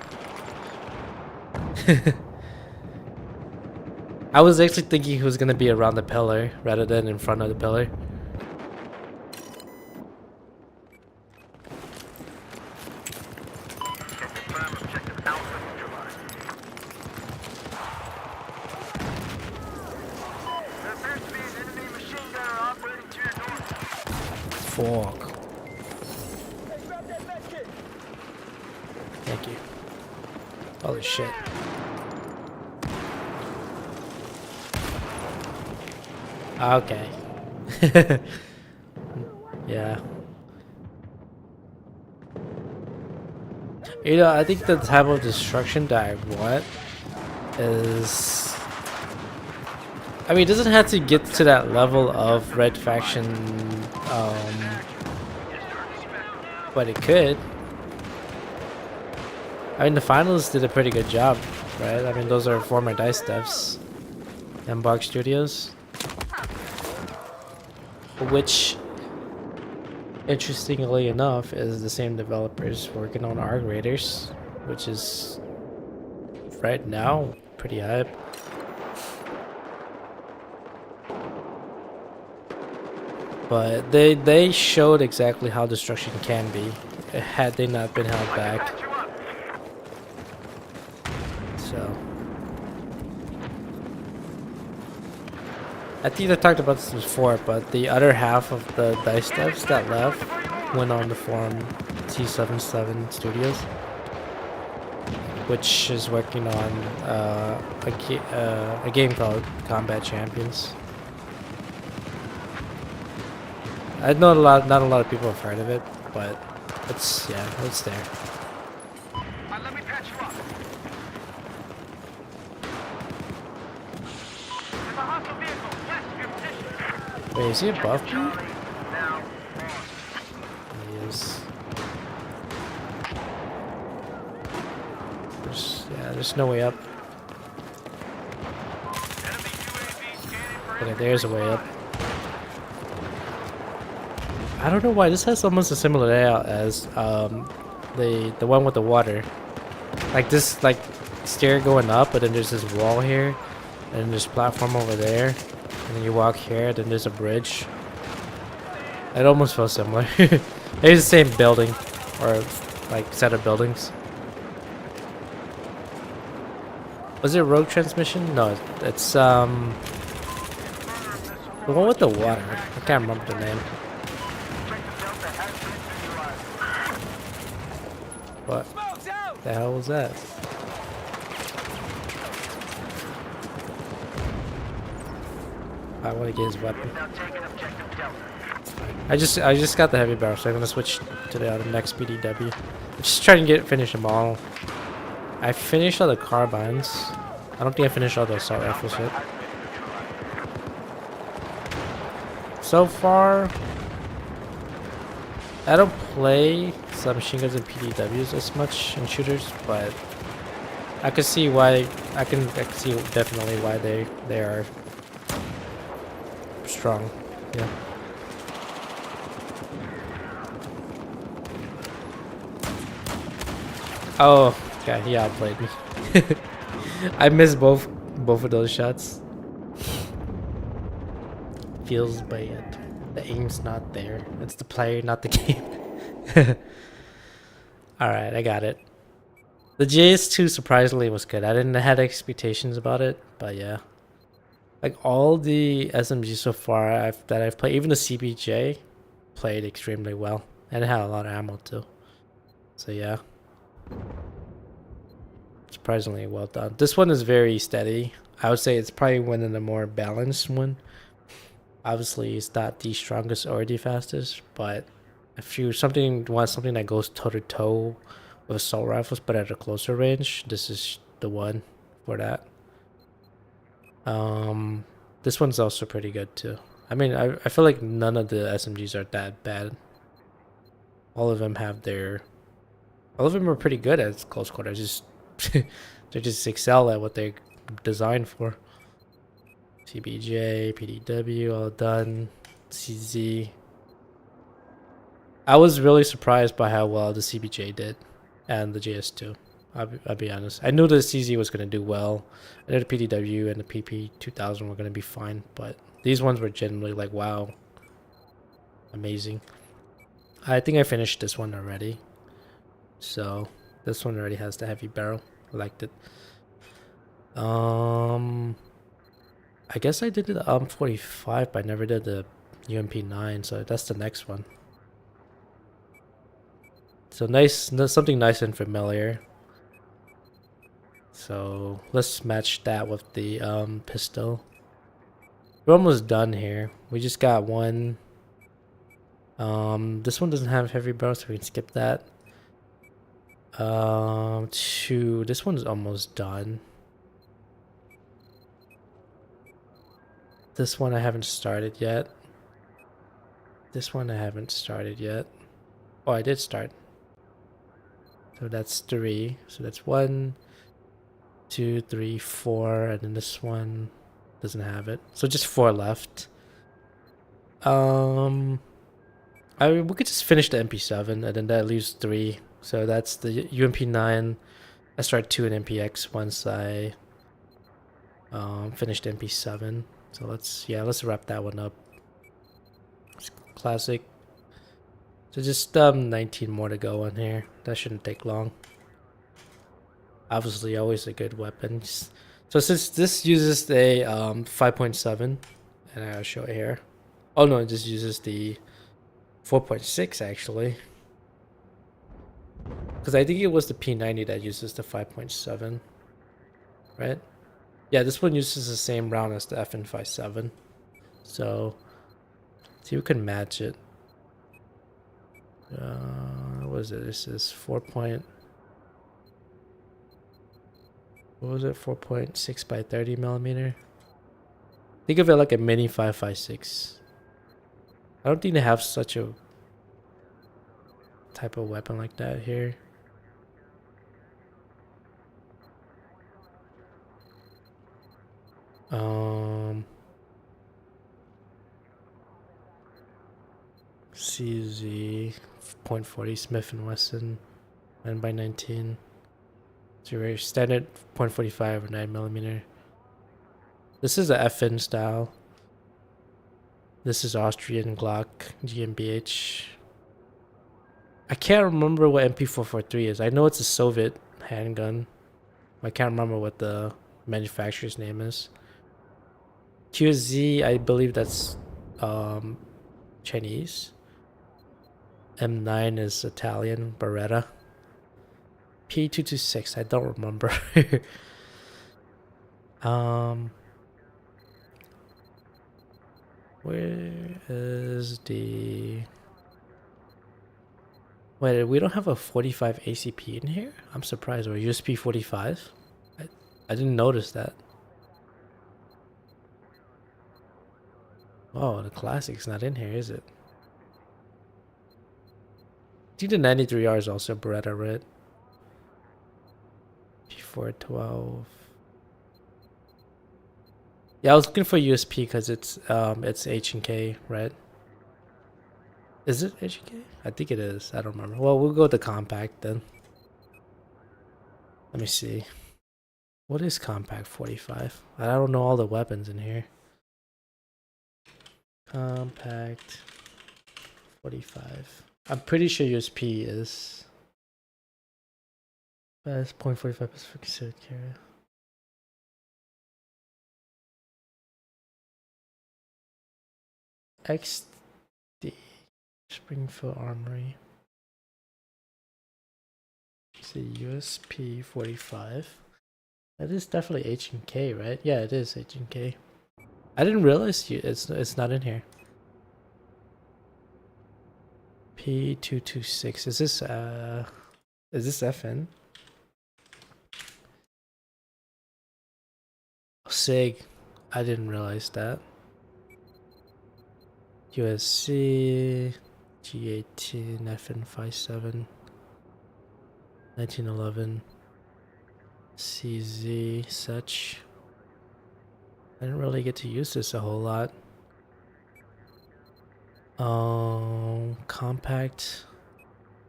I was actually thinking he was gonna be around the pillar rather than in front of the pillar. Fuck. Thank you. Holy shit. Okay. Yeah. You know, I think the type of destruction that I want is... I mean, it doesn't have to get to that level of Red Faction, but it could. I mean, the finalists did a pretty good job, right? I mean, those are former DICE devs. Embark Studios. Which, interestingly enough, is the same developers working on Arc Raiders, which is, right now, pretty hype. But they showed exactly how destruction can be, had they not been held back. So I think I talked about this before, but the other half of the DICE devs that left went on to form T77 Studios, which is working on a game called Combat Champions. I know not a lot of people have heard of it, but it's there. Let me patch you up. There's a hostile vehicle. Yes, your position. Wait, is he above me? Now, He is. There's no way up. enemy UAV scanning for Okay, there's a way up. I don't know why this has almost a similar layout as the one with the water. Like this, like stair going up, but then there's this wall here, and then there's platform over there, and then you walk here, then there's a bridge. It almost feels similar. It's the same building, or like set of buildings. Was it Rogue Transmission? No, it's the one with the water. I can't remember the name. What the hell was that? I want to get his weapon. I just got the heavy barrel, so I'm gonna switch to the next BDW. I'm just trying to finish them all. I finished all the carbines. I don't think I finished all the assault rifles yet. So far, I don't play submachine guns and PDWs as much in shooters, but I can see why. I can see definitely why they are strong. Yeah. Oh, okay, he outplayed me. I missed both of those shots. Feels bad. The aim's not there. It's the player, not the game. Alright, I got it. The JS2 surprisingly was good. I didn't have expectations about it, but yeah. Like all the SMGs so far that I've played, even the CBJ played extremely well, and it had a lot of ammo too. So yeah, surprisingly well done. This one is very steady. I would say it's probably one of the more balanced one. Obviously, it's not the strongest or the fastest, but if you want something that goes toe to toe with assault rifles, but at a closer range, this is the one for that. Um, this one's also pretty good too. I mean, I feel like none of the SMGs are that bad. All of them have their, all of them are pretty good at close quarters. Just they just excel at what they're designed for. CBJ, PDW, all done. CZ. I was really surprised by how well the CBJ did, and the JS2. I'll be honest. I knew the CZ was going to do well. I knew the PDW and the PP2000 were going to be fine, but these ones were generally like, wow, amazing. I think I finished this one already. So this one already has the heavy barrel. I liked it. I guess I did the 45, but I never did the UMP9, so that's the next one. So nice, something nice and familiar. So let's match that with the pistol. We're almost done here. We just got one. This one doesn't have heavy barrel, so we can skip that. Two. This one's almost done. This one I haven't started yet. This one I haven't started yet. Oh, I did start. So that's three. So that's one, two, three, four, and then this one doesn't have it. So just four left. Um, we could just finish the MP7, and then that leaves three. So that's the UMP9. I start two in MPX once I finished MP7. So let's wrap that one up. It's classic. So just 19 more to go on here. That shouldn't take long. Obviously, always a good weapon. So since this uses a 5.7, and I'll show it here. Oh no, it just uses the 4.6 actually. Because I think it was the P90 that uses the 5.7, right? Yeah, this one uses the same round as the FN57. So, see if we can match it. What is it? This is 4. What was it? 4.6 by 30 millimeter. Think of it like a mini 5.56. I don't think they have such a type of weapon like that here. CZ .40 Smith and Wesson 9x19. It's your very standard .45 or 9mm. This is the FN style. This is Austrian Glock GmbH. I can't remember what MP443 is. I know it's a Soviet handgun. I can't remember what the manufacturer's name is. QZ, I believe that's Chinese. M9 is Italian. Beretta. P226, I don't remember. Where is the... Wait, we don't have a 45 ACP in here? I'm surprised. Or USP 45? I didn't notice that. Oh, the classic's not in here, is it? I think the 93R is also Beretta Red. P412. Yeah, I was looking for USP because it's H&K, right? Is it H&K? I think it is. I don't remember. Well, we'll go with the compact then. Let me see. What is compact 45? I don't know all the weapons in here. Compact 45. I'm pretty sure USP is best .45 Pacific Suit carrier. XD Springfield Armory. See USP 45. That is definitely H&K, right? Yeah, it is H&K. I didn't realize it's not in here. P226. Is this FN? SIG. I didn't realize that. USC G18 FN57 1911 CZ such. I didn't really get to use this a whole lot. Compact.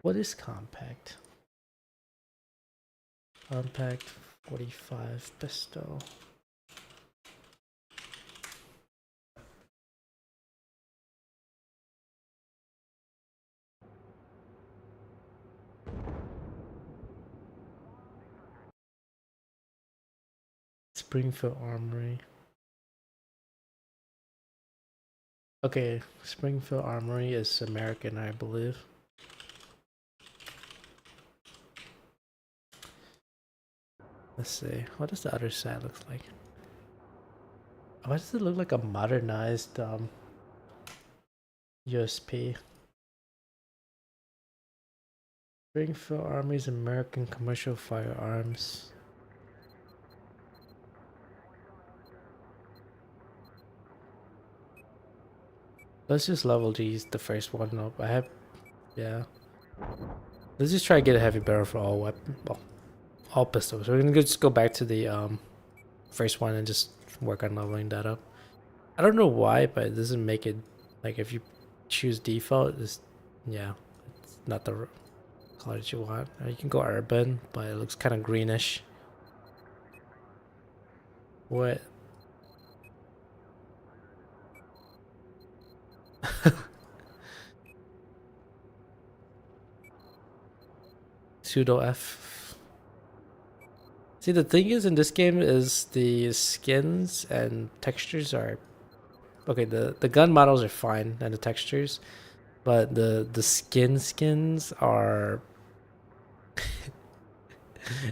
What is compact? Compact 45 pistol. Springfield Armory. Okay, Springfield Armory is American, I believe. Let's see. What does the other side look like? Why does it look like a modernized USP? Springfield Army's American Commercial Firearms. Let's just level these, the first one up. I have, yeah. Let's just try to get a heavy barrel for all weapons, well, all pistols. We're gonna just go back to the first one and just work on leveling that up. I don't know why, but it doesn't make it, like if you choose default, it's, yeah, it's not the color that you want. You can go urban, but it looks kind of greenish. What? Pseudo F. See, the thing is in this game is the skins and textures are okay. The gun models are fine and the textures, but the skins are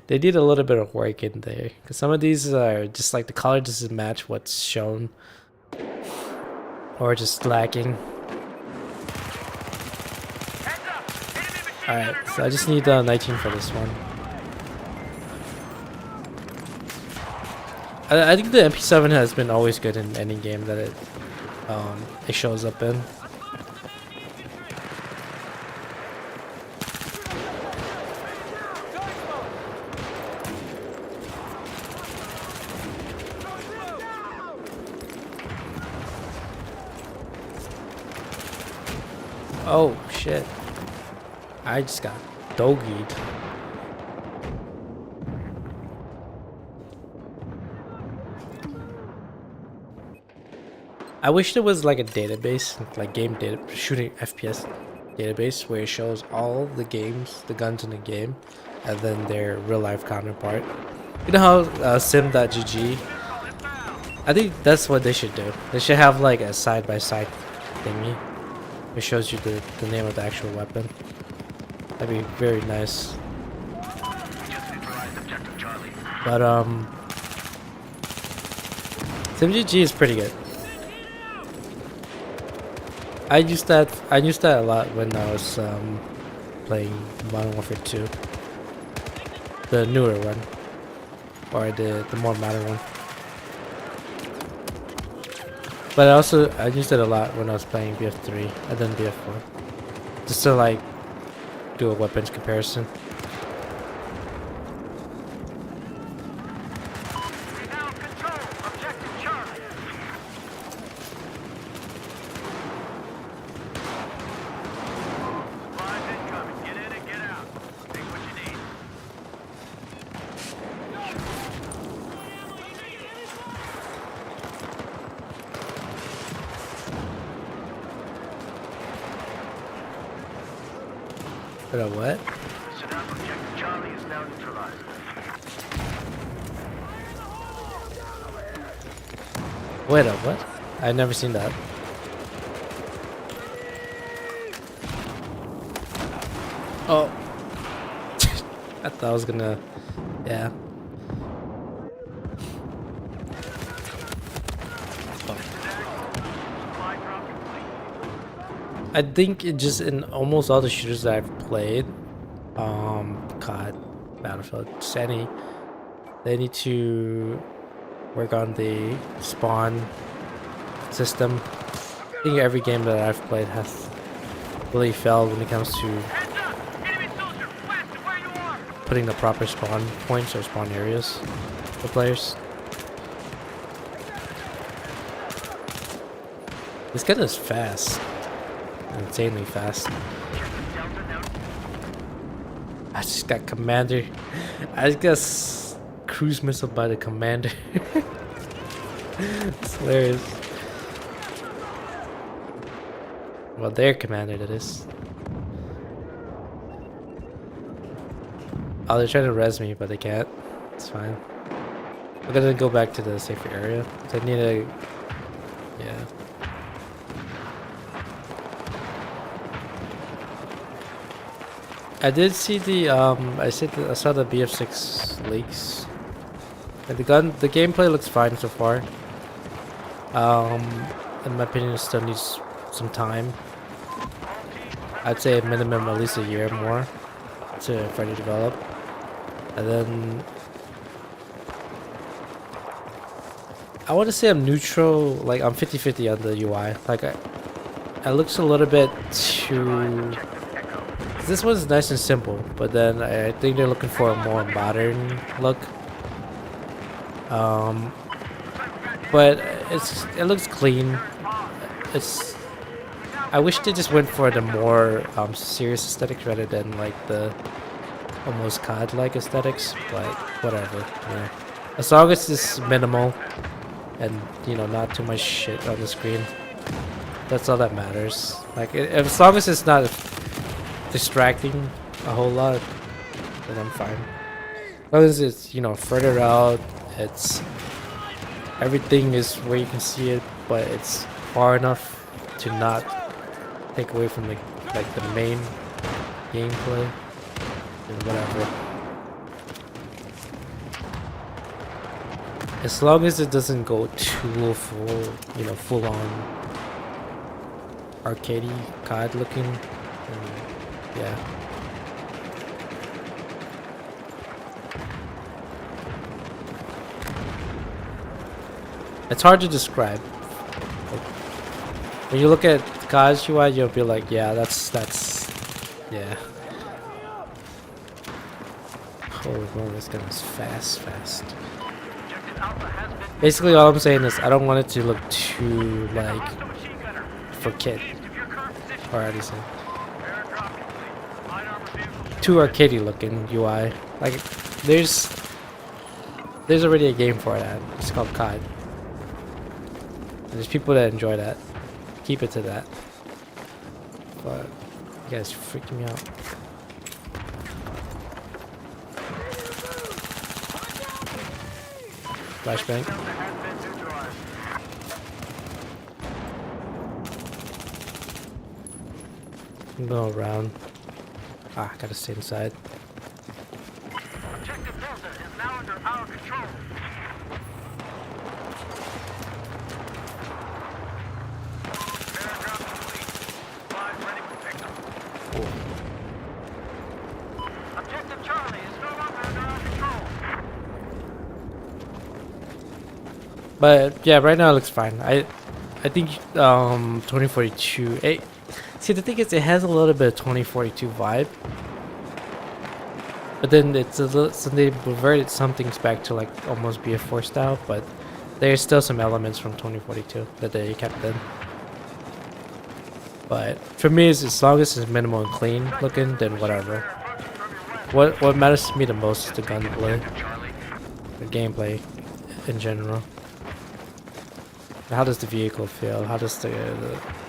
they need a little bit of work in there because some of these are just like the color doesn't match what's shown or just lacking. Alright, so I just need 19 for this one. I think the MP7 has been always good in any game that it shows up in. Oh shit. I just got dogied. I wish there was like a database, like game data shooting FPS database where it shows all the games, the guns in the game, and then their real life counterpart. You know how sim.gg? I think that's what they should do. They should have like a side by side thingy. It shows you the name of the actual weapon. That'd be very nice. But SimGG is pretty good. I used that a lot when I was playing Modern Warfare 2. The newer one. Or the more modern one. But I used it a lot when I was playing BF3 and then BF4. Just to like do a weapons comparison. But a what? So now objective Charlie is now neutralized. Wait a what? I've never seen that. Oh, I thought I was gonna. Yeah. I think it just in almost all the shooters that I've played, COD, Battlefield, just any, they need to work on the spawn system. I think every game that I've played has really failed when it comes to Heads up! Enemy soldier, west of where you are! putting the proper spawn points or spawn areas for players. This gun is fast. Insanely fast. I just got commander. I just got cruise missile by the commander. It's hilarious. Well, their commander, that is. Oh, they're trying to res me, but they can't. It's fine. We're gonna go back to the safer area. I need a... Yeah. I did see the I saw the BF6 leaks. And the gameplay looks fine so far. In my opinion, it still needs some time. I'd say a minimum at least a year more to further develop. And then I want to say I'm neutral, like I'm 50-50 on the UI. Like it looks a little bit too. This one's nice and simple, but then I think they're looking for a more modern look. But it looks clean. I wish they just went for the more serious aesthetics rather than like the almost COD-like aesthetics. But whatever, yeah. As long as it's minimal and not too much shit on the screen, that's all that matters. Like as long as it's not distracting a whole lot, then I'm fine. As long as it's further out, it's everything is where you can see it, but it's far enough to not take away from the main gameplay and whatever. As long as it doesn't go too full on arcadey COD looking. Yeah. It's hard to describe. Like, when you look at COD's UI, you'll be like, yeah, that's yeah. Holy moly, this gun is fast. Basically, all I'm saying is I don't want it to look too like for kid or anything. Too arcadey looking UI. Like there's already a game for that. It's called COD. And there's people that enjoy that. Keep it to that. But you guys freaking me out. Flashbang. Go around. Ah, gotta stay inside. Objective Delta is now under our control. Airdrop complete. Supplies ready for pickup. Objective Charlie is no longer under our control. But yeah, right now it looks fine. I think 2042. See, the thing is, it has a little bit of 2042 vibe, but then it's a little. So they reverted some things back to like almost BF4 style, but there's still some elements from 2042 that they kept in. But for me, is as long as it's minimal and clean looking, then whatever. What matters to me the most is the gunplay, the gameplay in general. How does the vehicle feel? How does the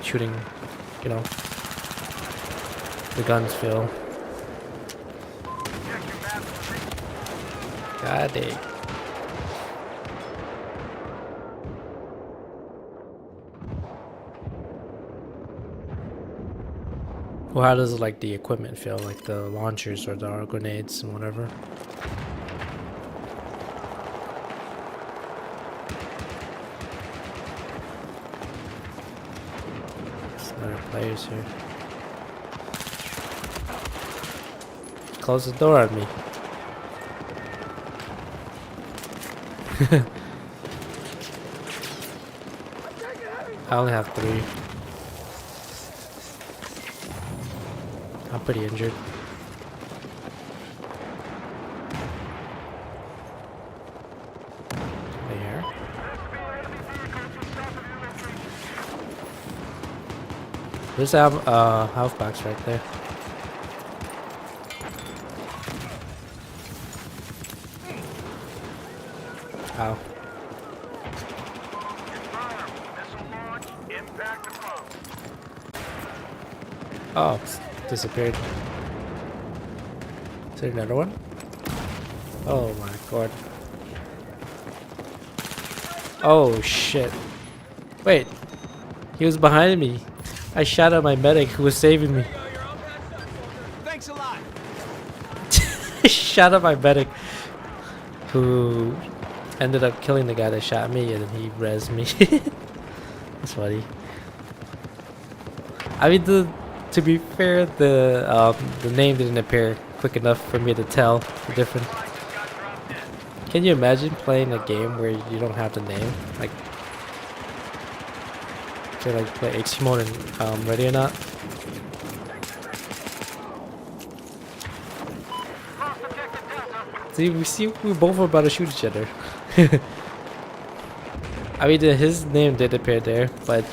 shooting, the guns feel? God dang. Well, how does like the equipment feel, like the launchers or the grenades and whatever? Some other players here. Close the door on me. I only have 3. I'm pretty injured. There. There's a health box right there. Ow. Oh, it's disappeared. Is there another one? Oh my god. Oh shit. Wait. He was behind me. I shot at my medic who was saving me. Thanks a lot. I shot at my medic who ended up killing the guy that shot me, and then he rezzed me. That's funny. I mean, to be fair, the name didn't appear quick enough for me to tell the difference. Can you imagine playing a game where you don't have the name? Like, to like play HC mode and ready or not? See, we both were about to shoot each other. I mean, his name did appear there, but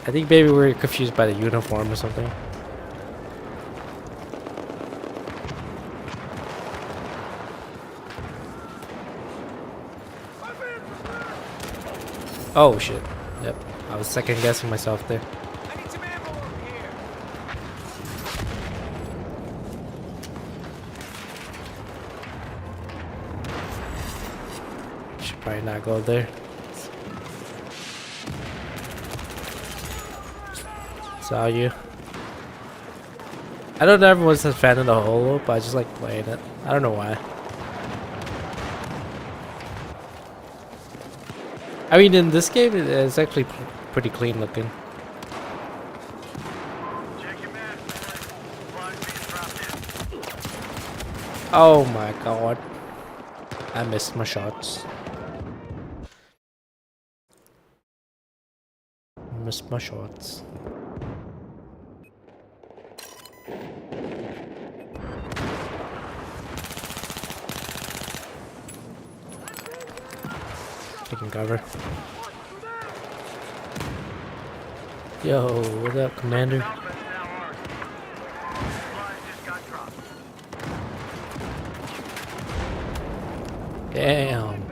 I think maybe we were confused by the uniform or something. Oh shit. Yep. I was second guessing myself there. I need some ammo over here. Should probably not go there. Saw you. I don't know everyone's a fan of the holo, but I just like playing it. I don't know why. I mean, in this game, it's actually pretty clean looking. Oh my god. I missed my shots. Missed my shots. Taking cover. Yo, what up, Commander? Damn.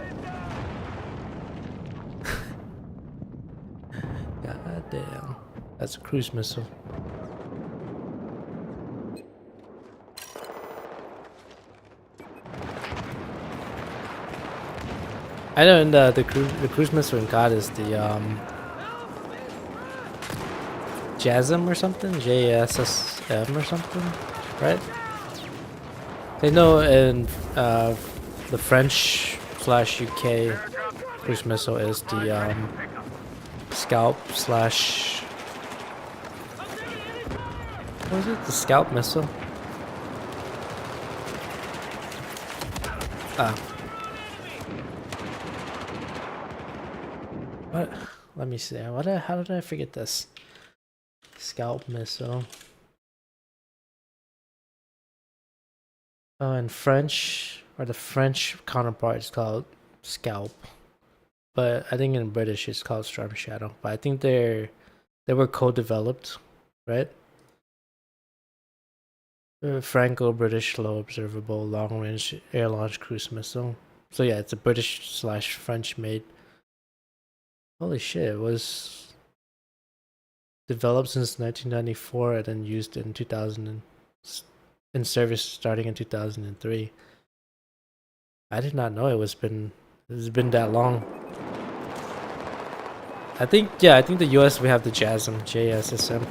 God damn. That's a cruise missile. I know, and the cruise missile in COD is the JASM or something, JSSM or something, right? They know in the French / UK cruise missile is the Scalp / what was it? The Scalp missile. Ah. What? Let me see. How did I forget this? Scalp missile. Oh, in French, or the French counterpart is called Scalp, but I think in British it's called Storm Shadow. But I think they were co-developed, right? Franco-British low observable long-range air-launched cruise missile. So yeah, it's a British / French made. Holy shit, it was developed since 1994 and then used in 2000 in service starting in 2003. I did not know it's been that long. I think the US we have the JASM, JSSM.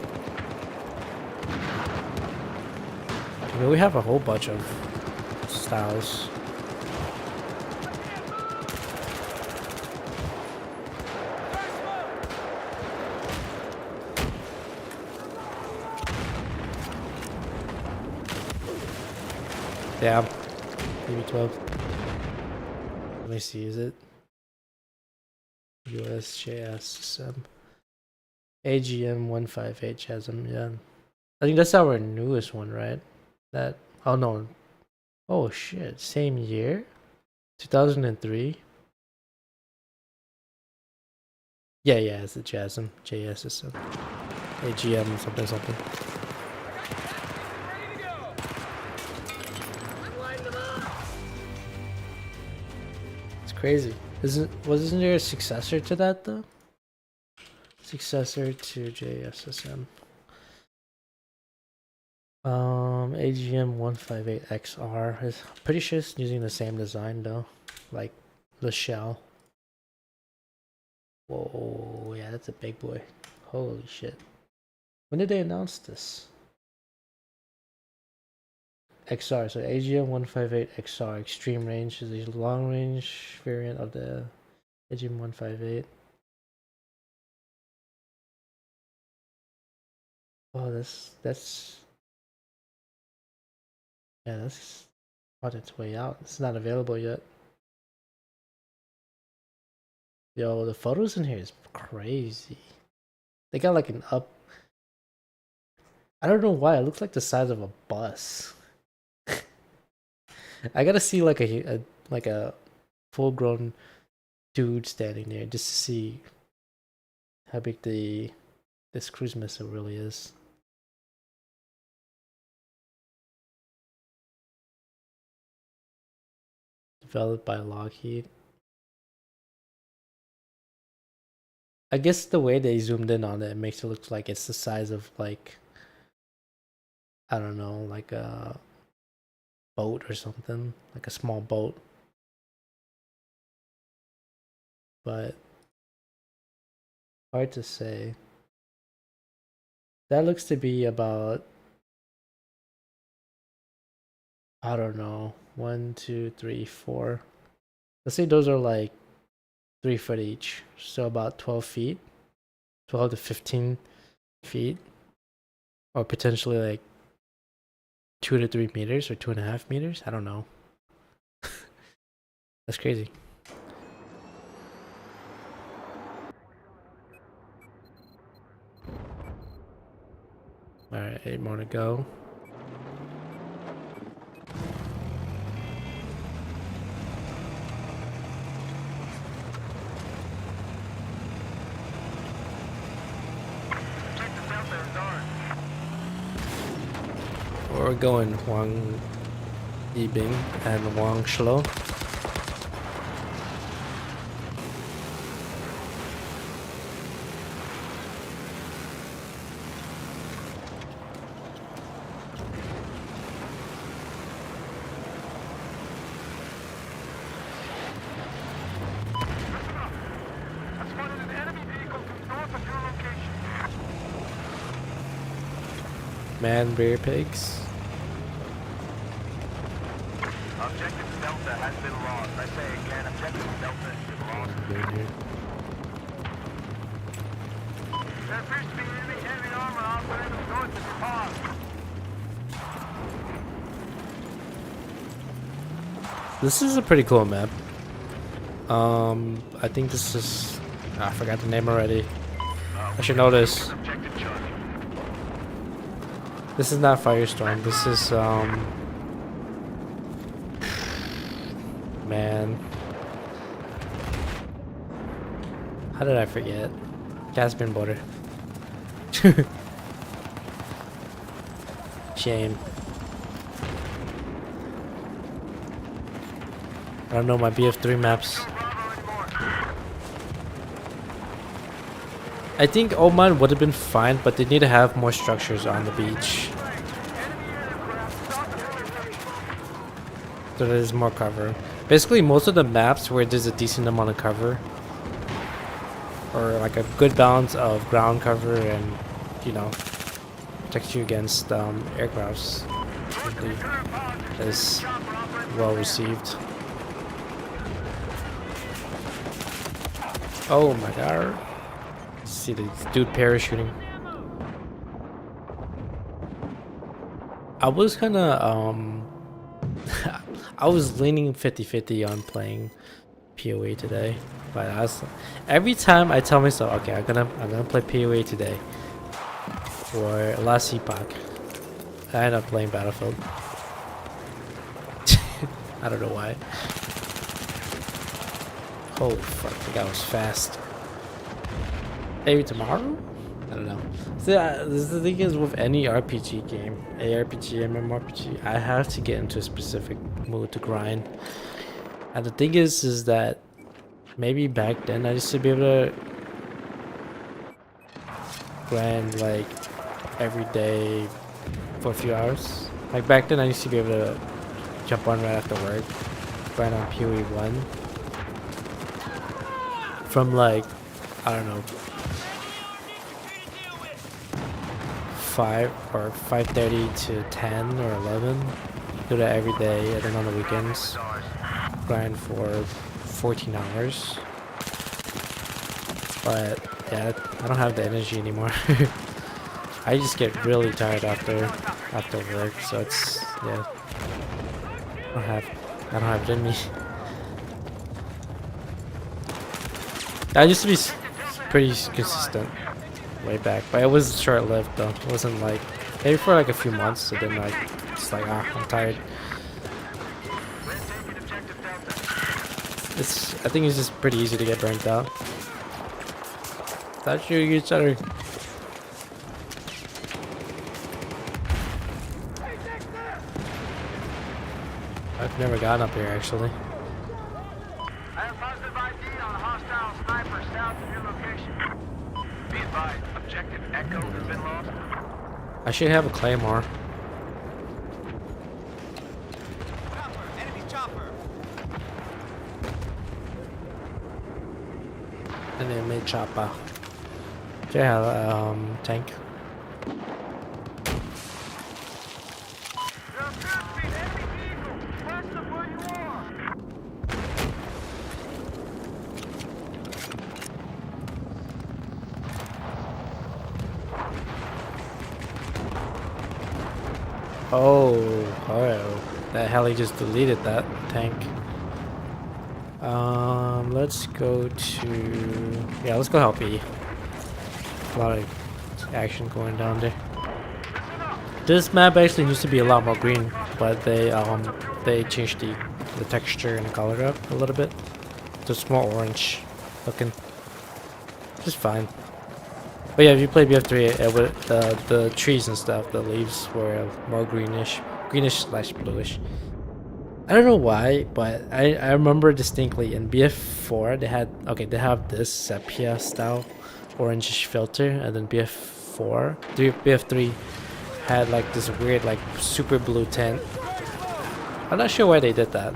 mean, we have a whole bunch of styles. Damn. BB-12. Let me see, is it? USJSM. AGM-158 JASM, yeah. I think that's our newest one, right? That, oh no. Oh shit, same year? 2003? Yeah, it's a JASM. JSSM. AGM something something. It's crazy. Wasn't there a successor to that though? Successor to JSSM. AGM 158XR is pretty sure it's using the same design though, like the shell. Whoa, yeah, that's a big boy. Holy shit! When did they announce this? XR, so AGM 158XR Extreme Range is a long range variant of the AGM 158. Oh, that's yeah, that's on its way out. It's not available yet. Yo, the photos in here is crazy. They got like an up. I don't know why it looks like the size of a bus. I gotta see like a full-grown dude standing there just to see how big this cruise missile really is. Developed by Lockheed. I guess the way they zoomed in on it makes it look like it's the size of like, I don't know, like a boat or something, like a small boat. But hard to say. That looks to be about, I don't know, 1, 2, 3, 4. Let's say those are like 3 foot each, so about 12 feet, 12 to 15 feet, or potentially like 2 to 3 meters or 2.5 meters. I don't know. That's crazy. All right, 8 more to go. We're going Huang Yibing and Wang Shilo. Man, bear pigs. Objective Delta has been lost. I say again, Objective Delta has been lost. There appears to be enemy heavy armor operating north of the pod. This is a pretty cool map. I think this is. I forgot the name already. I should know this. This is not Firestorm. This is man. How did I forget? Caspian border. Shame. I don't know my BF3 maps. I think Oman would have been fine, but they need to have more structures on the beach. So there's more cover. Basically, most of the maps where there's a decent amount of cover, or like a good balance of ground cover and, you know, protect you against aircrafts, really is well received. Oh my god. See the dude parachuting. I was kinda I was leaning 50-50 on playing PoE today. But every time I tell myself, okay, I'm gonna play PoE today for last epoch, I end up playing Battlefield. I don't know why. Holy fuck, the guy was fast. Maybe tomorrow? I don't know. See, the thing is with any RPG game, ARPG, MMORPG, I have to get into a specific mood to grind. And the thing is that maybe back then I used to be able to grind like every day for a few hours. Like back then I used to be able to jump on right after work, grind on PoE 1. From like, I don't know, 5 or 5:30 to 10 or 11. Do that every day, and then on the weekends, grind for 14 hours. But yeah, I don't have the energy anymore. I just get really tired after work, so it's yeah. I don't have it in me. I used to be pretty consistent way back, but it was short-lived though. It wasn't like maybe for like a few months, so then like it's like I'm tired. I think it's just pretty easy to get burnt out. Thought you each other. I've never gotten up here actually. I have positive ID on a hostile sniper south of your location. Be advised, objective Echo has been lost. I should have a claymore. Chopper, enemy chopper. Enemy chopper. Yeah, tank. There appears to be an enemy vehicle west of where you are. Oh, that heli just deleted that tank. Let's go to let's go help E. A lot of action going down there. This map actually used to be a lot more green, but they changed the texture and the color up a little bit. Just more orange looking. Just fine. But yeah, if you play BF3, the trees and stuff, the leaves were more greenish slash bluish. I don't know why, but I remember distinctly in BF4 they have this sepia style orangish filter, and then BF3 had like this weird like super blue tint. I'm not sure why they did that.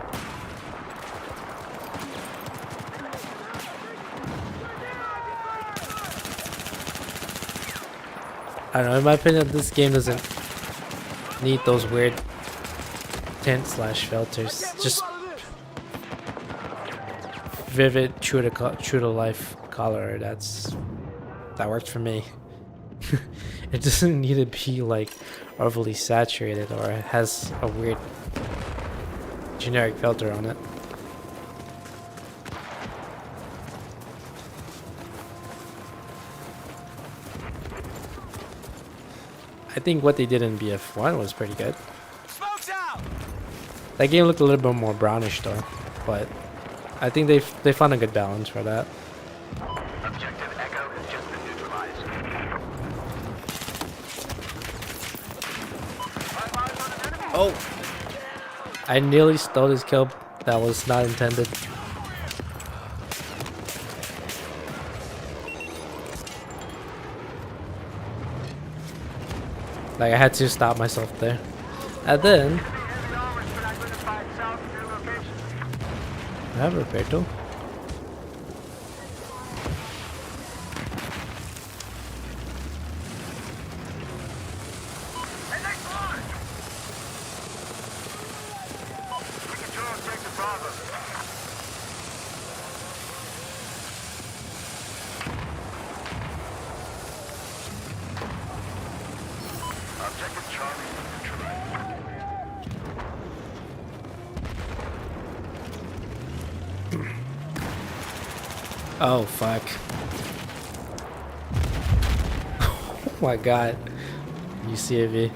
I don't know, in my opinion this game doesn't need those weird tint slash filters. Just vivid true to life color. That works for me. It doesn't need to be like overly saturated or it has a weird generic filter on it. I think what they did in BF1 was pretty good. Smoke's out. That game looked a little bit more brownish though, but I think they found a good balance for that. Objective Echo has just been neutralized. Oh! I nearly stole his kill. That was not intended. Like I had to stop myself there. And then I have a Roberto. Objective Charlie neutralized. Oh fuck. Oh my god. UCAV.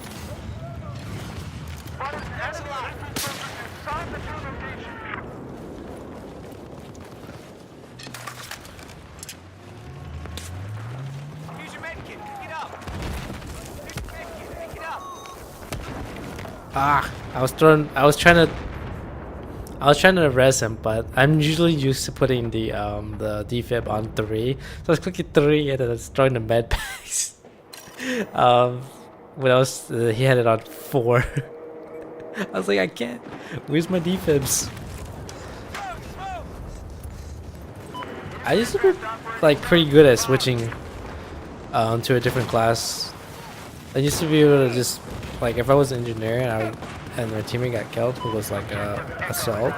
Here's your medkit. Pick it up. Here's your medkit. Pick it up. Ah, I was trying to res him, but I'm usually used to putting the defib on 3. So I was clicking 3 and then I was throwing the med packs. When he had it on 4. I was like, I can't. Where's my defibs? I used to be like pretty good at switching to a different class. I used to be able to just like if I was an engineer and my teammate got killed who was like assault,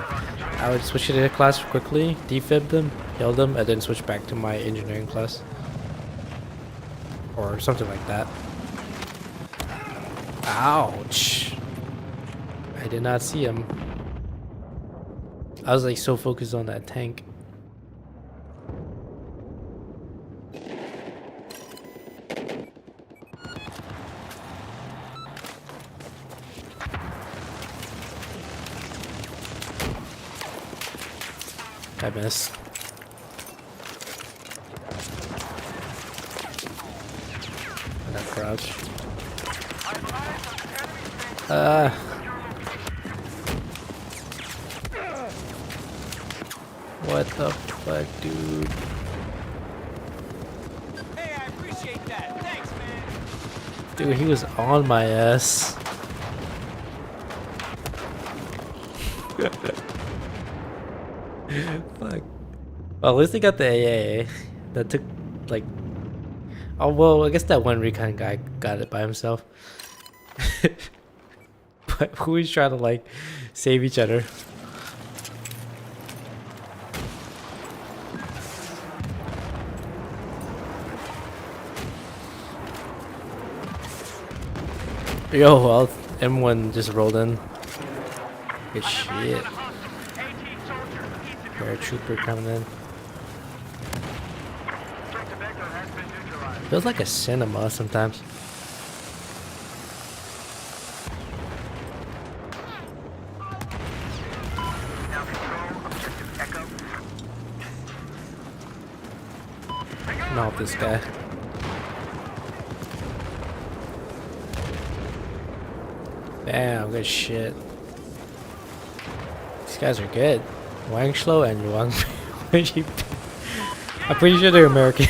I would switch to the class quickly, defib them, kill them, and then switch back to my engineering class or something like that. Ouch! I did not see him. I was like so focused on that tank. I missed. And that crouch. What the fuck, dude? Hey, I appreciate that. Thanks, man. Dude, he was on my ass. Fuck. Well, at least they got the AA. That took, like... Oh, well, I guess that one recon guy got it by himself. But who is trying to, like, save each other? Yo, well, M1 just rolled in. Good shit. Paratrooper coming in. Feels like a cinema sometimes. Not this guy. Damn, good shit. These guys are good. Wang Shlo and Yuan. I'm pretty sure they're American.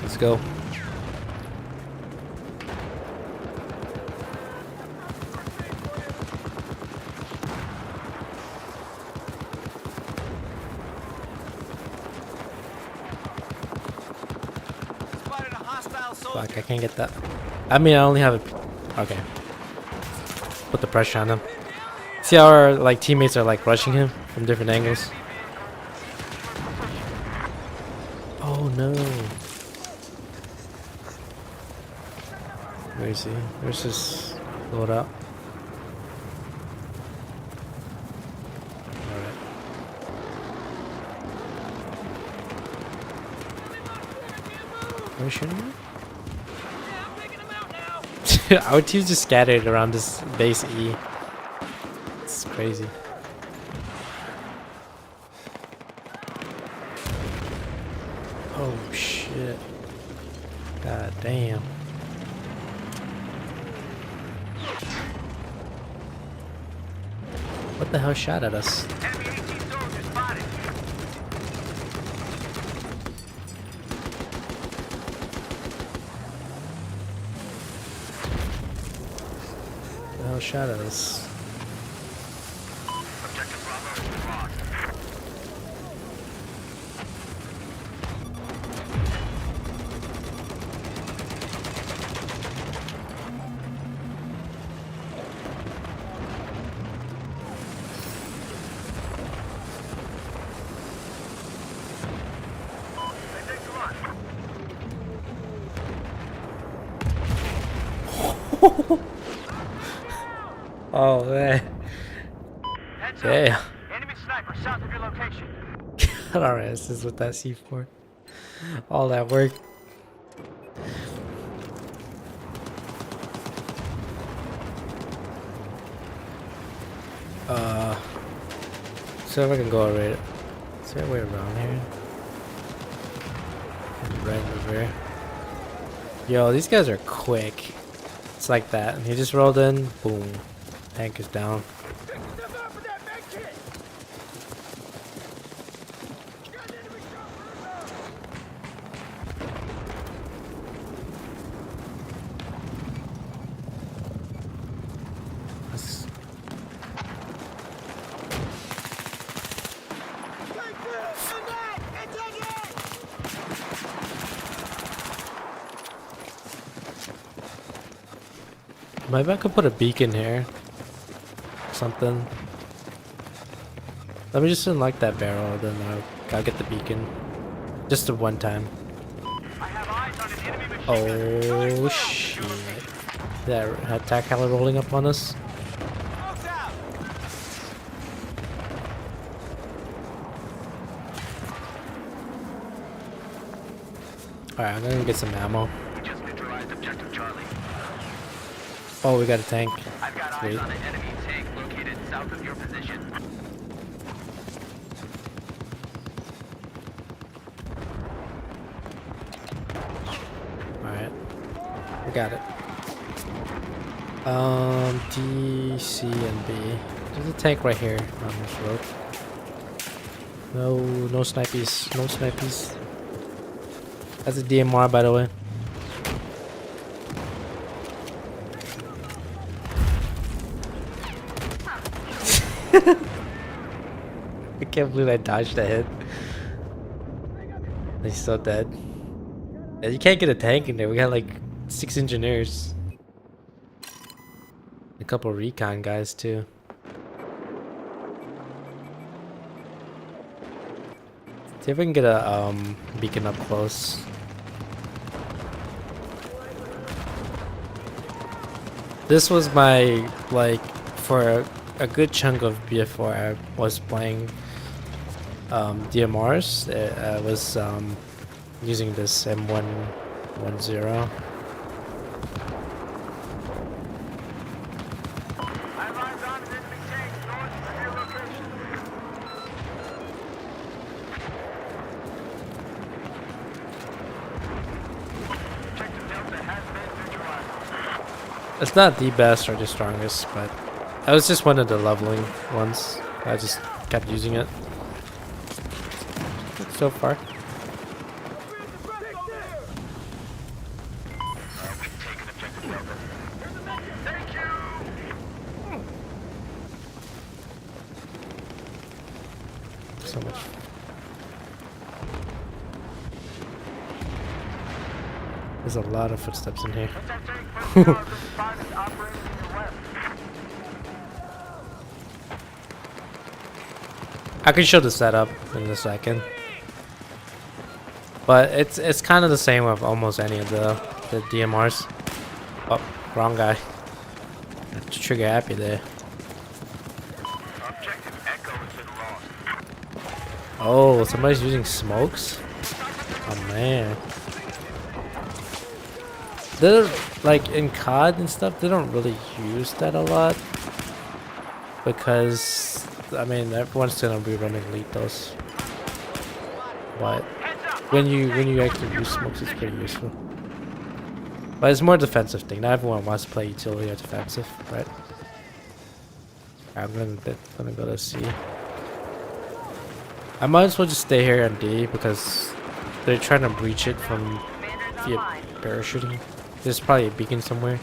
Let's go. Fuck, I can't get that. I mean, I only have a... Okay. Put the pressure on him. See how our like teammates are like rushing him from different angles? Oh no. Where is he? Where's his loadout? Alright. Are you shooting me? Our team's just scattered around this base E. It's crazy. Oh shit. God damn. What the hell shot at us? Enemy 18 soldiers spotted. What the hell shot at us? Objective Bravo is lost. Oh man. Heads Damn. up. Enemy sniper south of your location. Alright, this is what that C4. All that work. So if I can go right. Is there a way around here? Right over here. Yo, these guys are quick. It's like that. He just rolled in. Boom. Tank is down. Let's- Maybe I could put a beacon here. Something. Let me just unlock that barrel, then I'll get the beacon. Just the one time. I have eyes on an enemy machine gun. Oh shit. That attack heli rolling up on us. Smoke's out. Alright, I'm gonna get some ammo. We just neutralized objective Charlie. Oh, we got a tank. I've got eyes Sweet. on an enemy tank located south of your position. Alright. We got it. D, C, and B. There's a tank right here on this road. No snipies. No snipies. That's a DMR, by the way. I can't believe I dodged that hit. He's so dead. Yeah, you can't get a tank in there. We got like 6 engineers. A couple recon guys too. See if we can get a beacon up close. This was my, like, for a good chunk of BF4 I was playing DMRs. I was using this M110. I have eyes on an enemy tank north of your location. Objective Delta has been neutralized. It's not the best or the strongest, but I was just one of the leveling ones. I just kept using it. So far. We've taken objective Delta. Thank you. So much. There's a lot of footsteps in here. Attack tank personnel have been spotted operating in your west. I can show the setup in a second. But it's kind of the same with almost any of the DMRs. Oh, wrong guy. Trigger happy there. Objective Echo has been lost. Oh, somebody's using smokes? Oh man. They're like in COD and stuff, they don't really use that a lot. Because I mean everyone's gonna be running lethals. But when you actually use smokes, it's pretty useful. But it's more a defensive thing. Not everyone wants to play utility or defensive, right? I'm gonna go to C. I might as well just stay here on D because they're trying to breach it from via parachuting. There's probably a beacon somewhere.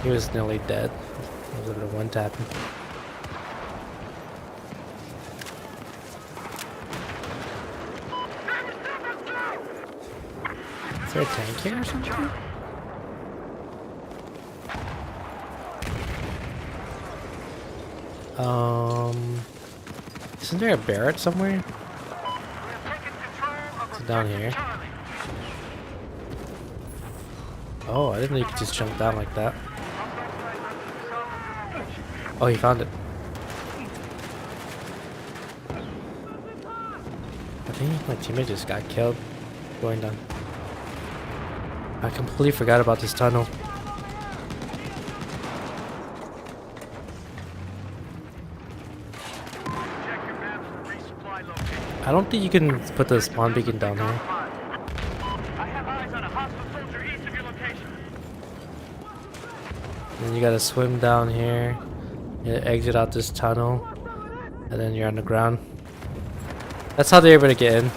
He was nearly dead. I was able to one tap him. Is there a tank here or something? Isn't there a Barrett somewhere? We have taken control of It's down objective here. Charlie. Oh, I didn't know you could just jump down like that. Oh, he found it. I think my teammate just got killed going down. I completely forgot about this tunnel. Check your maps for resupply location. I don't think you can put the spawn beacon down here. I have eyes on a hostile soldier east of your location. Then you gotta swim down here, you exit out this tunnel, and then you're on the ground. That's how they're able to get in.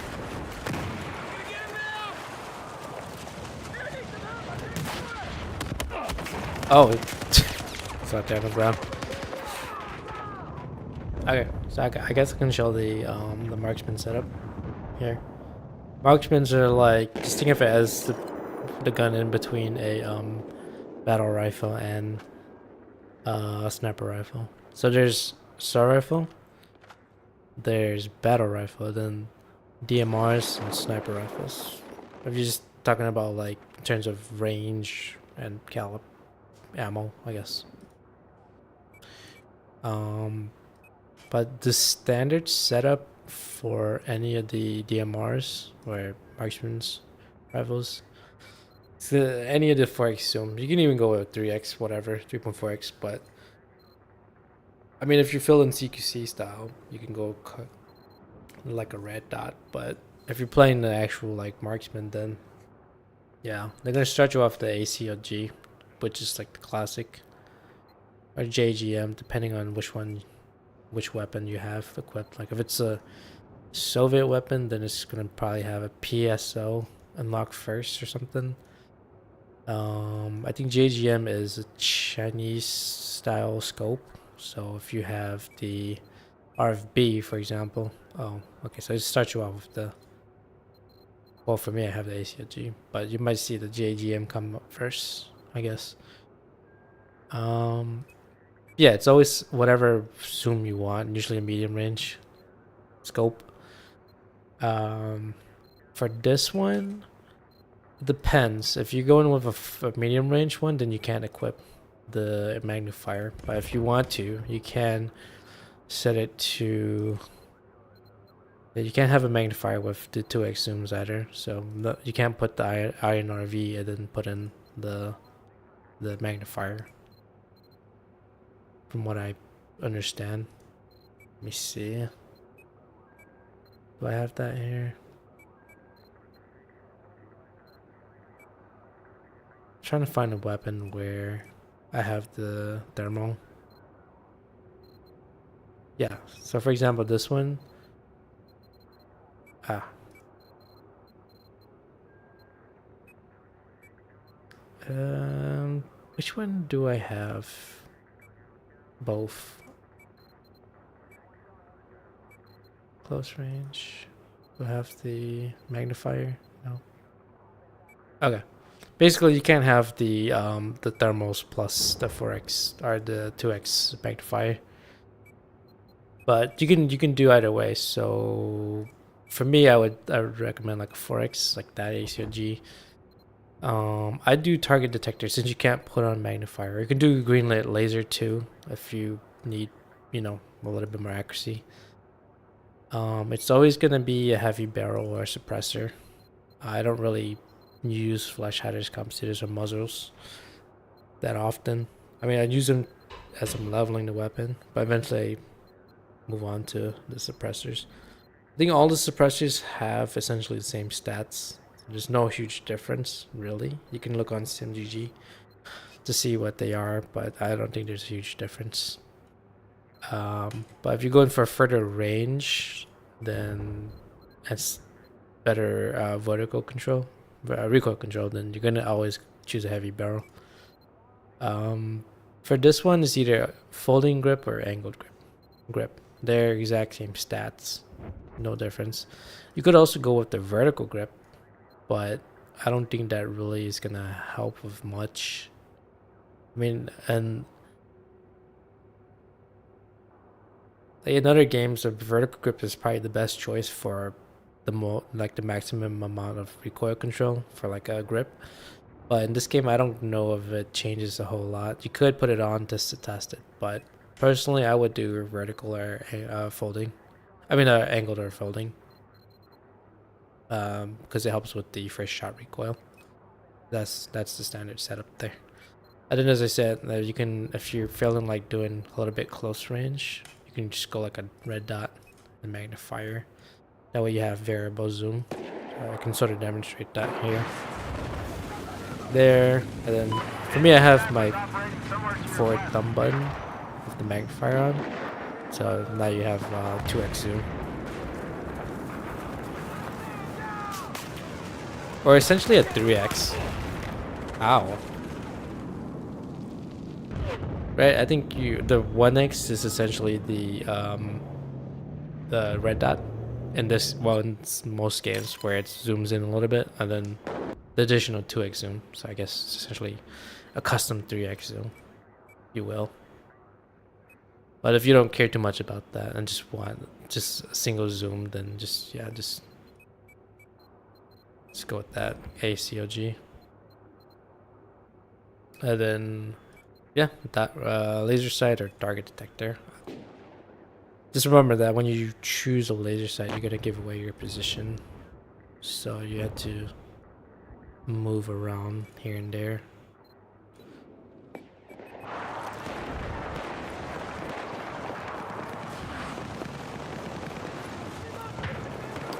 Oh, it's out there on the ground. Okay, so I guess I can show the marksman setup here. Marksmans are like, just think of it as the gun in between a battle rifle and a sniper rifle. So there's assault rifle, there's battle rifle, then DMRs and sniper rifles. If you're just talking about like in terms of range and caliber ammo, I guess. But the standard setup for any of the DMRs or marksman's rifles, so any of the 4x zoom, you can even go with 3x, whatever, 3.4x. But I mean, if you're feeling CQC style, you can go like a red dot. But if you're playing the actual like marksman, then yeah, they're gonna start you off the AC or G, which is like the classic, or JGM, depending on which weapon you have equipped. Like if it's a Soviet weapon, then it's gonna probably have a PSO unlocked first or something. I think JGM is a Chinese style scope. So if you have the RFB, for example, oh, okay, so it starts you off with the. Well, for me, I have the ACLG, but you might see the JGM come up first, I guess. Yeah, it's always whatever zoom you want, usually a medium range scope. For this one, it depends. If you're going with a medium range one, then you can't equip the magnifier. But if you want to, you can set it to. You can't have a magnifier with the 2x zooms either. So you can't put the INRV and then put in the magnifier. From what I understand. Let me see. Do I have that here? I'm trying to find a weapon where I have the thermal. Yeah, so for example, this one. Which one do I have? Both. Close range. Do I have the magnifier? No. Okay. Basically, you can't have the thermals plus the 4x or the 2x magnifier. But you can do either way. So for me, I would recommend like a 4x, like that ACOG. I do target detector since you can't put on magnifier. You can do green light laser too if you need, a little bit more accuracy. It's always gonna be a heavy barrel or a suppressor. I don't really use flash hiders, compensators, or muzzles that often. I mean, I use them as I'm leveling the weapon, but eventually I move on to the suppressors. I think all the suppressors have essentially the same stats. There's no huge difference, really. You can look on SimGG to see what they are, but I don't think there's a huge difference. But if you're going for further range, then it's better vertical control, recoil control, then you're going to always choose a heavy barrel. For this one, it's either folding grip or angled grip. They're exact same stats, no difference. You could also go with the vertical grip, but I don't think that really is going to help with much. I mean, and in other games, the vertical grip is probably the best choice for the maximum amount of recoil control for like a grip. But in this game, I don't know if it changes a whole lot. You could put it on just to test it, but personally, I would do vertical or folding. I mean, angled or folding, because it helps with the first shot recoil. That's the standard setup there. And then, as I said, you can, if you're feeling like doing a little bit close range, you can just go like a red dot, the magnifier. That way you have variable zoom. I can sort of demonstrate that here. There, and then for me, I have my forward thumb button with the magnifier on. So now you have 2x zoom. Or essentially a 3x. Ow. Right, I think the 1x is essentially the red dot in this, well, in most games where it zooms in a little bit, and then the additional 2x zoom. So I guess it's essentially a custom 3x zoom, if you will. But if you don't care too much about that and just want just a single zoom, then just go with that ACOG. And then that laser sight or target detector. Just remember that when you choose a laser sight, you're gonna give away your position, so you have to move around here and there.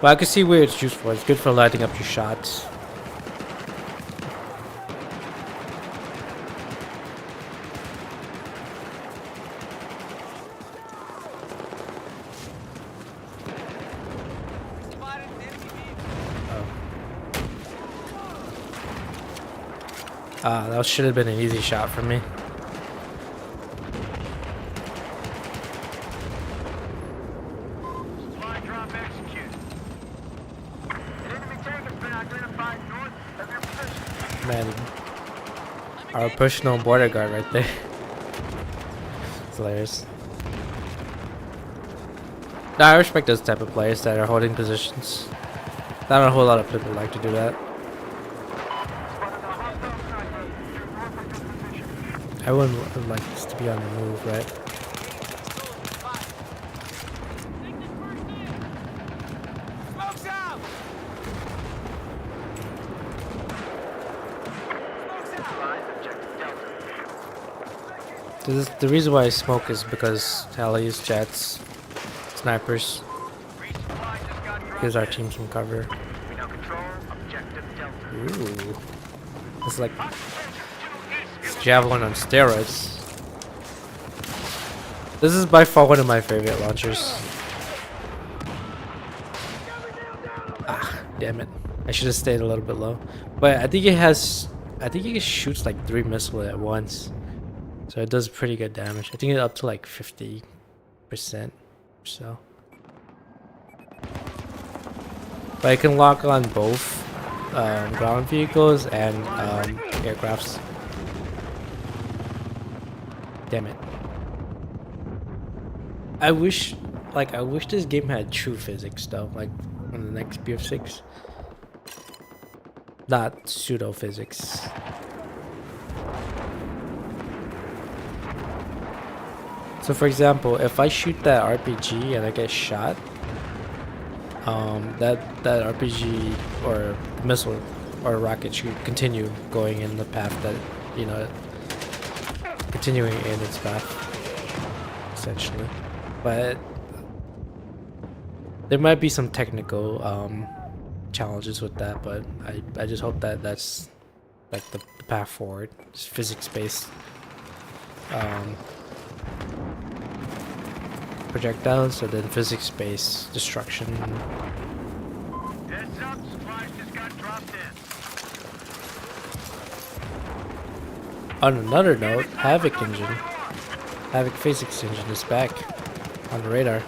But I can see where it's useful. It's good for lighting up your shots. That should have been an easy shot for me. Supply drop executed. An enemy tank has been identified north of your position. Man, our personal border guard right there. It's hilarious. Now, I respect those type of players that are holding positions. Not a whole lot of people like to do that. Everyone would like this to be on the move, right? Smoke's out! This is, the reason why I smoke is because helis, jets, snipers Resupply just got dropped. gives our team some cover. We now control objective Delta. Ooh, it's like javelin on steroids. This is by far one of my favorite launchers. Ah, damn it! I should have stayed a little bit low. But I think it shoots like 3 missiles at once, so it does pretty good damage. I think it's up to like 50% or so. But I can lock on both ground vehicles and aircrafts. Damn it. I wish this game had true physics though, like on the next BF6. Not pseudo physics. So for example, if I shoot that RPG and I get shot, that RPG or missile or rocket should continue going in the path that, you know, continuing in its path, essentially. But there might be some technical challenges with that, but I just hope that that's like the path forward. It's physics-based projectiles, and then physics-based destruction. Heads up, supplies just got dropped in. On another note, Havoc physics engine is back on the radar.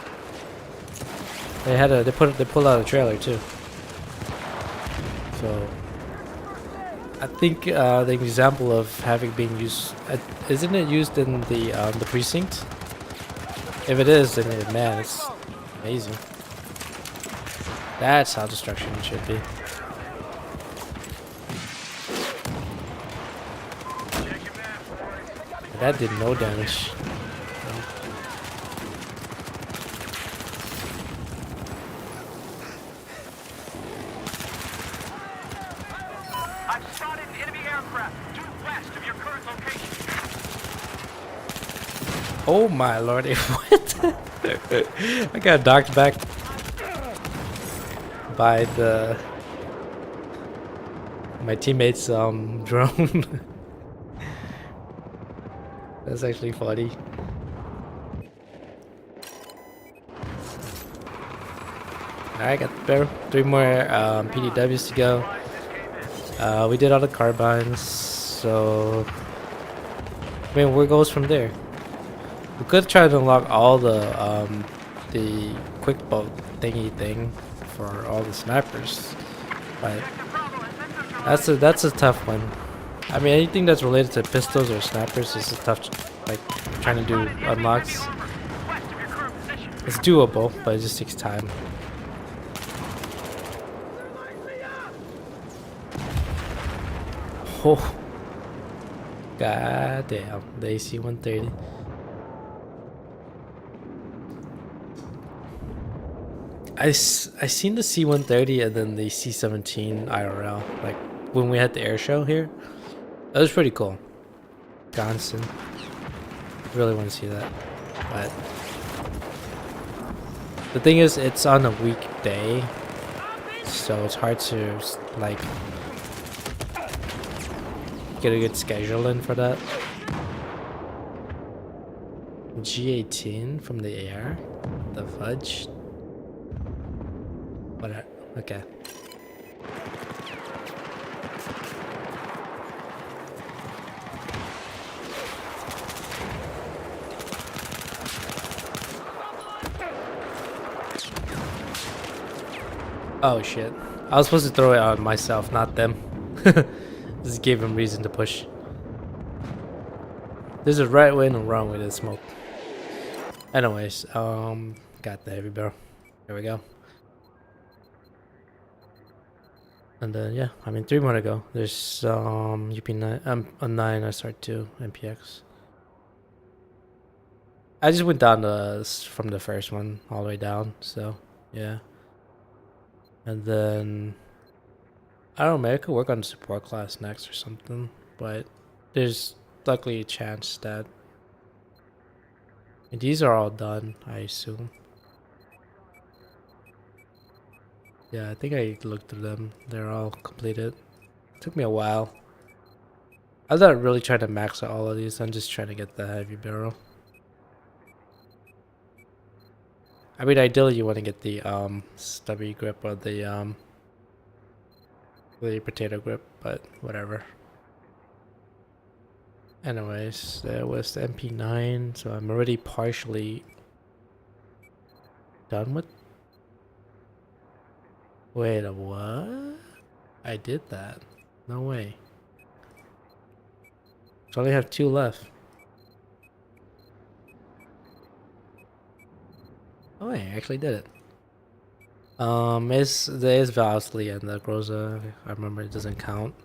They pulled out a trailer too. So I think the example of Havoc being used, isn't it used in the precinct? If it is, then man, it's amazing. That's how destruction should be. That did no damage. I've spotted an enemy aircraft due west of your current location. Oh my lordy, what? I got knocked back by my teammate's drone. That's actually funny. Alright, got the 3 more PDWs to go. We did all the carbines, so I mean, where goes from there? We could try to unlock all the quick bolt thingy thing for all the snipers, but that's a tough one. I mean, anything that's related to pistols or snipers is a tough, like trying to do unlocks. It's doable, but it just takes time. Oh, god damn, the AC-130. I seen the C-130 and then the C-17 IRL, like when we had the air show here. That was pretty cool. Johnson. Really want to see that. But the thing is, it's on a weekday, so it's hard to like get a good schedule in for that. G18 from the air. The fudge. Whatever. Okay. Oh shit. I was supposed to throw it on myself, not them. This gave him reason to push. There's a right way and a wrong way to smoke. Anyways, got the heavy barrel. There we go. And then yeah, I mean 3 more to go. There's UP9, a 9 SR2 MPX. I just went down from the first one all the way down, so yeah. And then I don't know, maybe I could work on the support class next or something, but there's luckily a chance that these are all done, I assume. Yeah, I think I looked through them. They're all completed. It took me a while. I'm not really trying to max out all of these. I'm just trying to get the heavy barrel. I mean, ideally you want to get the stubby grip or the potato grip, but whatever. Anyways, there was the MP9, so I'm already partially done with. Wait, what? I did that. No way. So I only have 2 left. Oh, I actually did it. There is Valsley and the Groza. I remember it doesn't count.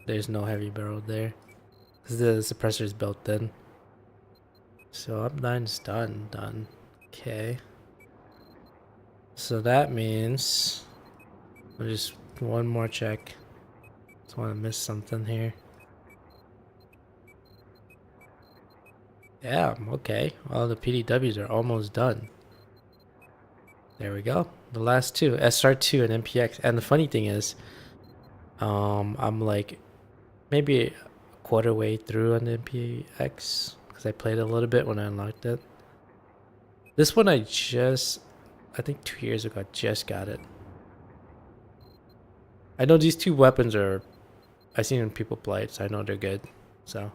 There's no heavy barrel there. Because the suppressor is built in. So up 9's done. Okay. So that means just one more check. Just want to miss something here. Yeah, okay. All the PDWs are almost done. There we go. The last 2, SR2 and MPX. And the funny thing is, I'm like maybe a quarter way through on the MPX because I played a little bit when I unlocked it. This one I think 2 years ago, I just got it. I know these 2 weapons I've seen people play it, so I know they're good. So,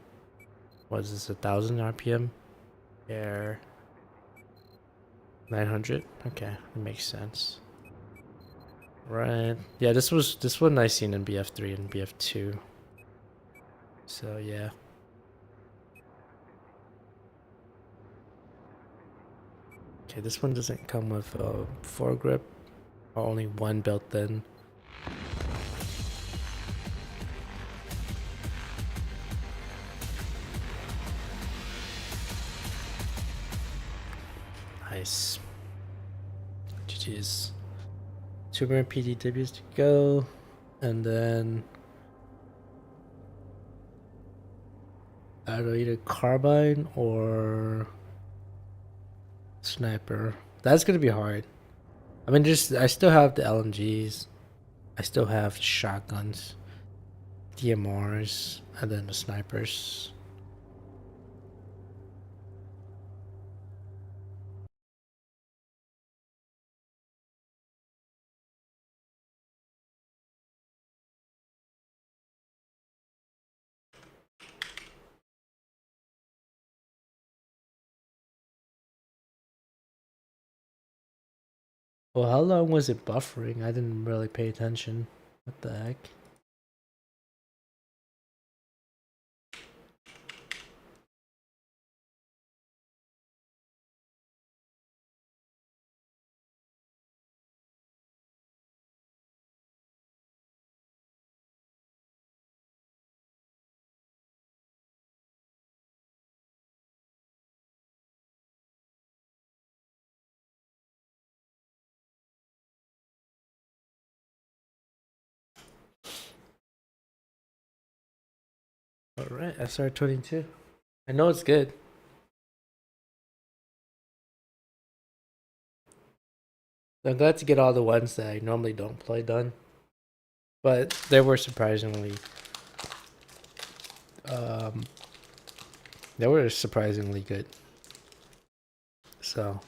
what is this, 1,000 RPM? Air 900? Okay, that makes sense. Right. Yeah, this one I seen in BF3 and BF2. So, yeah. Okay, this one doesn't come with a foregrip, or only one built in. Nice. GG's. 2 more PDWs to go. And then I don't know, either carbine or sniper. That's gonna be hard. I mean, I still have the LMGs. I still have shotguns, DMRs, and then the snipers. Well, how long was it buffering? I didn't really pay attention. What the heck? Alright, SR22. I know it's good. I'm glad to get all the ones that I normally don't play done. But they were surprisingly um good. So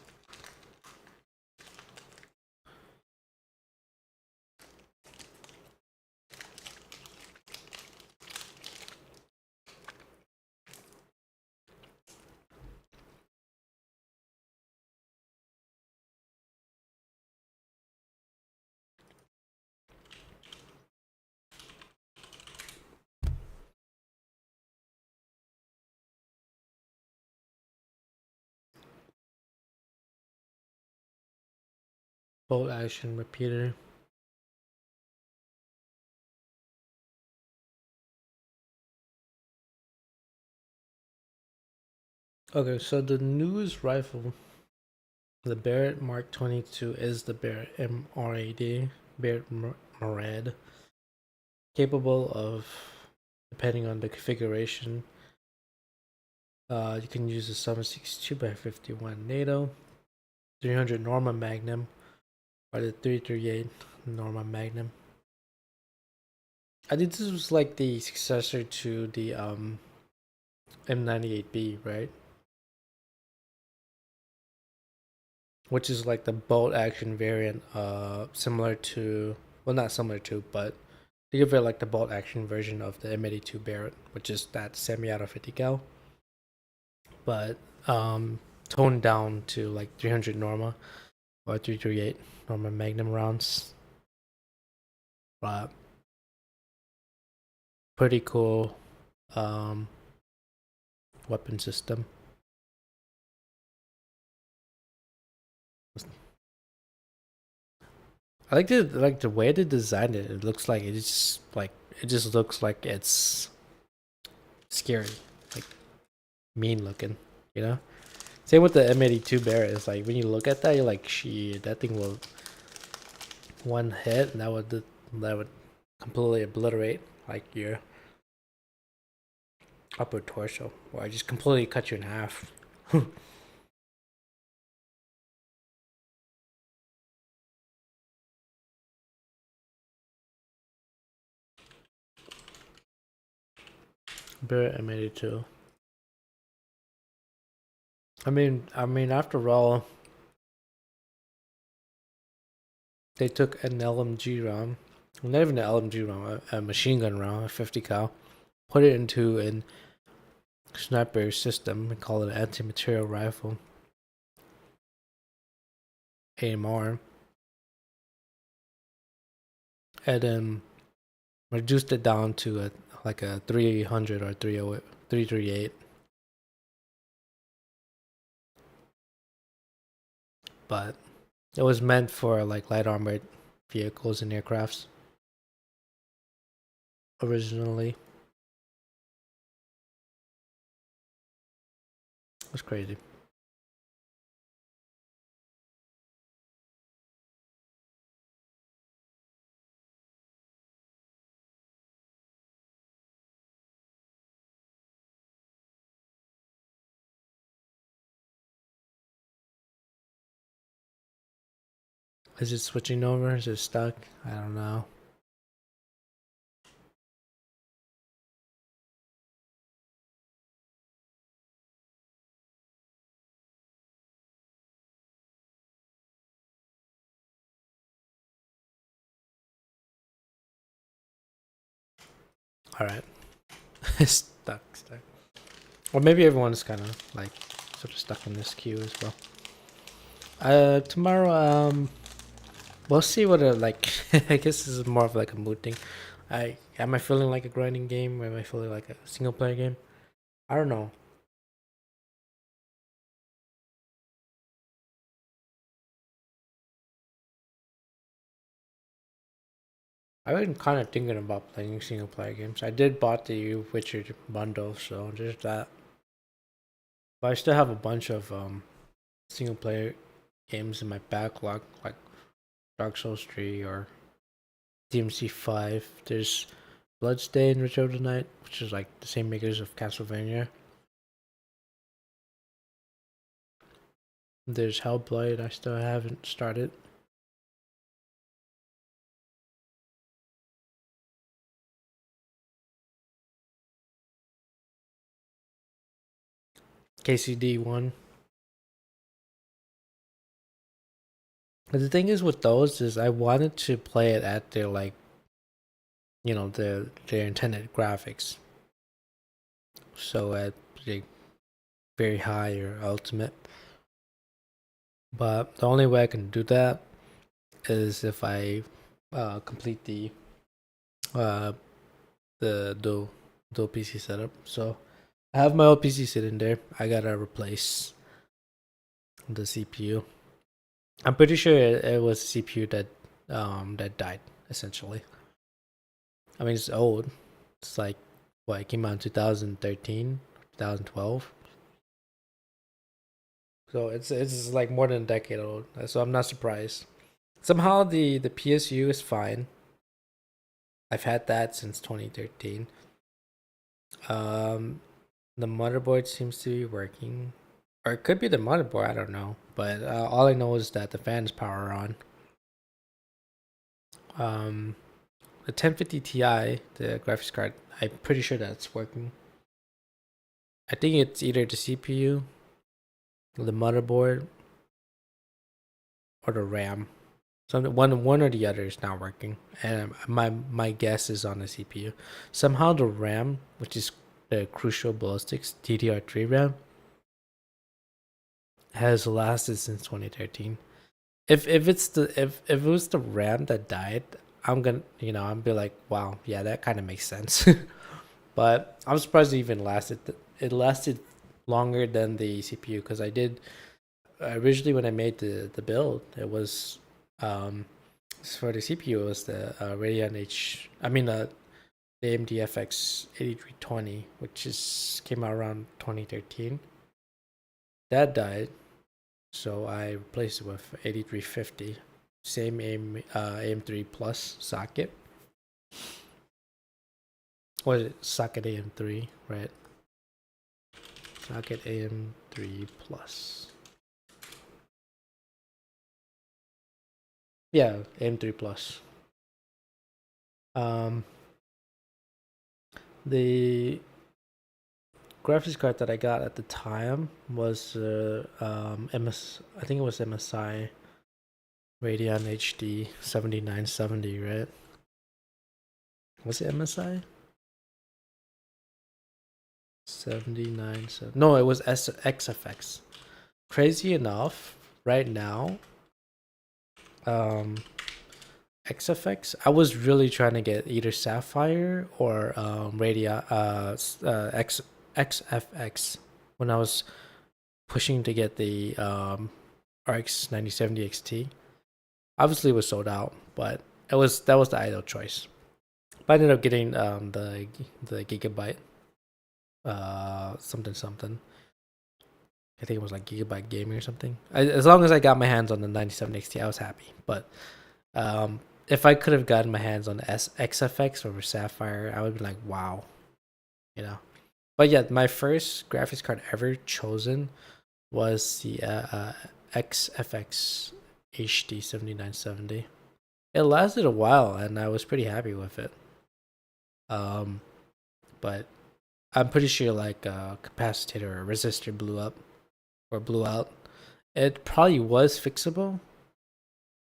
bolt action repeater. Okay, so the newest rifle, the Barrett Mark 22, is the Barrett MRAD, Barrett Marad, capable of, depending on the configuration, you can use a 7.62 by 51 NATO, 300 Norma Magnum, or the 338 Norma Magnum. I think this was like the successor to the M98B, right? Which is like the bolt action variant, similar to, well, not similar to, but think of it like the bolt action version of the M82 Barrett, which is that semi-auto 50 cal, but toned down to like 300 Norma or 338 Norma Magnum rounds. But pretty cool um, weapon system. I like the way they designed it. It looks like it just looks like it's scary, like mean looking, you know. Same with the M82 Barrett. It's like when you look at that, you're like, shit, that thing will one hit and that would completely obliterate like your upper torso, or just completely cut you in half. Barrett M82. After all, they took an LMG round, not even an LMG round, a machine gun round, a 50 cal, put it into a sniper system and call it an anti-material rifle, AMR, and then reduced it down to a 300 or 338. But it was meant for like light armored vehicles and aircrafts originally. It was crazy. Is it switching over? Is it stuck? I don't know. All right. Stuck. Or maybe everyone's kind of like sort of stuck in this queue as well. Tomorrow, we'll see what like. I guess this is more of like a mood thing. Am I feeling like a grinding game, or am I feeling like a single player game? I don't know. I've been kind of thinking about playing single player games. I did bought the Witcher bundle, so there's that. But I still have a bunch of single player games in my backlog, like Dark Souls 3 or DMC 5. There's Bloodstained Ritual of the Night, which is like the same makers of Castlevania. There's Hellblade, I still haven't started. KCD 1. But the thing is with those is I wanted to play it at their like, you know, their intended graphics. So at like very high or ultimate. But the only way I can do that is if I complete uh, the dual PC setup. So I have my old PC sitting there. I gotta replace the CPU. I'm pretty sure it was the CPU that died essentially. I mean, it's old. It's like what, it came out in 2013, 2012. So it's like more than a decade old. So I'm not surprised. Somehow the PSU is fine. I've had that since 2013. Um, the motherboard seems to be working, or it could be the motherboard. I don't know, but all I know is that the fan's power on. The 1050 Ti, the graphics card, I'm pretty sure that's working. I think it's either the CPU, the motherboard, or the RAM. So one or the other is not working, and my guess is on the CPU. Somehow the RAM, which is the Crucial Ballistics DDR3 RAM, has lasted since 2013. If it was the RAM that died, I'm gonna I'm be like, wow, yeah, that kind of makes sense. But I'm surprised it even lasted. It lasted longer than the CPU because I did originally when I made the build. It was for the CPU. It was the Radeon the AMD FX 8320, which came out around 2013. That died, so I replaced it with 8350, same AM3 Plus socket. Was it socket AM3, right? Socket AM3 Plus. Yeah, AM3 Plus. The graphics card that I got at the time was I think it was MSI Radeon HD 7970, right? Was it MSI? 7970. No, it was XFX. Crazy enough, right now, XFX, I was really trying to get either Sapphire or Radeon XFX when I was pushing to get the RX 9070 XT. Obviously, it was sold out, but that was the ideal choice. But I ended up getting the Gigabyte something something. I think it was like Gigabyte Gaming or something. As long as I got my hands on the 9070 XT, I was happy. But if I could have gotten my hands on the XFX over Sapphire, I would be like, wow, you know. But yeah, my first graphics card ever chosen was the XFX HD 7970. It lasted a while, and I was pretty happy with it. But I'm pretty sure like a capacitor or a resistor blew up or blew out. It probably was fixable,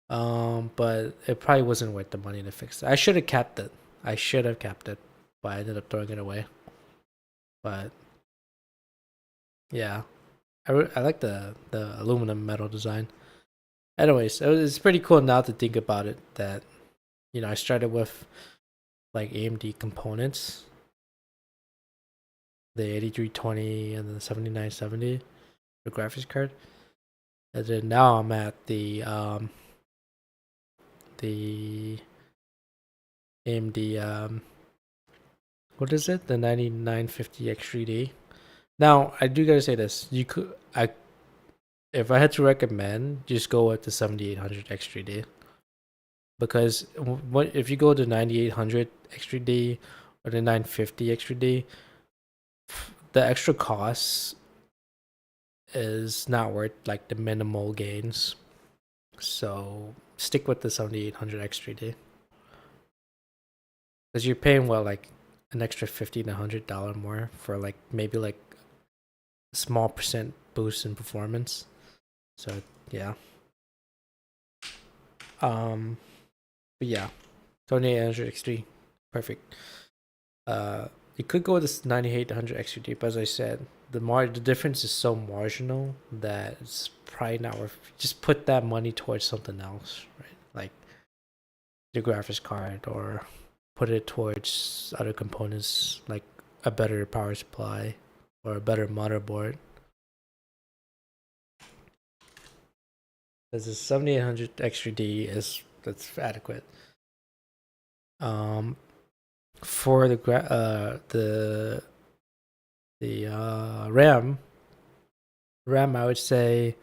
but it probably wasn't worth the money to fix it. I should have kept it. I should have kept it, but I ended up throwing it away. But yeah, I like the aluminum metal design. Anyways, it's pretty cool now to think about it that I started with like AMD components, the 8320 and the 7970, the graphics card, and then now I'm at the AMD what is it, the 9950 X3D. Now I do gotta say this: if I had to recommend, just go with the 7800 X3D, because what if you go to 9800 X3D or the 950 X3D, the extra costs is not worth like the minimal gains. So stick with the 7800 X3D, because you're paying like an extra $50 to $100 more for like maybe like a small percent boost in performance. So yeah. But yeah, 7800 X3, perfect. You could go with this 9800 X3D, but as I said, the difference is so marginal that it's probably not worth. Just put that money towards something else, right? Like the graphics card, or put it towards other components like a better power supply or a better motherboard. Because the 7800 X3D that's adequate. For the RAM, I would say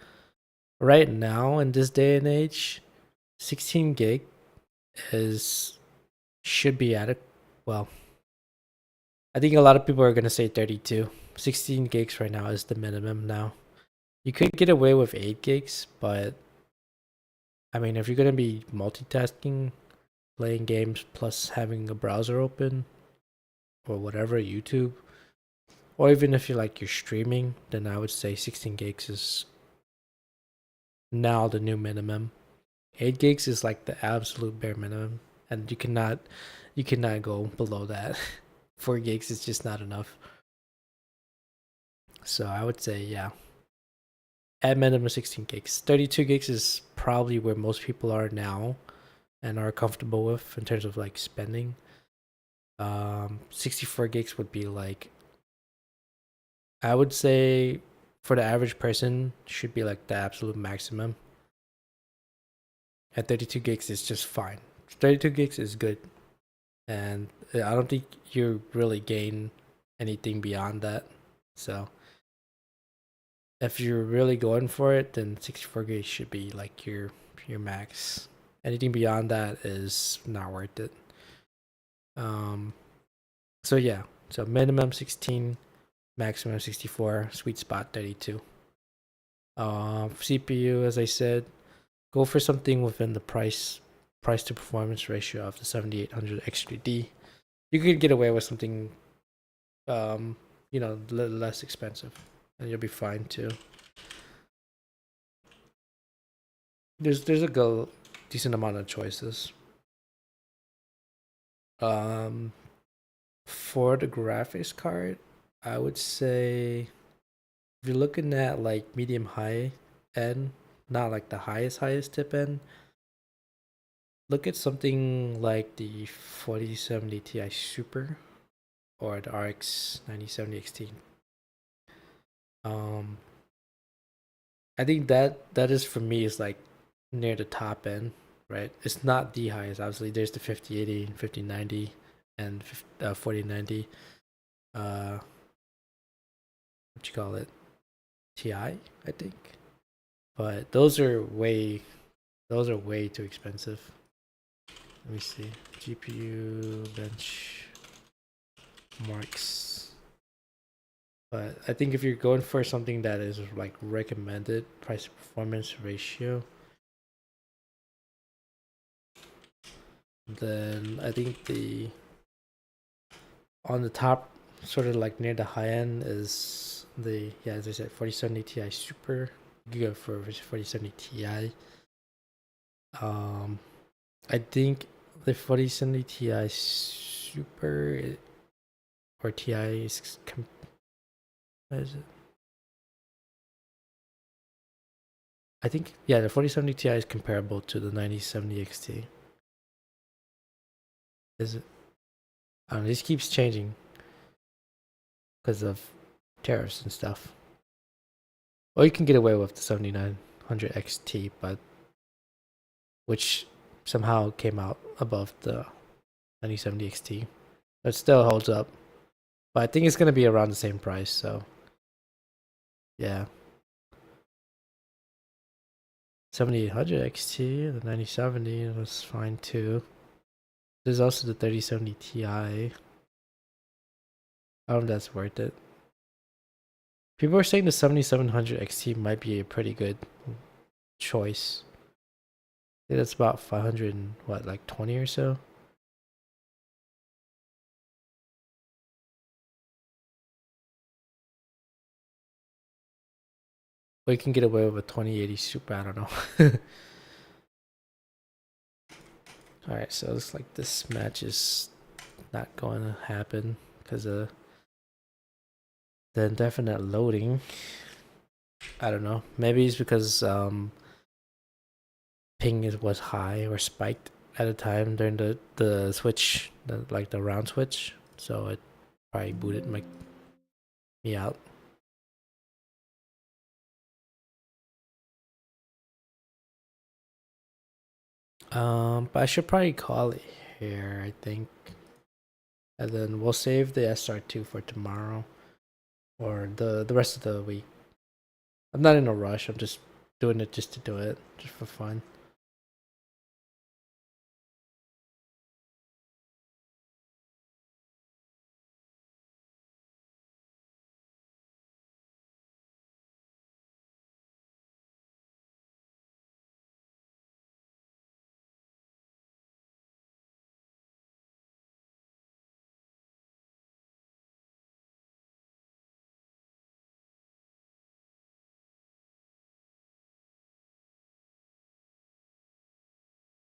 right now in this day and age, 16 gig is should be adequate. Well, I think a lot of people are gonna say 32. 16 gigs right now is the minimum now. You could get away with 8 gigs, but I mean, if you're gonna be multitasking, playing games plus having a browser open or whatever, YouTube, or even if you're streaming, then I would say 16 gigs is now the new minimum. 8 gigs is like the absolute bare minimum, and you cannot go below that. 4 gigs is just not enough. So I would say, yeah, at minimum 16 gigs. 32 gigs is probably where most people are now and are comfortable with in terms of like spending. 64 gigs would be like, I would say for the average person should be like the absolute maximum. At 32 gigs is just fine. 32 gigs is good, and I don't think you really gain anything beyond that. So if you're really going for it, then 64 gigs should be like your max. Anything beyond that is not worth it. So yeah, so minimum 16, maximum 64, sweet spot 32. CPU, as I said, go for something within the price to performance ratio of the 7800 X3D. You could get away with something less expensive, and you'll be fine too. There's a decent amount of choices. For the graphics card, I would say if you're looking at like medium high end, not like the highest tip end, look at something like the 4070 Ti Super or the RX 9070 XT. I think that is for me is like near the top end, right? It's not the highest. Obviously, there's the 5080, 5090, and 4090. What you call it? Ti, I think. But those are way too expensive. Let me see. GPU benchmarks. But I think if you're going for something that is like recommended price to performance ratio, Then I think on the top, sort of like near the high end, is the, yeah, as I said, 4070 Ti Super. You go for 4070 Ti. I think the 4070 Ti Super or Ti is what is it? I think, yeah, the 4070 Ti is comparable to the 9070 XT. Is it? I don't know. This keeps changing because of tariffs and stuff. Or you can get away with the 7900 XT, but which somehow came out above the 9070 XT. It still holds up. But I think it's going to be around the same price, so yeah. 7800 XT, the 9070 was fine too. There's also the 3070 Ti. I don't know if that's worth it. People are saying the 7700 XT might be a pretty good choice. I think that's about 500 and what, like 20 or so. Or you can get away with a 2080 Super, I don't know. Alright, so it looks like this match is not going to happen because of the indefinite loading. I don't know. Maybe it's because ping was high or spiked at a time during the switch, like the round switch. So it probably booted me out. But I should probably call it here, I think. And then we'll save the SR2 for tomorrow or the rest of the week. I'm not in a rush. I'm just doing it just to do it, just for fun.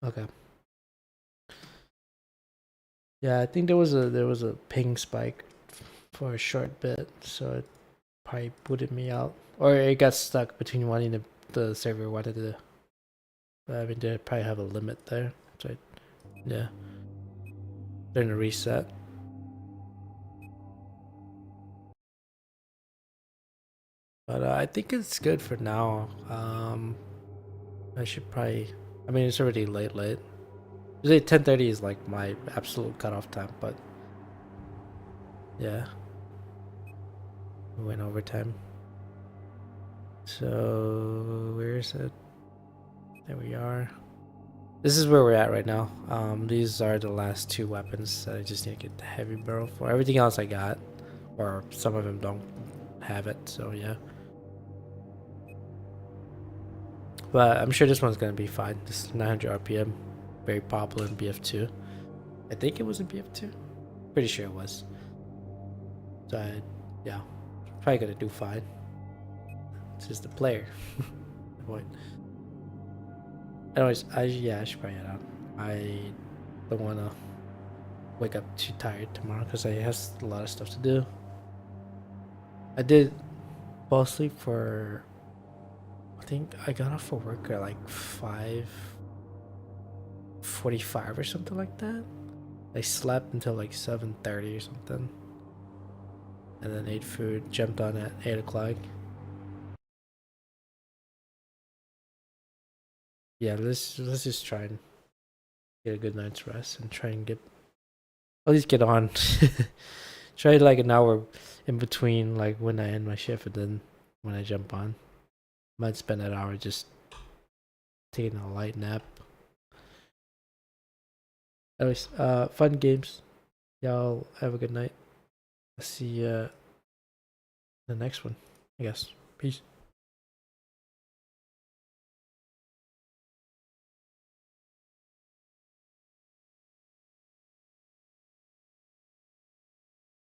Okay. Yeah, I think there was a ping spike for a short bit, so it probably booted me out, or it got stuck between wanting the server wanted to. I mean, they probably have a limit there, so yeah, during the reset. But I think it's good for now. I should probably. I mean, it's already late. Usually 10:30 is like my absolute cutoff time, but yeah, we went overtime. So where is it? There we are. This is where we're at right now. These are the last two weapons that I just need to get the heavy barrel for. Everything else I got, or some of them don't have it. So yeah. But I'm sure this one's gonna be fine. This is 900 RPM, very popular in BF2. I think it was in BF2. Pretty sure it was. So yeah, probably gonna do fine. It's just the player. Point. Anyways, I should probably head out. I don't wanna wake up too tired tomorrow because I have a lot of stuff to do. I did fall asleep for. I think I got off of work at like 5:45 or something like that. I slept until like 7:30 or something, and then ate food. Jumped on at 8 o'clock. Yeah, let's just try and get a good night's rest and try and at least get on. Try like an hour in between, like when I end my shift and then when I jump on. Might spend that hour just taking a light nap. Anyways, fun games. Y'all have a good night. I'll see you the next one, I guess. Peace.